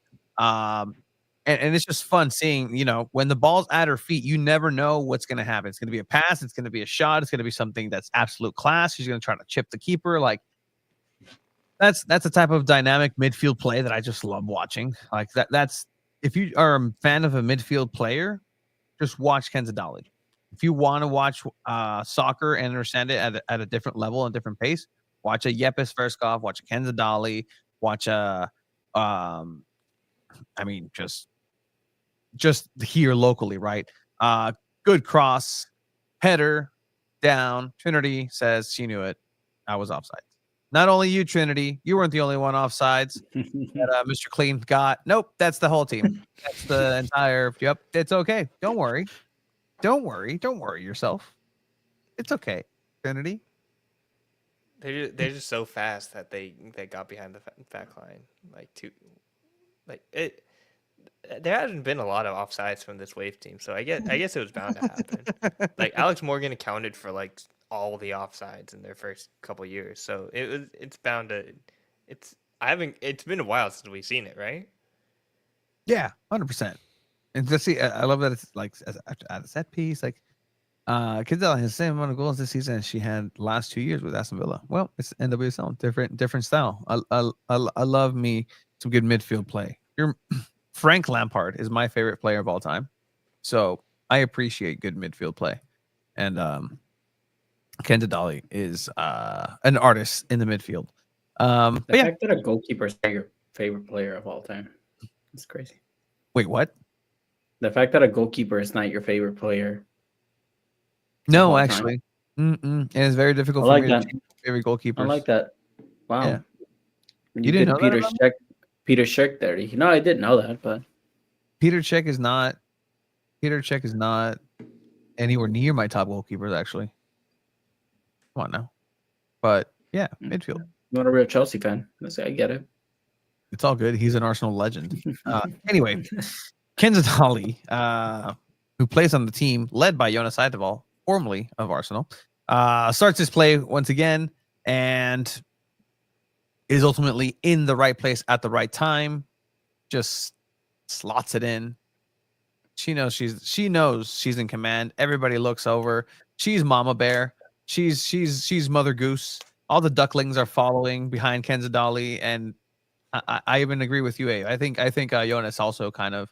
And it's just fun seeing, when the ball's at her feet, you never know what's going to happen. It's going to be a pass. It's going to be a shot. It's going to be something that's absolute class. She's going to try to chip the keeper. Like that's the type of dynamic midfield play that I just love watching. Like that's if you are a fan of a midfield player, just watch Kenza Dolly. If you want to watch soccer and understand it at a different level and different pace, watch a Yepes Verskov, watch a Kenza Dolly, watch a just here locally, right? Good cross, header, down. Trinity says she knew it. I was offside. Not only you, Trinity, you weren't the only one offsides that Mr. Clean got. Nope, that's the whole team. That's the entire. Yep, it's okay. Don't worry. Don't worry yourself. It's okay, Trinity. They're just so fast that they got behind the back line it. There hasn't been a lot of offsides from this Wave team, so I guess it was bound to happen. Like Alex Morgan accounted for like all the offsides in their first couple years, so it's bound to. It's been a while since we've seen it, right? Yeah, 100%. And to see, I love that it's like at a set piece, like Kidzel has the same amount of goals this season as she had last 2 years with Aston Villa. Well, it's NWSL, different style. I love me some good midfield play. Frank Lampard is my favorite player of all time, so I appreciate good midfield play. And Ken Dadali is an artist in the midfield. The fact that a goalkeeper is your favorite player of all time, it's crazy. Wait, what? The fact that a goalkeeper is not your favorite player. No, all time. actually. And it's very difficult I for like me to that. change my favorite goalkeepers. I like that. Wow. Yeah. You didn't get know that about me? Peter Schick there. No, I didn't know that, but Peter Cech is not anywhere near my top goalkeepers, actually. Come on now. But yeah, midfield. I'm not a real Chelsea fan. I get it. It's all good. He's an Arsenal legend. Anyway, Kenzadali, who plays on the team led by Jonas Eidevall, formerly of Arsenal, starts his play once again and is ultimately in the right place at the right time. Just slots it in. She knows she's in command. Everybody looks over. She's Mama Bear. She's Mother Goose. All the ducklings are following behind Kenzadali, and I even agree with you, Abe. I think Jonas also kind of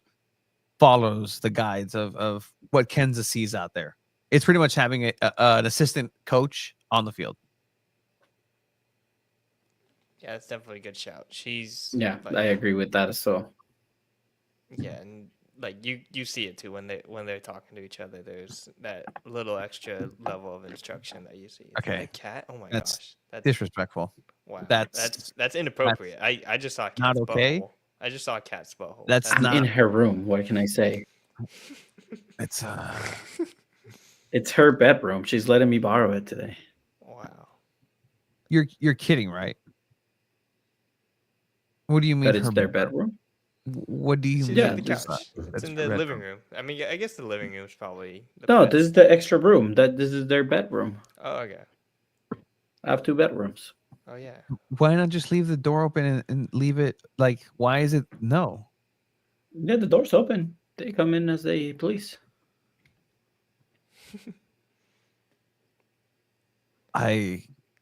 follows the guides of what Kenza sees out there. It's pretty much having an assistant coach on the field. Yeah, that's definitely a good shout. She's I agree with that as well. Yeah, and like you see it too when they're talking to each other. There's that little extra level of instruction that you see. Okay, a cat. Oh my that's gosh, that's disrespectful. Wow, That's inappropriate. I just saw a cat's not okay. butthole. I just saw a cat's butthole. That's not in her room. What can I say? It's it's her bedroom. She's letting me borrow it today. Wow. You're kidding, right? What do you mean? That it's their bedroom? What do you mean? Yeah, the couch. It's in the living room. I mean, I guess the living room is probably. No, this is the extra room. This is their bedroom. Oh, okay. I have 2 bedrooms. Oh yeah. Why not just leave the door open and leave it like? Why is it no? Yeah, the door's open. They come in as they please.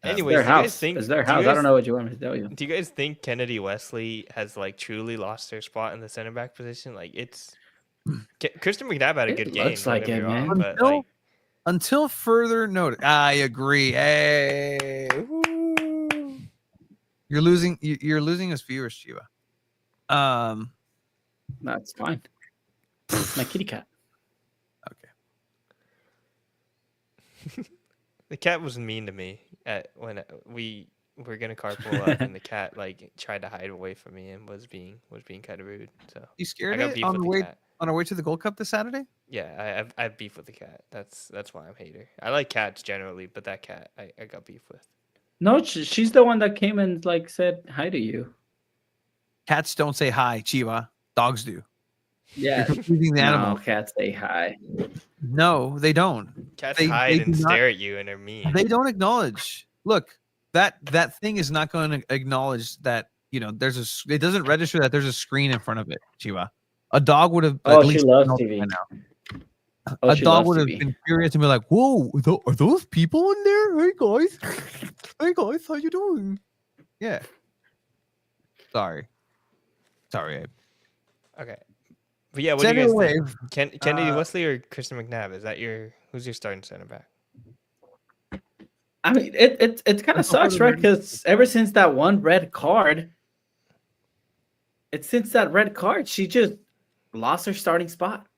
Anyways, their do house. you guys think It's their house. I don't know what you want me to tell you. Do you guys think Kennedy Wesley has like truly lost their spot in the center back position? Like it's Kristen McNabb had a good game. Looks like it, man. But like, Until further notice, I agree. Hey, woo. You're losing us viewers, Chiba. That's fine. It's my kitty cat. Okay. The cat was mean to me when we were gonna carpool up, and the cat like tried to hide away from me and was being kind of rude. So You scared I got it beef on with the the way cat. on our way to the Gold Cup this Saturday? Yeah, I have beef with the cat. That's why I'm a hater. I like cats generally, but that cat I got beef with. No, she's the one that came and like said hi to you. Cats don't say hi, Chiba. Dogs do. Yeah. You're confusing the animal. Cats say hi. No, they don't. Cats They hide and do not- stare at you and are mean. They don't acknowledge. Look, that thing is not going to acknowledge that, there's it doesn't register that there's a screen in front of it, Chiba. A dog would have at least she loves known TV. by now. Oh, A she dog loves would have TV. been curious and be like, "Whoa, are those people in there? Hey guys, how you doing?" Yeah. Sorry, Abe. Okay. But yeah, what So do you guys anyway, think? Kennedy Wesley or Kristen McNabb? Is that who's your starting center back? I mean, it kind of sucks, right? Because ever since that one red card, she just lost her starting spot.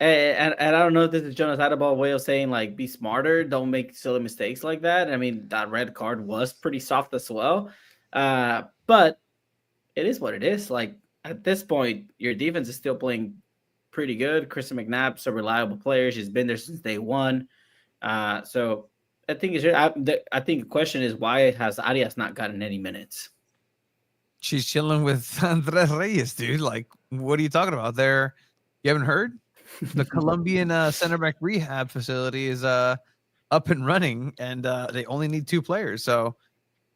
And I don't know if this is Jonas Adabal way of saying like be smarter, don't make silly mistakes like that. I mean, that red card was pretty soft as well, but it is what it is. Like at this point, your defense is still playing pretty good. Kristen McNabb's a reliable player; she's been there since day one. So I think I think the question is why has Arias not gotten any minutes? she's chilling with Andres Reyes, dude. Like, what are you talking about there? You haven't heard? The Colombian center back rehab facility is up and running, and they only need 2 players. So,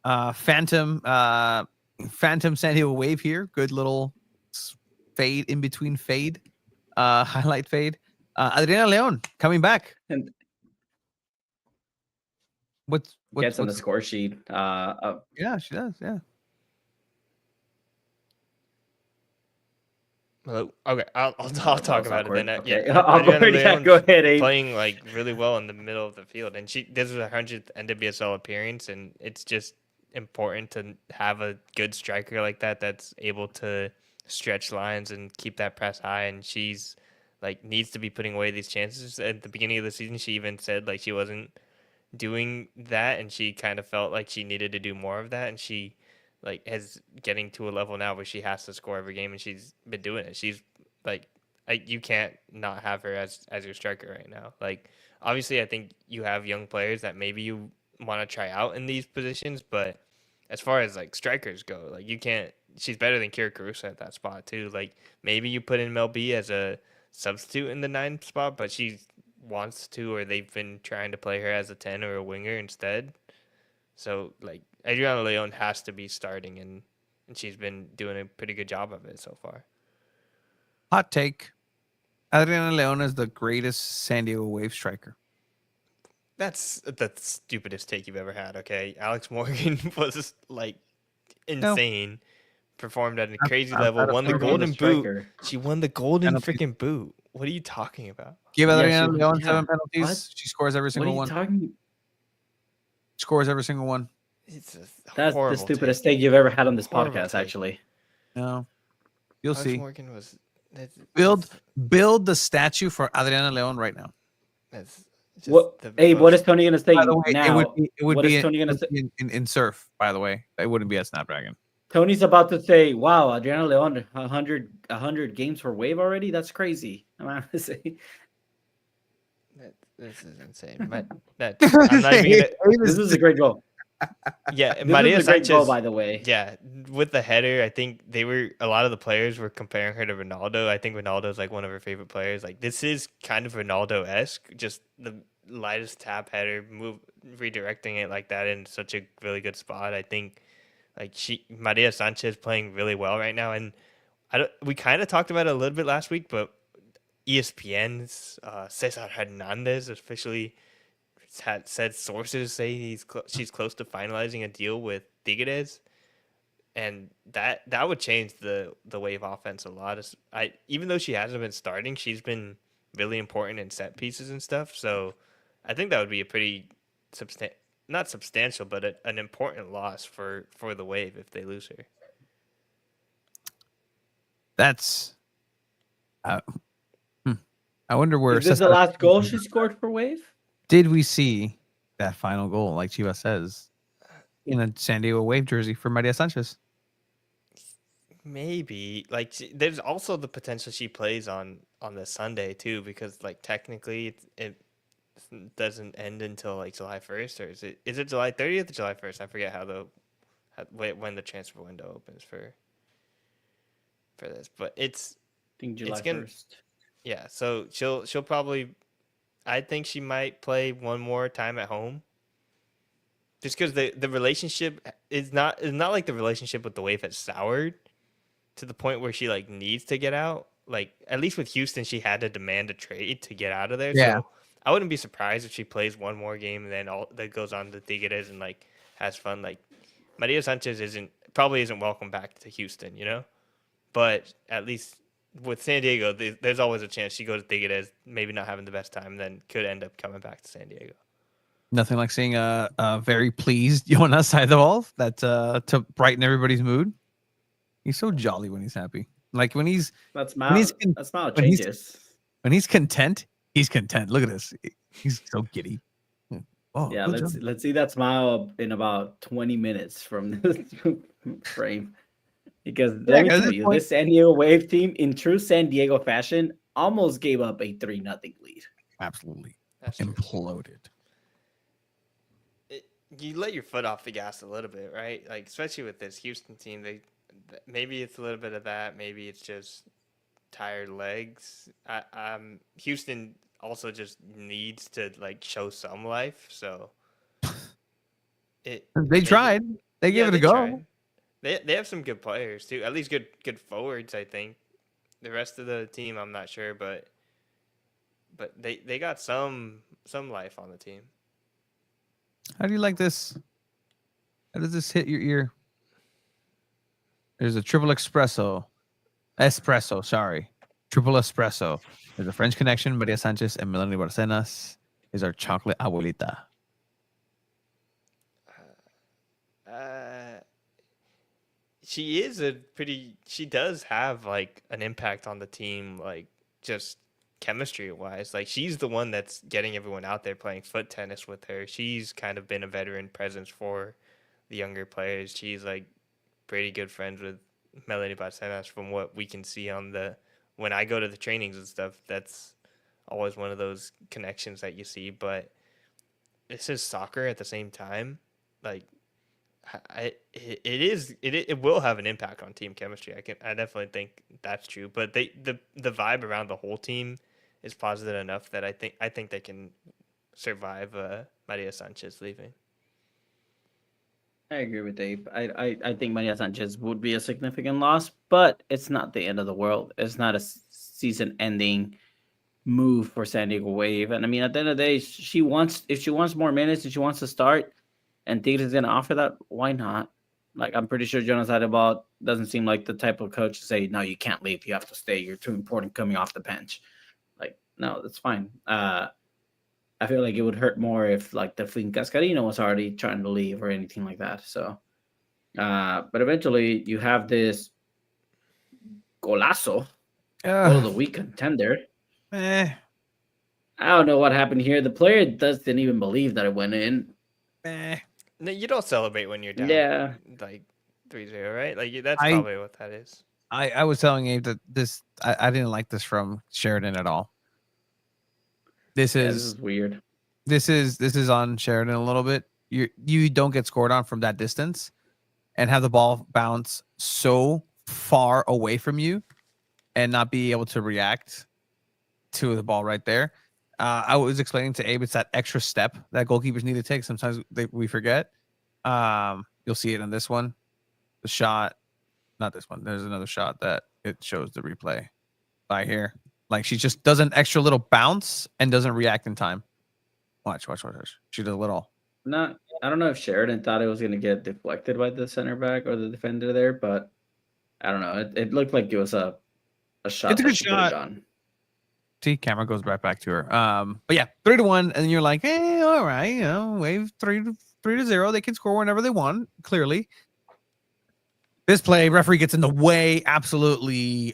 Phantom San Diego Wave here. Good little fade in between fade, highlight fade. Adriana Leon coming back. And what's gets on the score sheet? Yeah, she does. Yeah. Well, okay, I'll talk about it then. Okay. Yeah, I'll go ahead. Abe. Playing like really well in the middle of the field, and this is her 100th NWSL appearance, and it's just important to have a good striker like that that's able to stretch lines and keep that press high, and she's like needs to be putting away these chances. At the beginning of the season, she even said like she wasn't doing that, and she kind of felt like she needed to do more of that, and she like has getting to a level now where she has to score every game, and she's been doing it. She's like you can't not have her as your striker right now. Like obviously, I think you have young players that maybe you want to try out in these positions, but as far as like strikers go, like you can't. She's better than Kira Caruso at that spot too. Like maybe you put in Mel B as a substitute in the 9 spot, but she wants to, or they've been trying to play her as a 10 or a winger instead. So like Adriana Leon has to be starting, and she's been doing a pretty good job of it so far. Hot take. Adriana Leon is the greatest San Diego Wave striker. That's the stupidest take you've ever had, okay? Alex Morgan was like insane. Performed at a crazy level, won the golden boot. She won the golden freaking boot. What are you talking about? Give Adriana Leon 7 penalties. What? She scores every single one. Scores every single one. That's the stupidest take you've ever had on this podcast, actually. No. You'll Alex see. Morgan was build the statue for Adriana Leon right now. What is Tony gonna say now? It would be Tony gonna say in Surf, by the way? It wouldn't be a Snapdragon. Tony's about to say, "Wow, Adriana Leon, 100 games for Wave already? That's crazy." I'm about to say. This is insane. I'm not even gonna... This is a great goal. Yeah, Maria Sanchez, goal, by the way. Yeah, with the header, I think a lot of the players were comparing her to Ronaldo. I think Ronaldo's like one of her favorite players. Like this is kind of Ronaldo-esque, just the lightest tap header, redirecting it like that in such a really good spot. I think like Maria Sanchez playing really well right now, and we kind of talked about it a little bit last week, but ESPN's Cesar Hernandez officially said sources say she's close to finalizing a deal with Tigres, and that would change the Wave offense a lot. Even though she hasn't been starting, she's been really important in set pieces and stuff. So I think that would be a pretty not substantial, but an important loss for the Wave if they lose her. That's I wonder where. Is this the last goal she scored for Wave? Did we see that final goal, like Chivas says, in a San Diego Wave jersey for Maria Sanchez? Maybe. Like, there's also the potential she plays on the Sunday too, because like technically it doesn't end until like July 1st, or is it July 30th or July 1st? I forget when the transfer window opens for this, but I think July 1st. Yeah, so she'll probably. I think she might play one more time at home. Just because the relationship is not like the relationship with the Wave has soured to the point where she like needs to get out. Like at least with Houston, she had to demand a trade to get out of there. Yeah. So I wouldn't be surprised if she plays one more game and then all that goes on to Tigres and like has fun. Like Maria Sanchez probably isn't welcome back to Houston, you know. But at least with San Diego, there's always a chance she goes to Tigres, maybe not having the best time, then could end up coming back to San Diego. Nothing like seeing a very pleased Jonas side of the ball to brighten everybody's mood. He's so jolly when he's happy. Like when he's changes. When he's content, he's content. Look at this. He's so giddy. Oh, yeah, let's see that smile in about 20 minutes from this frame. Because let me tell you, this San Diego Wave team, in true San Diego fashion, almost gave up a 3-0 lead. Absolutely. Imploded. You let your foot off the gas a little bit, right? Like, especially with this Houston team, maybe it's a little bit of that. Maybe it's just tired legs. Houston also just needs to, like, show some life. So they tried. They gave it a go. Tried. They have some good players too. At least good forwards, I think. The rest of the team, I'm not sure, but they got some life on the team. How do you like this? How does this hit your ear? There's a triple espresso. Sorry. Triple espresso. There's a French connection. Maria Sanchez and Melanie Barcenas is our chocolate abuelita. she does have like an impact on the team, like just chemistry wise. Like she's the one that's getting everyone out there playing foot tennis with her. She's kind of been a veteran presence for the younger players. She's like pretty good friends with Melanie Barcenas from what we can see on the when I go to the trainings and stuff. That's always one of those connections that you see, but it's just soccer at the same time. Like it will have an impact on team chemistry. I definitely think that's true. But the vibe around the whole team is positive enough that I think they can survive Maria Sanchez leaving. I agree with Dave. I think Maria Sanchez would be a significant loss, but it's not the end of the world. It's not a season-ending move for San Diego Wave. And I mean, at the end of the day, if she wants more minutes and she wants to start, and Tigres is going to offer that, why not? Like, I'm pretty sure Jonas Adebal doesn't seem like the type of coach to say, no, you can't leave. You have to stay. You're too important coming off the bench. Like, no, that's fine. I feel like it would hurt more if like the Delfín Cascarino was already trying to leave or anything like that. So, but eventually you have this golazo, goal of the week contender. I don't know what happened here. The player didn't even believe that it went in. No, you don't celebrate when you're down. Yeah, like 3-0, right? Like that's probably what that is. I was telling Abe that I didn't like this from Sheridan at all. This is weird. This is on Sheridan a little bit. You don't get scored on from that distance and have the ball bounce so far away from you and not be able to react to the ball right there. I was explaining to Abe, it's that extra step that goalkeepers need to take. Sometimes we forget. You'll see it in this one. The shot, not this one. There's another shot that it shows the replay by here. Like she just does an extra little bounce and doesn't react in time. Watch. She does a little. I don't know if Sheridan thought it was going to get deflected by the center back or the defender there, but I don't know. It looked like it was a shot. It's a good shot. See, camera goes right back to her. But yeah, 3-1, and then you're like, hey, all right, Wave 3-0. They can score whenever they want. Clearly, this play, referee gets in the way. Absolutely,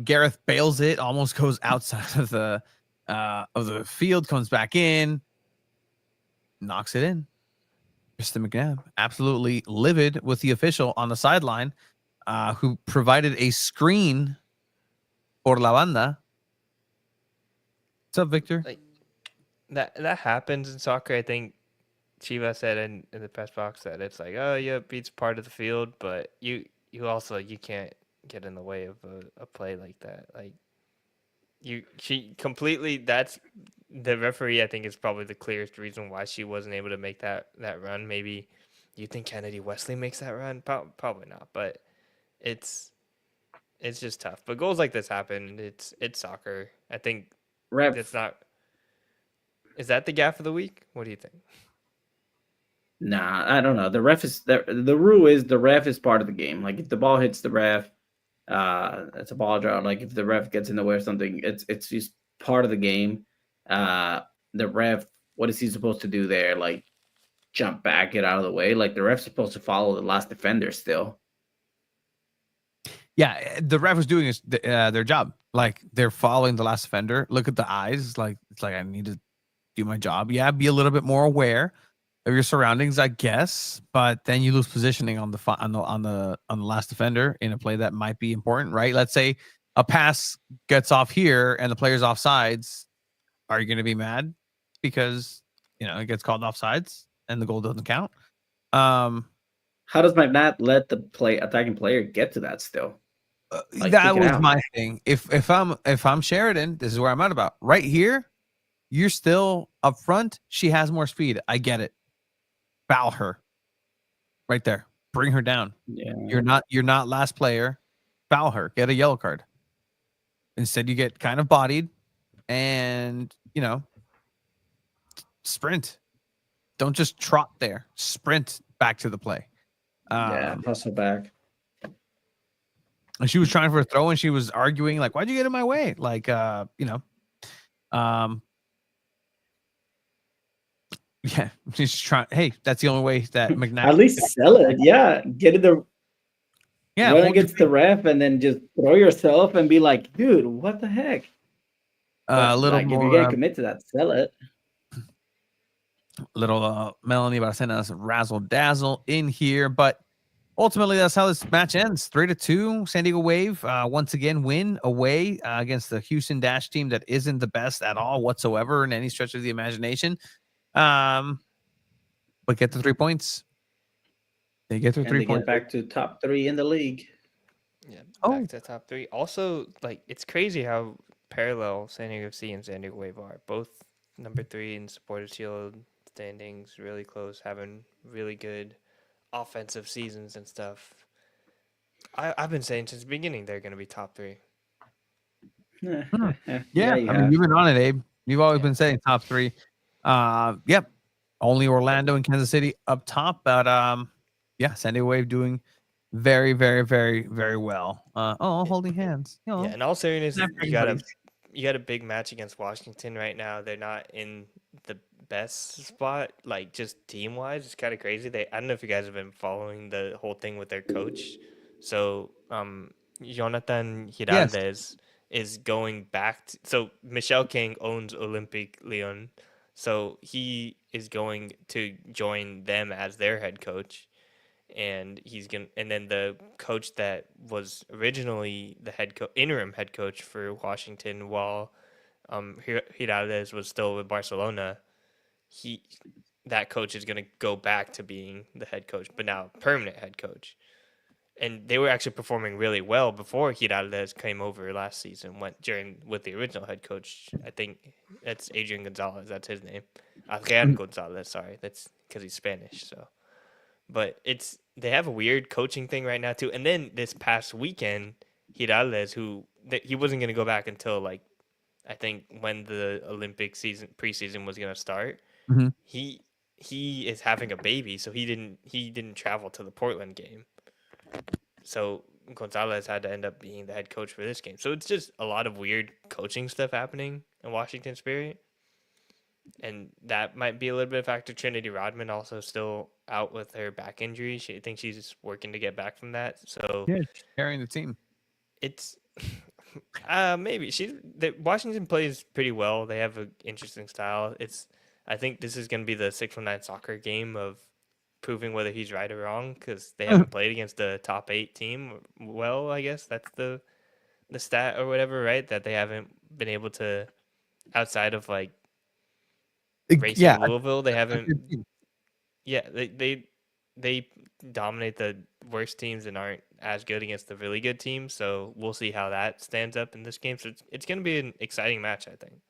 Gareth bails it. Almost goes outside of the field. Comes back in, knocks it in. Mr. McNabb, absolutely livid with the official on the sideline, who provided a screen for La Banda. What's up, Victor? Like that happens in soccer. I think Chivas said in the press box that it's like, oh yeah, it's part of the field, but you can't get in the way of a play like that. Like that's the referee. I think is probably the clearest reason why she wasn't able to make that run. Maybe you think Kennedy Wesley makes that run, probably not, but it's just tough. But goals like this happen. It's soccer. I think. It's not. Is that the gaff of the week? What do you think? Nah, I don't know. The ref is the rule is the ref is part of the game. Like if the ball hits the ref, it's a ball draw. Like if the ref gets in the way or something, it's just part of the game. The ref, what is he supposed to do there? Like jump back, get out of the way. Like the ref's supposed to follow the last defender still. Yeah, the ref was doing their job. Like they're following the last offender. Look at the eyes. It's like I need to do my job. Yeah, be a little bit more aware of your surroundings, I guess. But then you lose positioning on the last offender in a play that might be important, right? Let's say a pass gets off here and the player's offsides. Are you going to be mad because it gets called offsides and the goal doesn't count? How does McNabb let the attacking player get to that still? Like, that was my thing. If I'm Sheridan, this is where I'm at about. Right here, you're still up front. She has more speed. I get it. Foul her. Right there. Bring her down. Yeah. You're not last player. Foul her. Get a yellow card. Instead, you get kind of bodied and sprint. Don't just trot there. Sprint back to the play. Hustle back. And she was trying for a throw and she was arguing like, why'd you get in my way? Like, yeah, she's trying. Hey, that's the only way that McNabb at least sell it. Yeah. Get in the Yeah, run hold your against the ref and then just throw yourself and be like, dude, what the heck? a But little like, if you're more gonna commit to that, sell it. little Melanie Barcenas razzle dazzle in here, but ultimately that's how this match ends. 3-2. San Diego Wave once again win away against the Houston Dash team that isn't the best at all whatsoever in any stretch of the imagination. But get the 3 points. They get their And 3 they points. get back to top 3 in the league. Yeah, Oh. back to top 3. Also, like, it's crazy how parallel San Diego FC and San Diego Wave are. Both number 3 in Supporters Shield standings, really close, having really good offensive seasons and stuff. I've been saying since the beginning they're going to be top 3. Yeah, you I mean, have. you've been on it, Abe. You've always Yeah. been saying top 3. Yep. Only Orlando and Kansas City up top, but yeah, San Diego Wave doing very, very, very, very well. Holding hands. You know, Yeah, in all seriousness, snap you got buddies. a big match against Washington right now. They're not in the best spot, like just team wise. It's kind of crazy. I don't know if you guys have been following the whole thing with their coach. So, Jonathan Yes. Giraldez is going back. So Michel King owns Olympique Lyon, so he is going to join them as their head coach. And then the coach that was originally the interim head coach for Washington while Giraldez was still with Barcelona, that coach is going to go back to being the head coach, but now permanent head coach. And they were actually performing really well before Giraldez came over last season. With the original head coach, I think that's Adrian Gonzalez. That's his name, Adrian Gonzalez. Sorry, that's because he's Spanish. So, but they have a weird coaching thing right now too. And then this past weekend, Giraldez, he wasn't going to go back until like I think when the Olympic preseason was going to start. Mhm. He is having a baby, so he didn't travel to the Portland game. So Gonzalez had to end up being the head coach for this game. So it's just a lot of weird coaching stuff happening in Washington Spirit. And that might be a little bit of factor. Trinity Rodman also still out with her back injury. I think she's working to get back from that. So Yeah, she's carrying the team. It's maybe Washington plays pretty well. They have an interesting style. I think this is going to be the 619 soccer game of proving whether he's right or wrong because they haven't played against the top 8 team. Well, I guess that's the stat or whatever, right? That they haven't been able to, outside of like Racing Louisville, they haven't. Yeah, they dominate the worst teams and aren't as good against the really good teams. So we'll see how that stands up in this game. So it's going to be an exciting match, I think.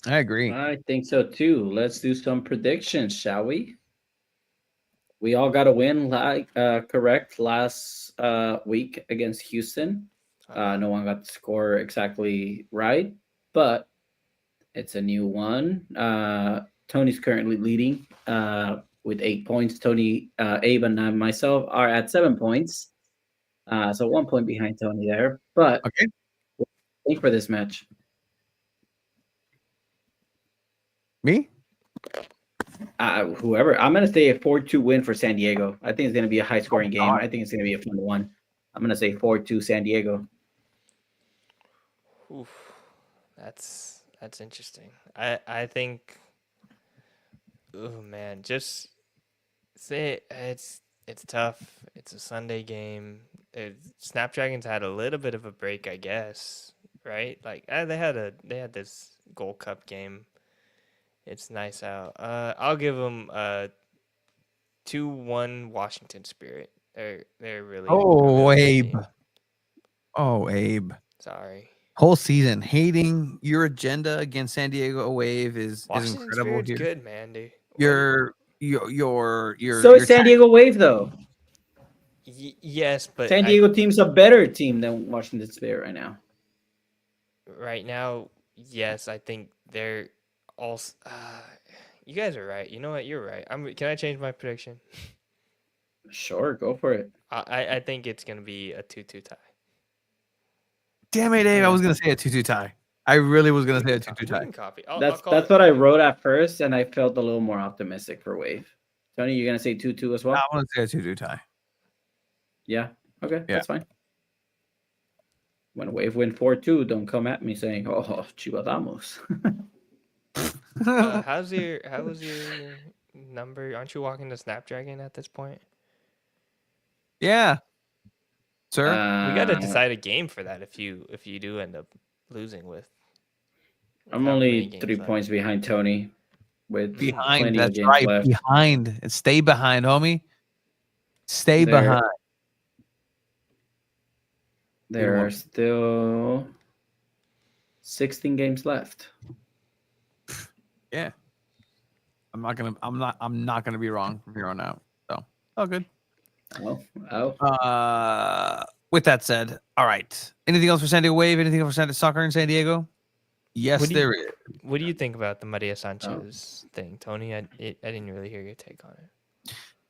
I agree. I think so too. Let's do some predictions, shall we? We all got a win, correct, last week against Houston. No one got the score exactly right, but it's a new one. Tony's currently leading with 8 points. Tony, Abe, and myself are at 7 points. So 1 point behind Tony there. But okay, what do you think for this match? Me? Whoever. I'm going to say a 4-2 win for San Diego. I think it's going to be a high-scoring game. I think it's going to be a fun one. I'm going to say 4-2 San Diego. Oof. That's interesting. I think oh man, just say it's tough. It's a Sunday game. Snapdragons had a little bit of a break, I guess, right? Like they had this Gold Cup game. It's nice out. I'll give them 2-1 Washington Spirit. They're really Oh, really good Abe. team. Oh, Abe. Sorry. Whole season hating your agenda against San Diego Wave is Washington incredible Spirit's here. good, man, dude. Your So is San Diego Wave though. Yes, but San Diego team's a better team than Washington Spirit right now. Right now, yes, I think they're all. You guys are right. You know what? You're right. Can I change my prediction? Sure, go for it. I think it's gonna be a 2-2 tie. Damn it, Dave! I was gonna say a 2-2 tie. I really was gonna say a 2-2 tie. Copy. That's what I wrote at first, and I felt a little more optimistic for Wave. Tony, you're gonna say 2-2 as well? I want to say a 2-2 tie. Yeah. Okay, Yeah. that's fine. When Wave win 4-2, don't come at me saying, "Oh, Chivadamos." How was your number? Aren't you walking the Snapdragon at this point? Yeah, sir. We got to Uh, decide a game for that if you do end up losing with. I'm however many only games 3 left. points behind Tony with Behind. plenty of That's games right. left. Behind. And stay behind, homie. Stay There- behind. There are still 16 games left. Yeah. I'm not gonna be wrong from here on out. So good. Well, with that said, all right. Anything else for San Diego Wave? Anything else for San Diego Soccer in San Diego? Yes, there is. What do you think about the Maria Sanchez thing, Tony? I didn't really hear your take on it.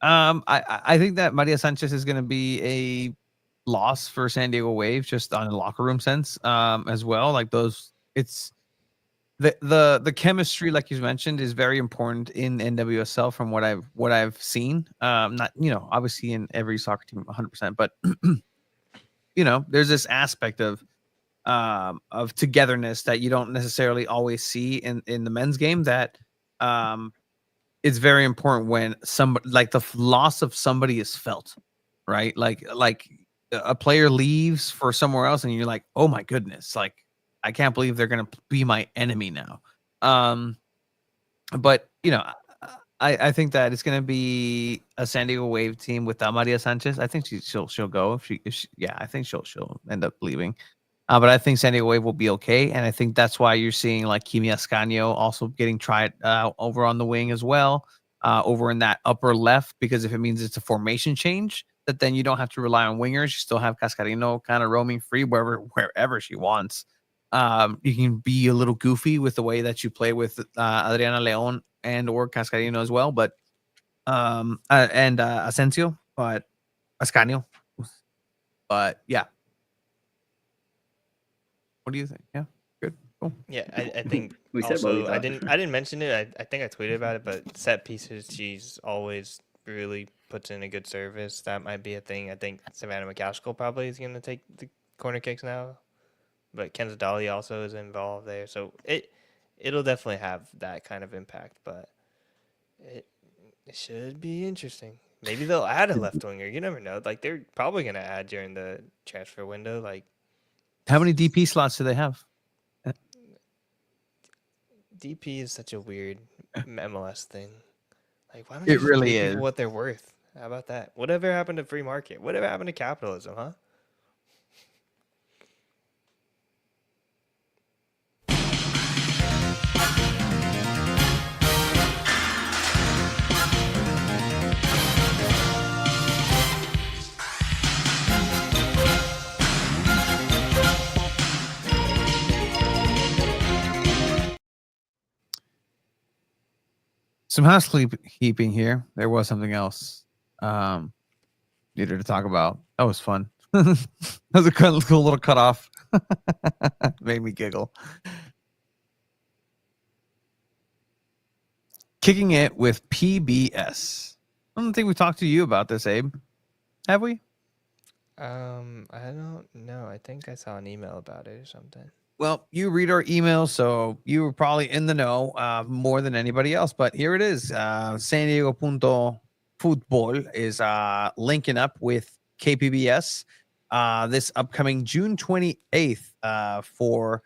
I think that Maria Sanchez is going to be a loss for San Diego Wave, just on a locker room sense, as well. Like it's the chemistry, like you mentioned, is very important in NWSL from what I've seen. Not obviously in every soccer team 100%, but there's this aspect of togetherness that you don't necessarily always see in the men's game that is very important when somebody, like the loss of somebody, is felt, right? Like a player leaves for somewhere else and you're like, oh my goodness, like I can't believe they're gonna be my enemy now. But I think that it's gonna be a San Diego Wave team without Maria Sanchez. I think she'll go if she I think she'll end up leaving. But I think San Diego Wave will be okay, and I think that's why you're seeing like Kimi Ascanio also getting tried over on the wing as well, over in that upper left, because if it means it's a formation change, that then you don't have to rely on wingers. You still have Cascarino kind of roaming free wherever she wants. You can be a little goofy with the way that you play with Adriana Leon and or Cascarino as well, but and Asensio, but Ascanio, but yeah. What do you think? Yeah, good, cool. Yeah, I think We said what we also I thought. didn't mention it. I think I tweeted about it, but set pieces, she's always really puts in a good service. That might be a thing. I think Savannah McCaskill probably is going to take the corner kicks now, but Kenza Dolly also is involved there, so it'll definitely have that kind of impact. But it should be interesting. Maybe they'll add a left winger. You never know. Like they're probably going to add during the transfer window. Like how many DP slots do they have? DP is such a weird MLS thing. Like, why don't It you just really pay is. people what they're worth? How about that? Whatever happened to free market? Whatever happened to capitalism, huh? Some housekeeping here. There was something else needed to talk about. That was fun. That was a cool little cutoff. Made me giggle. Kicking it with PBS. I don't think we talked to you about this, Abe. Have we? I don't know. I think I saw an email about it or something. Well, you read our email, so you were probably in the know more than anybody else. But here it is. San Diego Punto Football is linking up with KPBS this upcoming June 28th for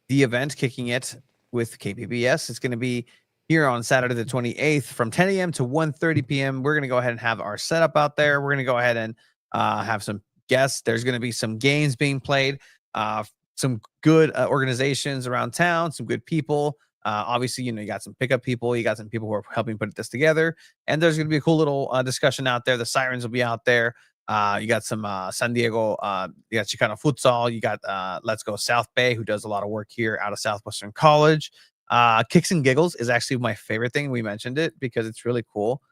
the event, Kicking It with KPBS. It's going to be here on Saturday the 28th from 10 a.m. to 1:30 p.m. We're going to go ahead and have our setup out there. We're going to go ahead and have some guests. There's going to be some games being played. Some good organizations around town, some good people. Obviously, you got some pickup people, you got some people who are helping put this together, and there's going to be a cool little discussion out there. The Sirens will be out there. You got some San Diego, you got Chicano Futsal, you got Let's Go South Bay, who does a lot of work here out of Southwestern College. Kicks and Giggles is actually my favorite thing. We mentioned it because it's really cool.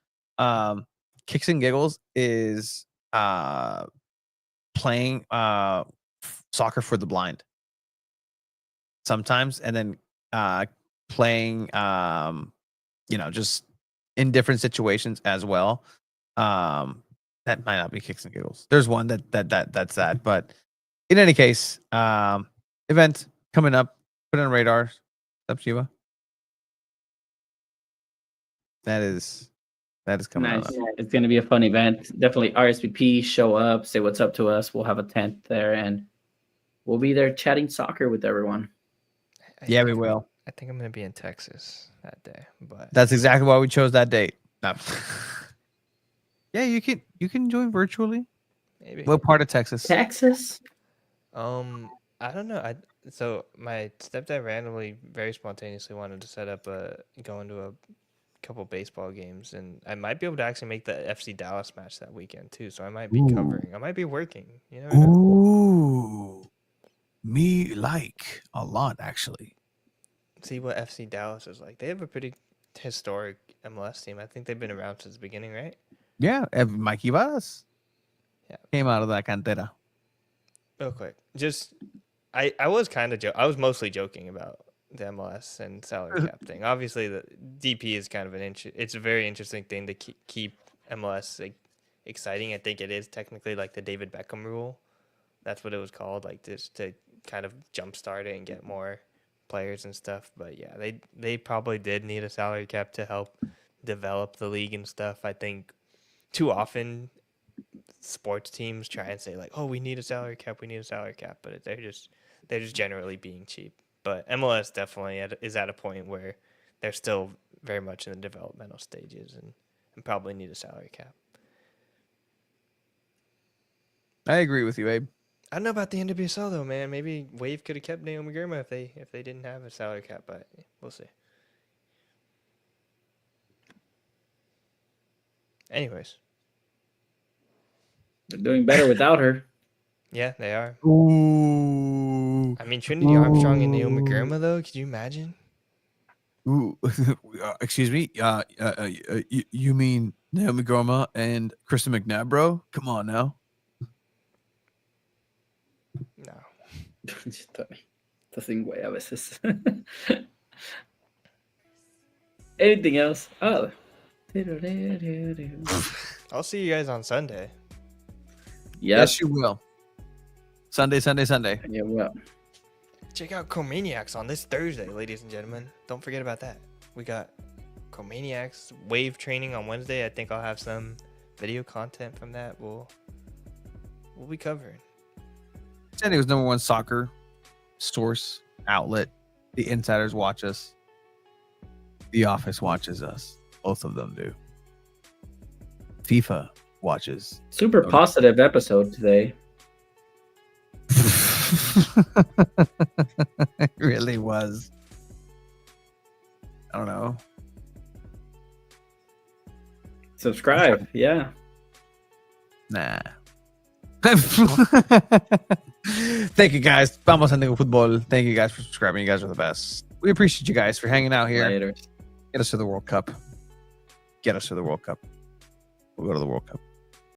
Kicks and Giggles is playing soccer for the blind sometimes, and then playing just in different situations as well. That might not be kicks and giggles. There's one that's that. But in any case, event coming up. Put it on radar. Up, Shiva. That is coming Nice. up. It's going to be a fun event. Definitely RSVP, show up, say what's up to us. We'll have a tent there, and we'll be there chatting soccer with everyone. Yeah, we will. I think I'm going to be in Texas that day, but That's exactly why we chose that date. No. Yeah, you can join virtually. maybe. What part of Texas? Texas? I don't know. So my stepdad randomly, very spontaneously wanted to set up go into a couple baseball games, and I might be able to actually make the FC Dallas match that weekend too. So I might be covering. I might be working. You never know. Ooh, me like a lot actually. See what FC Dallas is like. They have a pretty historic MLS team. I think they've been around since the beginning, right? Yeah, Mikey Varas. Yeah, came out of that cantera. Real quick, just I was kind of I was mostly joking about the MLS and salary cap thing. Obviously, the DP is kind of it's a very interesting thing to keep MLS like exciting. I think it is technically like the David Beckham rule. That's what it was called, like just to kind of jumpstart it and get more players and stuff. But yeah, they probably did need a salary cap to help develop the league and stuff. I think too often sports teams try and say like, oh, we need a salary cap, but they're just generally being cheap. But MLS definitely is at a point where they're still very much in the developmental stages and probably need a salary cap. I agree with you, Abe. I don't know about the NWSL though, man. Maybe Wave could have kept Naomi Girma if they didn't have a salary cap, but we'll see. Anyways, they're doing better without her. Yeah, they are. Ooh. I mean, Trinity Armstrong and Naomi Girma, though. Could you imagine? Ooh. Excuse me. You mean Naomi Girma and Kristen McNabb, bro? Come on now. No. Estás güey a veces. Anything else? Oh. I'll see you guys on Sunday. Yes, you will. Sunday. Yeah, well. Check out Comaniacs on this Thursday, ladies and gentlemen. Don't forget about that. We got Comaniacs wave training on Wednesday. I think I'll have some video content from that. We'll be covering. San Diego's #1 soccer source outlet. The insiders watch us. The Office watches us. Both of them do. FIFA watches. Super positive episode today. It really was. I don't know. Subscribe. Yeah. Nah. Thank you guys. Vamos San Diego Football. Thank you guys for subscribing. You guys are the best. We appreciate you guys for hanging out here. Later. Get us to the World Cup. We'll go to the World Cup.